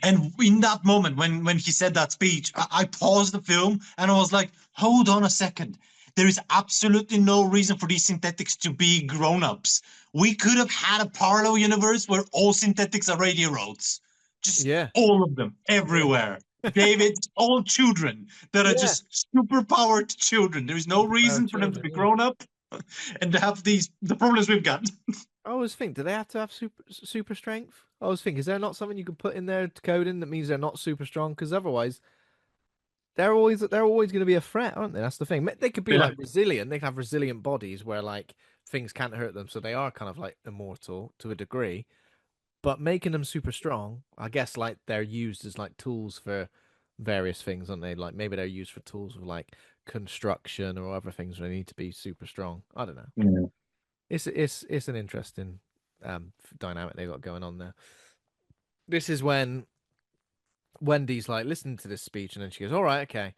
And in that moment, when he said that speech, I paused the film and I was like, hold on a second. There is absolutely no reason for these synthetics to be grown-ups. We could have had a parallel universe where all synthetics are radio roads. Just Yeah, all of them, yeah, everywhere. David, all children that are yeah. just superpowered children. There is no Superpowered reason for them to children. be Yeah. grown up and to have the problems we've got. I always think, do they have to have super strength? I always think, is there not something you could put in there to code in that means they're not super strong? Because otherwise, they're always going to be a threat, aren't they? That's the thing. They could be Yeah. like resilient. They could have resilient bodies where like things can't hurt them, so they are kind of like immortal to a degree. But making them super strong, I guess, like they're used as like tools for various things, aren't they? Like maybe they're used for tools of like construction or other things where they need to be super strong. I don't know. Yeah. It's an interesting dynamic they got going on there. This is when Wendy's like listening to this speech, and then she goes, "All right, okay."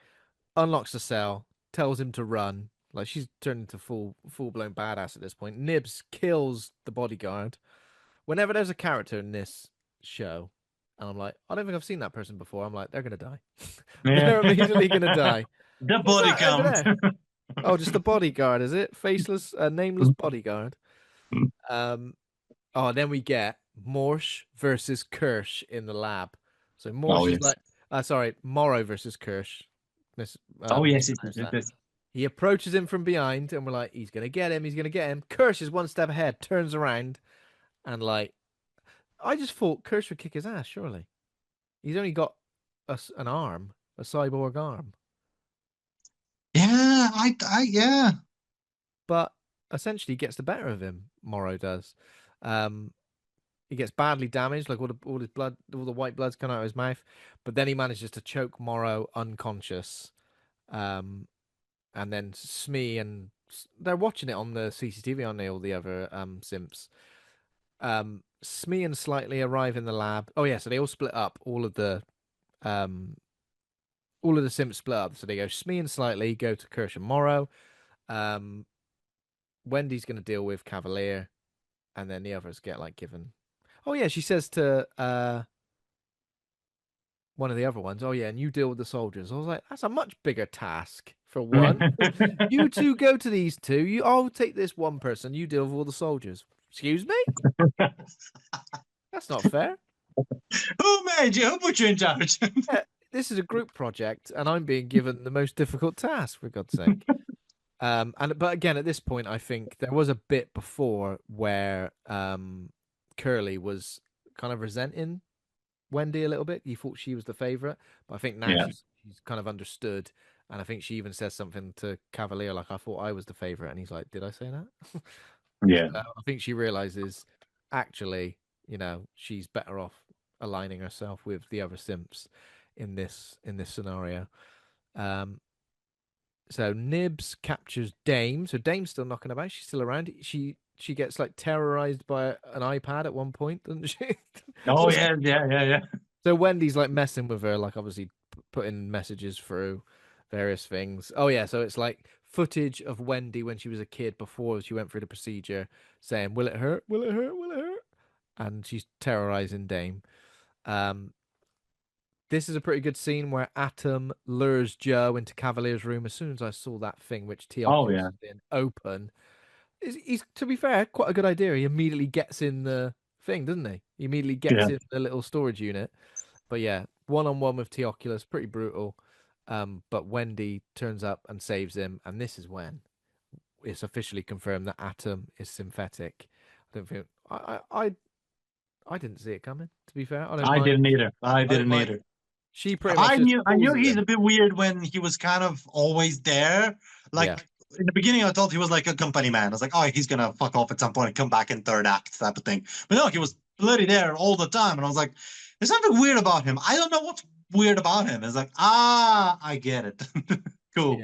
Unlocks the cell, tells him to run. Like she's turned into full blown badass at this point. Nibs kills the bodyguard. Whenever there's a character in this show, and I'm like, I don't think I've seen that person before. I'm like, they're gonna die. Yeah. They're immediately gonna die. The Who's body that over count. there? Oh, just a bodyguard, is it? Faceless, nameless bodyguard. Um, Oh, then we get Morsh versus Kirsch in the lab. So Oh Morsh is yes. like, sorry, Morrow versus Kirsch. Oh yes, Mispronounced that. He approaches him from behind, and we're like, he's gonna get him. He's gonna get him. Kirsch is one step ahead, turns around, and like, I just thought Kirsch would kick his ass. Surely, he's only got an arm, a cyborg arm, Yeah, yeah. but essentially he gets the better of him. Morrow does. Um, He gets badly damaged, like all his blood, all the white blood's coming out of his mouth. But then he manages to choke Morrow unconscious. Um, and then Smee and they're watching it on the CCTV, aren't they? All the other simps. Smee and Slightly arrive in the lab. Oh yeah, so they all split up. Um, all of the simps split up. So they go Smee and Slightly go to Kirsch and Morrow. Um, Wendy's going to deal with Cavalier, and then the others get like given. Oh yeah, she says to one of the other ones, oh yeah, and you deal with the soldiers. I was like, that's a much bigger task for one. You two go to these two. I'll take this one person. You deal with all the soldiers. Excuse me? That's not fair. Who made you? Who put you in charge? Yeah, this is a group project, and I'm being given the most difficult task, for God's sake. But again, at this point, I think there was a bit before where Curly was kind of resenting Wendy a little bit. He thought she was the favorite, but I think now Yeah, she's kind of understood, and I think she even says something to Cavalier like, "I thought I was the favorite," and he's like, "Did I say that?" yeah. I think she realizes actually, she's better off aligning herself with the other simps in this scenario. Um, so Nibs captures Dame. So Dame's still knocking about. She's still around. She gets like terrorized by an iPad at one point, doesn't she? Oh yeah, yeah. So Wendy's like messing with her, like obviously putting messages through various things. Oh yeah, so it's like footage of Wendy when she was a kid before she went through the procedure, saying, "Will it hurt? Will it hurt? Will it hurt?" And she's terrorizing Dame. Um, this is a pretty good scene where Atom lures Joe into Cavalier's room. As soon as I saw that thing, which Oh Teoculus yeah, is in, open, he's to be fair, quite a good idea. He immediately gets in the thing, doesn't he? He immediately gets yeah. in the little storage unit. But yeah, one-on-one with Teoculus, pretty brutal. But Wendy turns up and saves him, and this is when it's officially confirmed that Atom is synthetic. I don't think I didn't see it coming. To be fair, I don't I mind. didn't either. I I don't didn't mind. either. She pretty much I just knew I knew pulls he's him. a bit weird when he was kind of always there. Yeah, Like in the beginning, I thought he was like a company man. I was like, oh, he's gonna fuck off at some point and come back in third act type of thing. But no, he was bloody there all the time, and I was like, there's something weird about him. I don't know what's weird about him. It's like, I get it. Cool.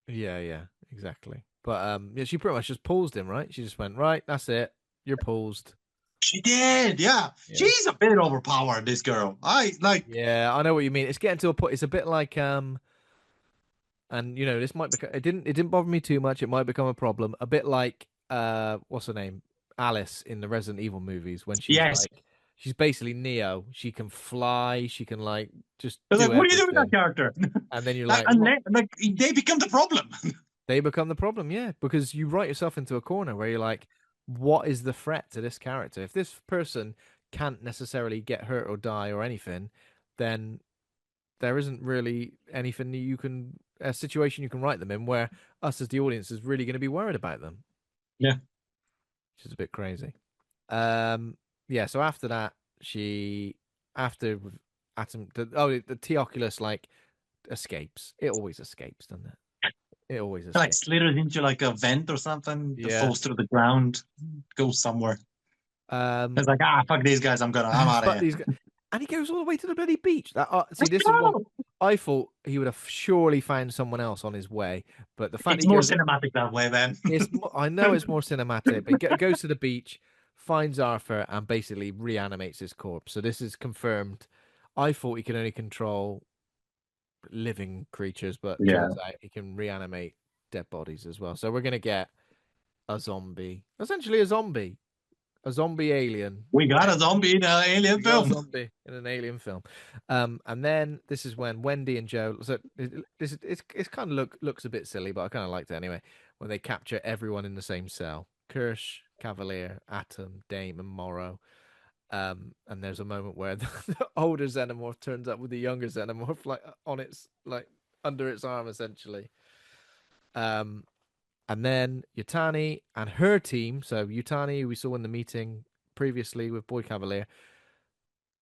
yeah, yeah, exactly. But yeah, she pretty much just paused him, right? She just went, right, that's it. You're paused. She did, yeah. Yeah. She's a bit overpowered, this girl. I like. Yeah, I know what you mean. It's getting to a point. It's a bit like and this might become. It didn't bother me too much. It might become a problem. A bit like what's her name, Alice in the Resident Evil movies when she's Yes. like, she's basically Neo. She can fly. She can like just I was like, do what are you doing with that everything. character? And then you're Like, like, and what? like they become the problem. They become the problem, yeah, because you write yourself into a corner where you're like, what is the threat to this character? If this person can't necessarily get hurt or die or anything, then there isn't really anything that a situation you can write them in where us as the audience is really going to be worried about them, Yeah. which is a bit crazy. Yeah. So after that, after Atom, the Teoculus like escapes. It always escapes, doesn't it? It always Like escapes. slithers into like a vent or something that Yeah. falls through the ground, goes somewhere. Um, It's like, fuck these guys, I'm out of fuck here. these guys. And he goes all the way to the bloody beach. See, Let's this is one go! I thought he would have surely found someone else on his way, but the fact It's he more goes cinematic that way, man. I know it's more cinematic, but he goes to the beach, finds Arthur, and basically reanimates his corpse. So this is confirmed. I thought he could only control living creatures, but Yeah. turns out he can reanimate dead bodies as well. So we're gonna get a zombie, essentially a zombie alien. We got a zombie in an alien We got a film. zombie in an alien film. And then this is when Wendy and Joe. So it's kind of looks a bit silly, but I kind of liked it anyway. When they capture everyone in the same cell: Kirsch, Cavalier, Atom, Dame, and Morrow. And there's a moment where the older xenomorph turns up with the younger xenomorph, like on its like under its arm, essentially. Um, and then Yutani and her team. So Yutani, we saw in the meeting previously with Boy Cavalier,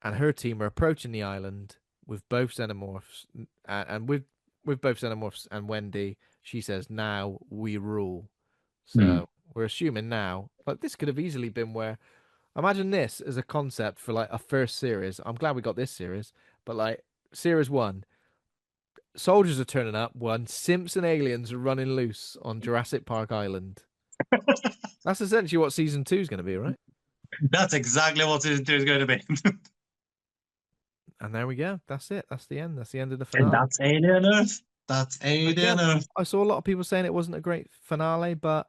and her team are approaching the island with both xenomorphs, and with both xenomorphs and Wendy. She says, "Now we rule." Hmm. So we're assuming now, but this could have easily been where. Imagine this as a concept for like a first series. I'm glad we got this series, but like series one, soldiers are turning up. One, simps and aliens are running loose on Jurassic Park Island. That's essentially what season two is going to be, right? That's exactly what season 2 is going to be. And there we go. That's it. That's the end. That's the end of the And finale. that's Alien Earth. That's Alien Again, Earth. I saw a lot of people saying it wasn't a great finale, but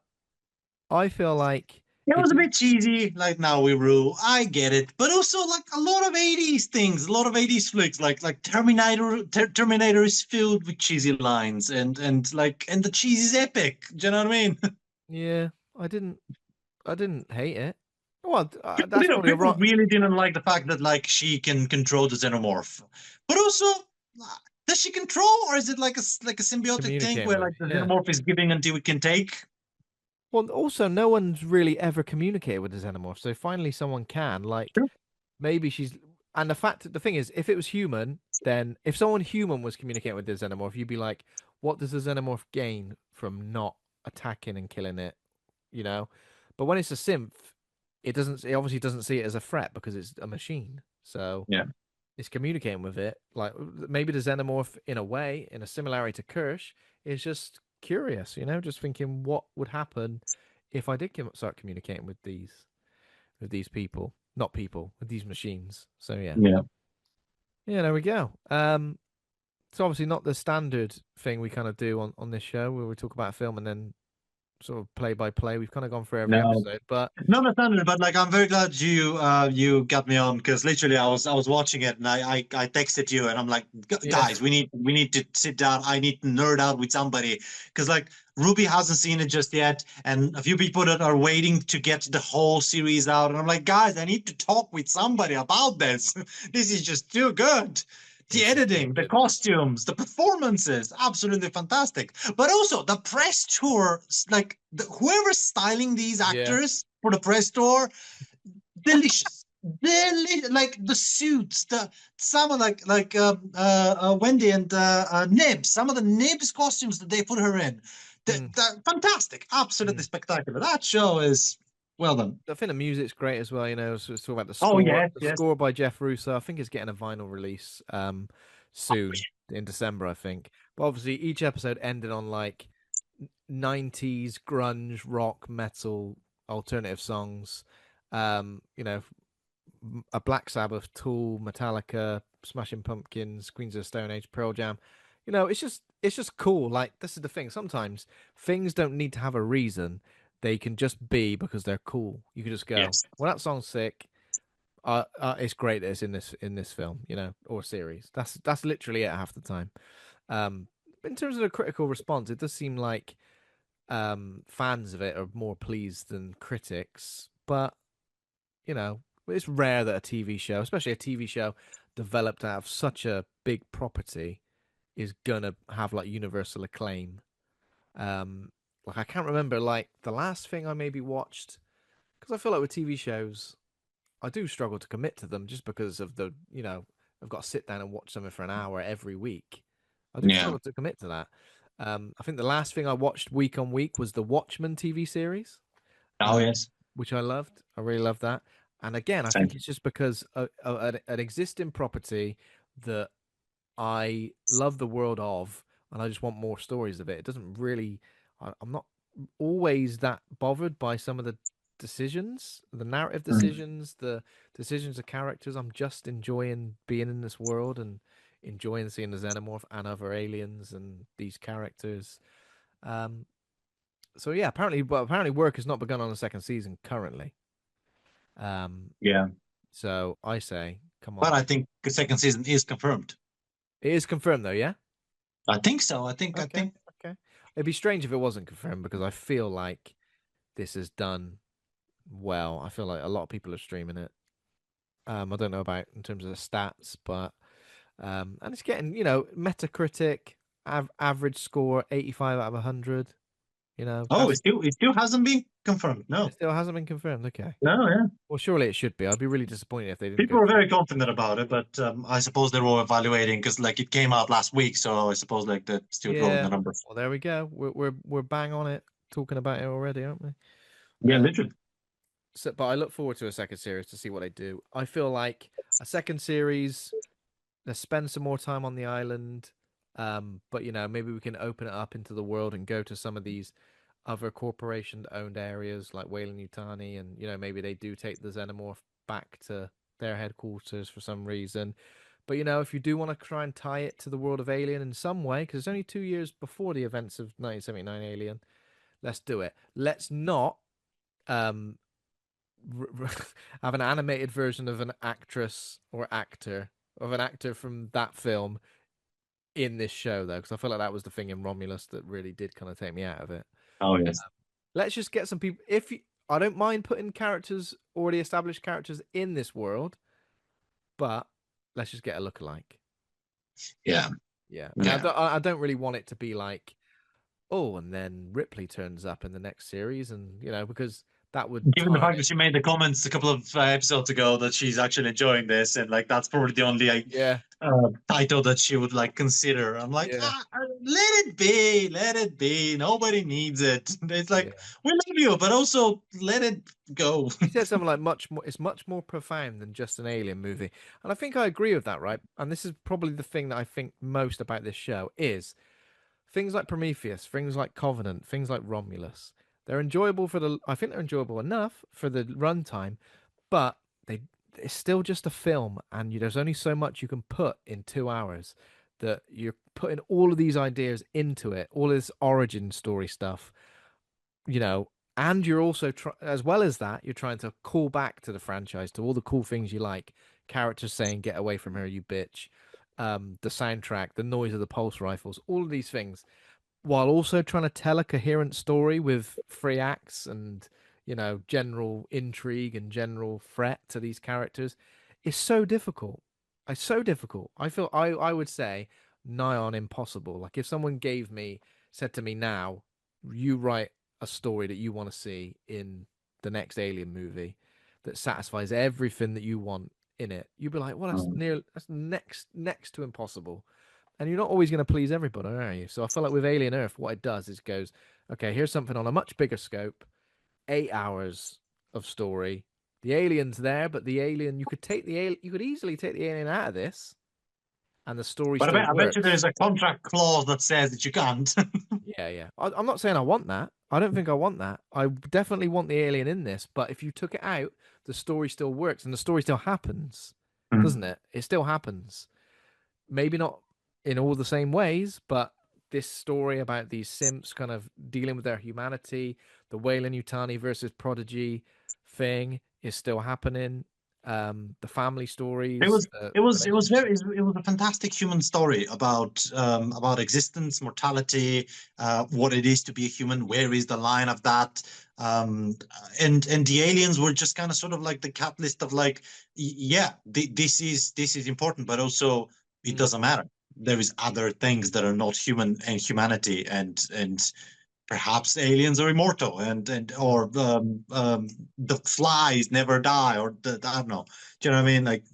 I feel like It It was a didn't. bit cheesy, like Now We Rule. I get it, but also like a lot of '80s things, a lot of '80s flicks, like Terminator. Terminator is filled with cheesy lines, and the cheese is epic. Do you know what I mean? Yeah, I didn't. I didn't hate it. Well, But that's probably a people wrong really didn't like the fact that like she can control the xenomorph. But also, does she control, or is it like a symbiotic thing communicating where with. like the Yeah. xenomorph is giving until it can take? Well, also, no one's really ever communicated with the xenomorph, so finally someone can. Like, Sure. maybe she's. And the thing is, if it was human, then if someone human was communicating with the xenomorph, you'd be like, what does the xenomorph gain from not attacking and killing it? You know. But when it's a synth, it doesn't. It obviously doesn't see it as a threat because it's a machine. So Yeah, is communicating with it. Like maybe the xenomorph, in a way, in a similarity to Kirsch, is just curious. Just thinking what would happen if I did start communicating with these people, not people, with these machines. So yeah, yeah. yeah, there we go. It's obviously not the standard thing we kind of do on this show where we talk about a film and then sort of play by play. We've kind of gone through every No, episode, but not understandable, but like I'm very glad you got me on because literally I was watching it and I texted you and I'm like, yeah, guys, we need to sit down. I need to nerd out with somebody because like Ruby hasn't seen it just yet, and a few people that are waiting to get the whole series out, and I'm like, guys, I need to talk with somebody about this. This is just too good. The it's just too editing, the good. costumes, the performances, absolutely fantastic. But also the press tour, like whoever's styling these Yeah. actors for the press tour, delicious. Like the suits, the some of Wendy and Nibs, some of the Nibs costumes that they put her in, Mm. they're fantastic, absolutely Mm. spectacular. That show is well done. I think the music's great as well. So it's talking about the Oh score. yes, The yes. score by Jeff Russo. I think it's getting a vinyl release soon in December, I think. But obviously, each episode ended on like 90s grunge, rock, metal, alternative songs. You know, a Black Sabbath, Tool, Metallica, Smashing Pumpkins, Queens of the Stone Age, Pearl Jam. It's just cool. Like this is the thing. Sometimes things don't need to have a reason. They can just be because they're cool. You can just go, Yes. well, that song's sick. It's great that it's in this film, or series. That's literally it half the time. Um, in terms of the critical response, it does seem like fans of it are more pleased than critics. But it's rare that a TV show, especially a TV show developed out of such a big property, is gonna have like universal acclaim. Um, like I can't remember like the last thing I maybe watched because I feel like with TV shows, I do struggle to commit to them just because of I've got to sit down and watch something for an hour every week. I do Yeah. struggle to commit to that. I think the last thing I watched week on week was the Watchmen TV series, Oh uh, yes. which I loved. I really loved that. And again, I think Same. it's just because of an existing property that I love the world of, and I just want more stories of it. It doesn't really. I'm not always that bothered by some of the decisions, the narrative Mm. decisions, the decisions of characters. I'm just enjoying being in this world and enjoying seeing the xenomorph and other aliens and these characters. Um, so yeah, apparently work has not begun on the second season currently. Um, Yeah. so I say, come But on. I think the second season is confirmed. It is confirmed though, yeah? I think so. I Okay, think okay. It'd be strange if it wasn't confirmed because I feel like this is done well. I feel like a lot of people are streaming it. I don't know about in terms of the stats, but and it's getting Metacritic average score 85 out of 100. Oh, That's it still hasn't been confirmed. it No. still hasn't been confirmed. Okay, No, yeah. well surely it should be. I'd be really disappointed if they didn't People go are through. very confident about it, but I suppose they were evaluating because like it came out last week, so I suppose like they're still rolling Yeah, the numbers. well there we go. We're bang on it, talking about it already, aren't we? Yeah, Uh, literally. but I look forward to a second series to see what they do. I feel like a second series. Let's spend some more time on the island. But maybe we can open it up into the world and go to some of these other corporation owned areas like Whalen Yutani, and maybe they do take the xenomorph back to their headquarters for some reason. But if you do want to try and tie it to the world of Alien in some way, because it's only 2 years before the events of 1979 Alien, let's do it. Let's not have an animated version of an actress or actor of an actor from that film in this show though, because I feel like that was the thing in Romulus that really did kind of take me out of it. Oh yes. Let's just get some people. If you, I don't mind putting characters, already established characters, in this world, but let's just get a lookalike. Yeah. Yeah, and Yeah. I don't really want it to be like, oh, and then Ripley turns up in the next series, and because that would Given the fact tarnish. that she made the comments a couple of episodes ago that she's actually enjoying this, and like that's probably the only Yeah, title that she would like consider. I'm like, yeah, let it be, let it be. Nobody needs it. It's like yeah. we love you, but also let it go. She said something like much more. It's much more profound than just an alien movie, and I think I agree with that, right? And this is probably the thing that I think most about this show is things like Prometheus, things like Covenant, things like Romulus. They're enjoyable for the. I think they're enjoyable enough for the runtime, but they it's still just a film, and there's only so much you can put in 2 hours. That you're putting all of these ideas into it, all this origin story stuff, you know, and you're also as well as that, you're trying to call back to the franchise to all the cool things you like. Characters saying "Get away from her, you bitch." The soundtrack, the noise of the pulse rifles, all of these things while also trying to tell a coherent story with three acts and general intrigue and general threat to these characters is so difficult. It's so difficult. I feel I would say nigh on impossible. Like if someone said to me now, you write a story that you want to see in the next Alien movie that satisfies everything that you want in it, you'd be like, well, that's next to impossible. And you're not always going to please everybody, are you? So I feel like with Alien Earth, what it does is goes, okay, here's something on a much bigger scope, 8 hours of story. The alien's there, but the alien, you could easily take the alien out of this, and the story But still I bet you works. there's a contract clause that says that you can't. Yeah, yeah. I'm not saying I want that. I don't think I want that. I definitely want the alien in this, but if you took it out, the story still works, and the story still happens, doesn't it? It still happens. Maybe not in all the same ways, but this story about these simps kind of dealing with their humanity, the Weyland Yutani versus Prodigy thing is still happening. The family It stories, was the very relationships. it was a fantastic human story about existence, mortality, what it is to be a human, where is the line of that, um, and the aliens were just kind of sort of like the catalyst of like, yeah, this is important, but also it Mm, doesn't matter. There is other things that are not human and humanity, and perhaps aliens are immortal, and mm, or the flies never die, or I don't know. Do you know what I mean? Like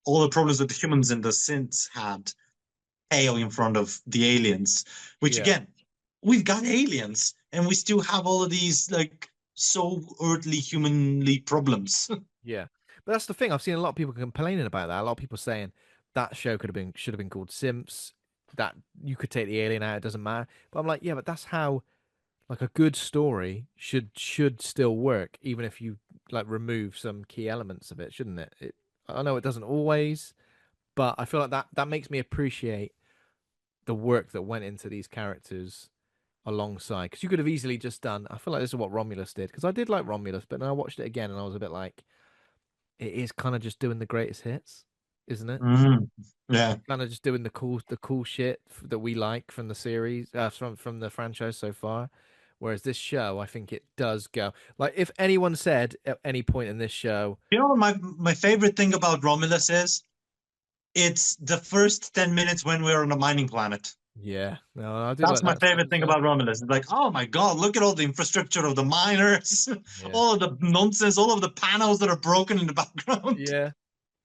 all the problems that the humans and the synths had pale in front of the aliens, which yeah, again, we've got aliens and we still have all of these like so earthly humanly problems. yeah. But that's the thing. I've seen a lot of people complaining about that. A lot of people saying that show should have been called Simps. That you could take the alien out, it doesn't matter. But I'm like, yeah, but that's how like a good story should still work even if you like remove some key elements of it, shouldn't it? I know it doesn't always, but I feel like that makes me appreciate the work that went into these characters alongside, because you could have easily just done, I feel like this is what Romulus did, because I did like Romulus, but then I watched it again and I was a bit like, it is kind of just doing the greatest hits, isn't it? Mm, yeah. Kind of just doing the cool shit that we like from the series, from the franchise so far. Whereas this show, I think it does go like if anyone said at any point in this show, You know what my favorite thing about Romulus is? It's the first 10 minutes when we're on a mining planet. yeah, no, I do That's like my that stuff favorite as thing well. about Romulus. It's like, oh my God, look at all the infrastructure of the miners, Yeah, all of the nonsense, all of the panels that are broken in the background. yeah,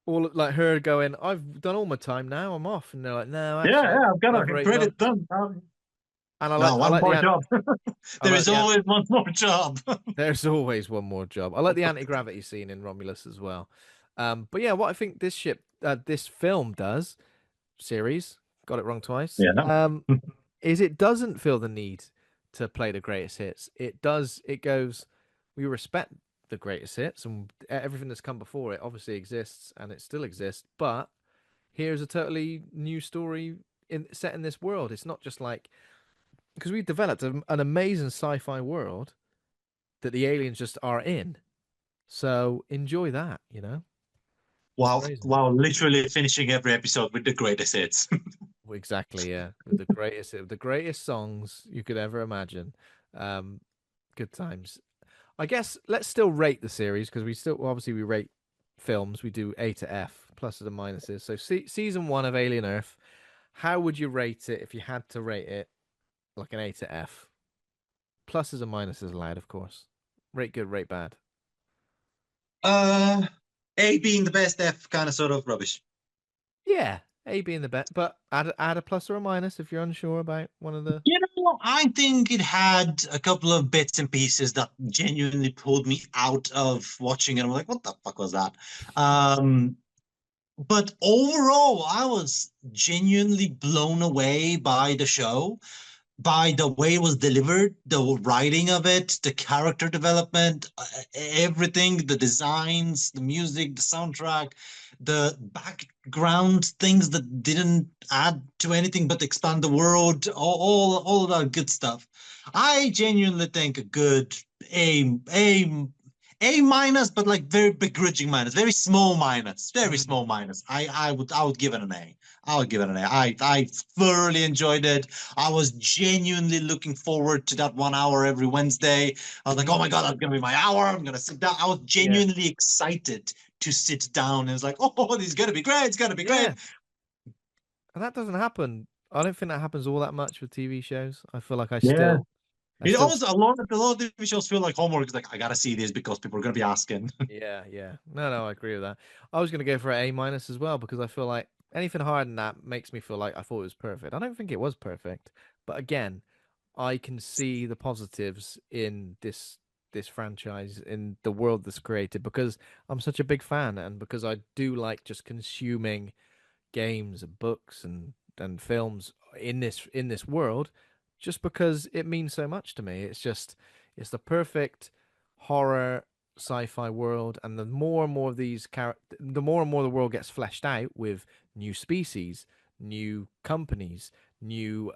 all like her going, I've done all my time now, I'm off, and they're like, no, Yeah, actually, yeah, I've got done a a great job. credit done. And No, I one like more job. I There like is the always one more job. there's always one more job. I like the anti gravity scene in Romulus as well. But yeah, what I think this film does series, got it wrong twice, Yeah, no. is it doesn't feel the need to play the greatest hits. It goes, we respect the greatest hits and everything that's come before it obviously exists and it still exists, but here's a totally new story set in this world. It's not just like, because we've developed an amazing sci-fi world that the aliens just are in. So enjoy that, It's Wow, amazing. wow, literally finishing every episode with the greatest hits. Exactly, yeah. The greatest songs you could ever imagine. Um, good times. I guess let's still rate the series because we still obviously we rate films. We do A to F, pluses and minuses. So season one of Alien Earth, how would you rate it if you had to rate it like an A to F? Pluses and minuses allowed, of course. Rate good, rate bad. Uh, A being the best, F kind of sort of rubbish. Yeah, A being the best, but add a plus or a minus if you're unsure about one of the. You know, I think it had a couple of bits and pieces that genuinely pulled me out of watching it. I'm like, what the fuck was that? Um, but overall, I was genuinely blown away by the show, by the way it was delivered, the writing of it, the character development, everything, the designs, the music, the soundtrack, the background things that didn't add to anything but expand the world, all of that good stuff. I genuinely think a good A minus, but like very begrudging minus, very small minus, very Mm, small minus. I would give it an A. I would give it an A. I thoroughly enjoyed it. I was genuinely looking forward to that 1 hour every Wednesday. I was like, oh mm, my God, that's gonna be my hour. I'm gonna sit down. I was yeah, genuinely excited to sit down. And it's like, oh, this is gonna be great. It's gonna be great. yeah, and that doesn't happen. I don't think that happens all that much with TV shows. I feel like Yeah. I It still, almost a lot of TV shows feel like homework. It's like I gotta see this because people are gonna be asking. yeah, yeah. No, no, I agree with that. I was gonna go for an A minus as well because I feel like anything higher than that makes me feel like I thought it was perfect. I don't think it was perfect, but again, I can see the positives in this franchise in the world that's created because I'm such a big fan and because I do like just consuming games and books and films in this world just because it means so much to me. It's the perfect horror sci-fi world and the more and more of these the more and more the world gets fleshed out with new species, new companies, new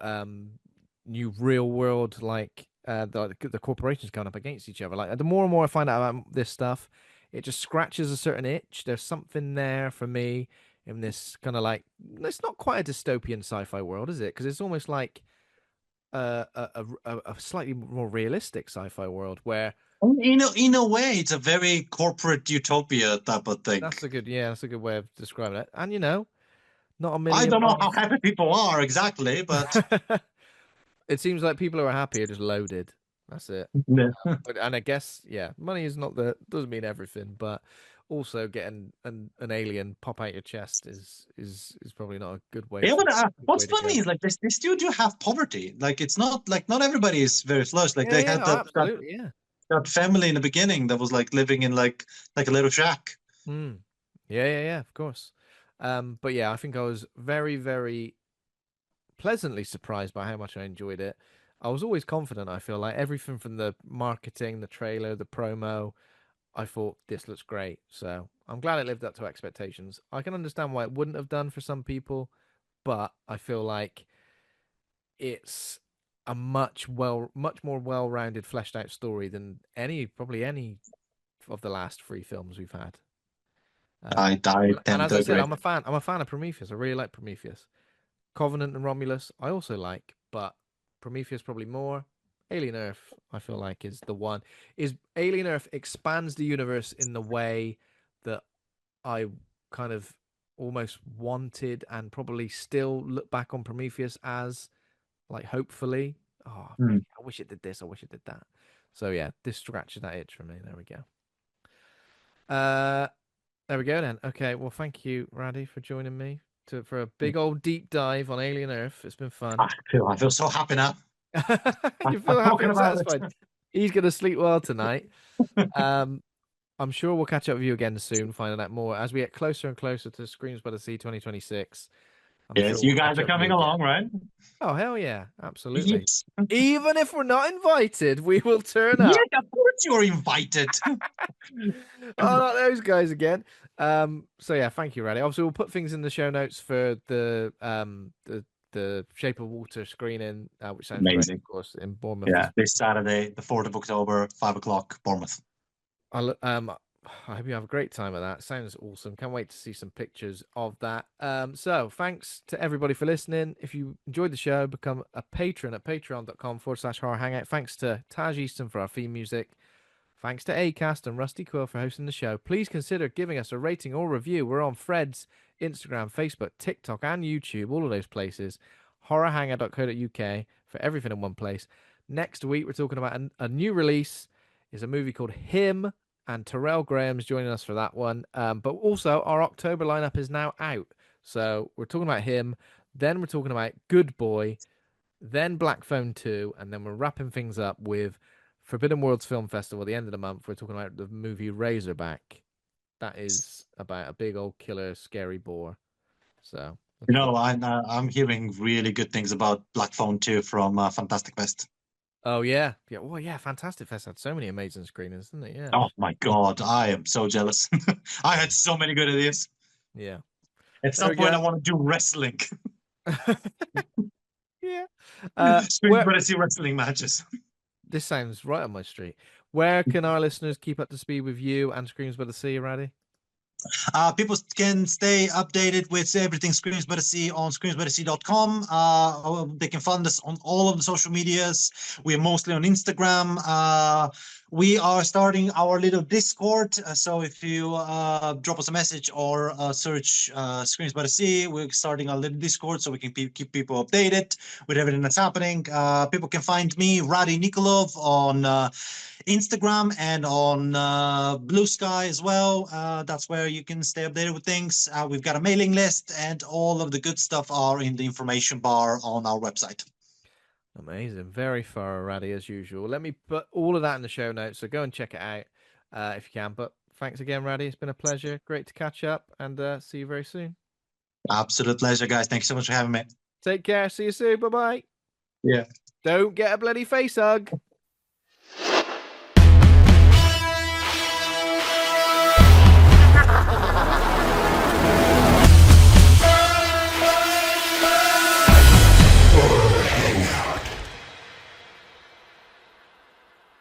real world like the corporations going up against each other. Like the more and more I find out about this stuff, it just scratches a certain itch. There's something there for me in this kind of like it's not quite a dystopian sci-fi world, is it? Because it's almost like a slightly more realistic sci-fi world where In a way, it's a very corporate utopia type of thing. that's a good way of describing it. And not a I million don't know how miles. happy people are exactly, but It seems like people who are happy are just loaded. That's it. yeah. And I guess money is not the doesn't mean everything, but also getting an alien pop out your chest is probably not a Yeah, but good what's way to funny go. is like they still do have poverty. Like it's not like not everybody is very flush. Like Yeah, they yeah, had oh, that absolutely, yeah. that family in the beginning that was like living in like a little shack. Mm. Yeah, yeah, yeah, of course. But yeah, I think I was very, very pleasantly surprised by how much I enjoyed it. I was always confident, I feel like everything from the marketing, the trailer, the promo, I thought this looks great. So I'm glad it lived up to expectations. I can understand why it wouldn't have done for some people, but I feel like it's a much more well-rounded, fleshed out story than probably any of the last three films we've had. I And tend as to I said, agree. I'm a fan of Prometheus. I really like Prometheus. Covenant and Romulus, I also like, but Prometheus probably more. Alien Earth, I feel like, is the one. Is Alien Earth expands the universe in the way that I kind of almost wanted and probably still look back on Prometheus as like hopefully. Oh, Hmm. maybe I wish it did this. I wish it did that. So yeah, this scratches that itch for me. There we go. Uh, there we go then. Okay, well, thank you, Radi, for joining me for a big old deep dive on Alien Earth. It's been fun. I feel so happy now. You I'm feel happy talking and about satisfied. it. He's gonna sleep well tonight. Um, I'm sure we'll catch up with you again soon, finding out more as we get closer and closer to Screams by the Sea 2026. I'm sure Yes, we'll you guys catch are up with you coming again. along, right? Oh hell yeah, absolutely. Yes. Even if we're not invited, we will turn Yes, up. of course you're invited. Oh, not those guys again. So yeah, thank you, Raddy. Obviously, we'll put things in the show notes for the Shape of Water screening, which sounds great, Amazing. of course, in Bournemouth Yeah, as this Saturday, the 4th of October, 5 o'clock, Bournemouth. well. I hope you have a great time at that. Sounds awesome. Can't wait to see some pictures of that. So thanks to everybody for listening. If you enjoyed the show, become a patron at patreon.com/horror hangout. Thanks to Taj Easton for our theme music. Thanks to Acast and Rusty Quill for hosting the show. Please consider giving us a rating or review. We're on Threads, Instagram, Facebook, TikTok, and YouTube, all of those places. horrorhangout.co.uk for everything in one place. Next week, we're talking about a new release. Is a movie called Him, and Terrell Graham's joining us for that one. But also, our October lineup is now out. So we're talking about Him, then we're talking about Good Boy, then Black Phone 2, and then we're wrapping things up with Forbidden Worlds Film Festival at the end of the month. We're talking about the movie Razorback. That is about a big old killer, scary boar. So, I'm hearing really good things about Black Phone 2 from Fantastic Fest. oh yeah, yeah, well, yeah. Fantastic Fest had so many amazing screenings, didn't it? Yeah. Oh my God, I am so jealous. I had so many good ideas. Yeah. At There some we point, I go. want to do wrestling. Yeah. Screens but I see wrestling matches. This sounds right on my street. Where can our listeners keep up to speed with you and Screams by the Sea, Raddy? People can stay updated with everything Screams by the Sea on screamsbythesea.com. They can find us on all of the social medias. We are mostly on Instagram. We are starting our little Discord. So if you drop us a message or search Screams by the Sea, we're starting our little Discord so we can keep people updated with everything that's happening. People can find me, Radi Nikolov, on Instagram and on Blue Sky as well. That's where you can stay updated with things. We've got a mailing list, and all of the good stuff are in the information bar on our website. Amazing. Very thorough, Raddy, as usual. Let me put all of that in the show notes, so go and check it out if you can. But thanks again, Raddy. It's been a pleasure. Great to catch up, and see you very soon. Absolute pleasure, guys. Thank you so much for having me. Take care. See you soon. Bye-bye. Yeah. Don't get a bloody face hug.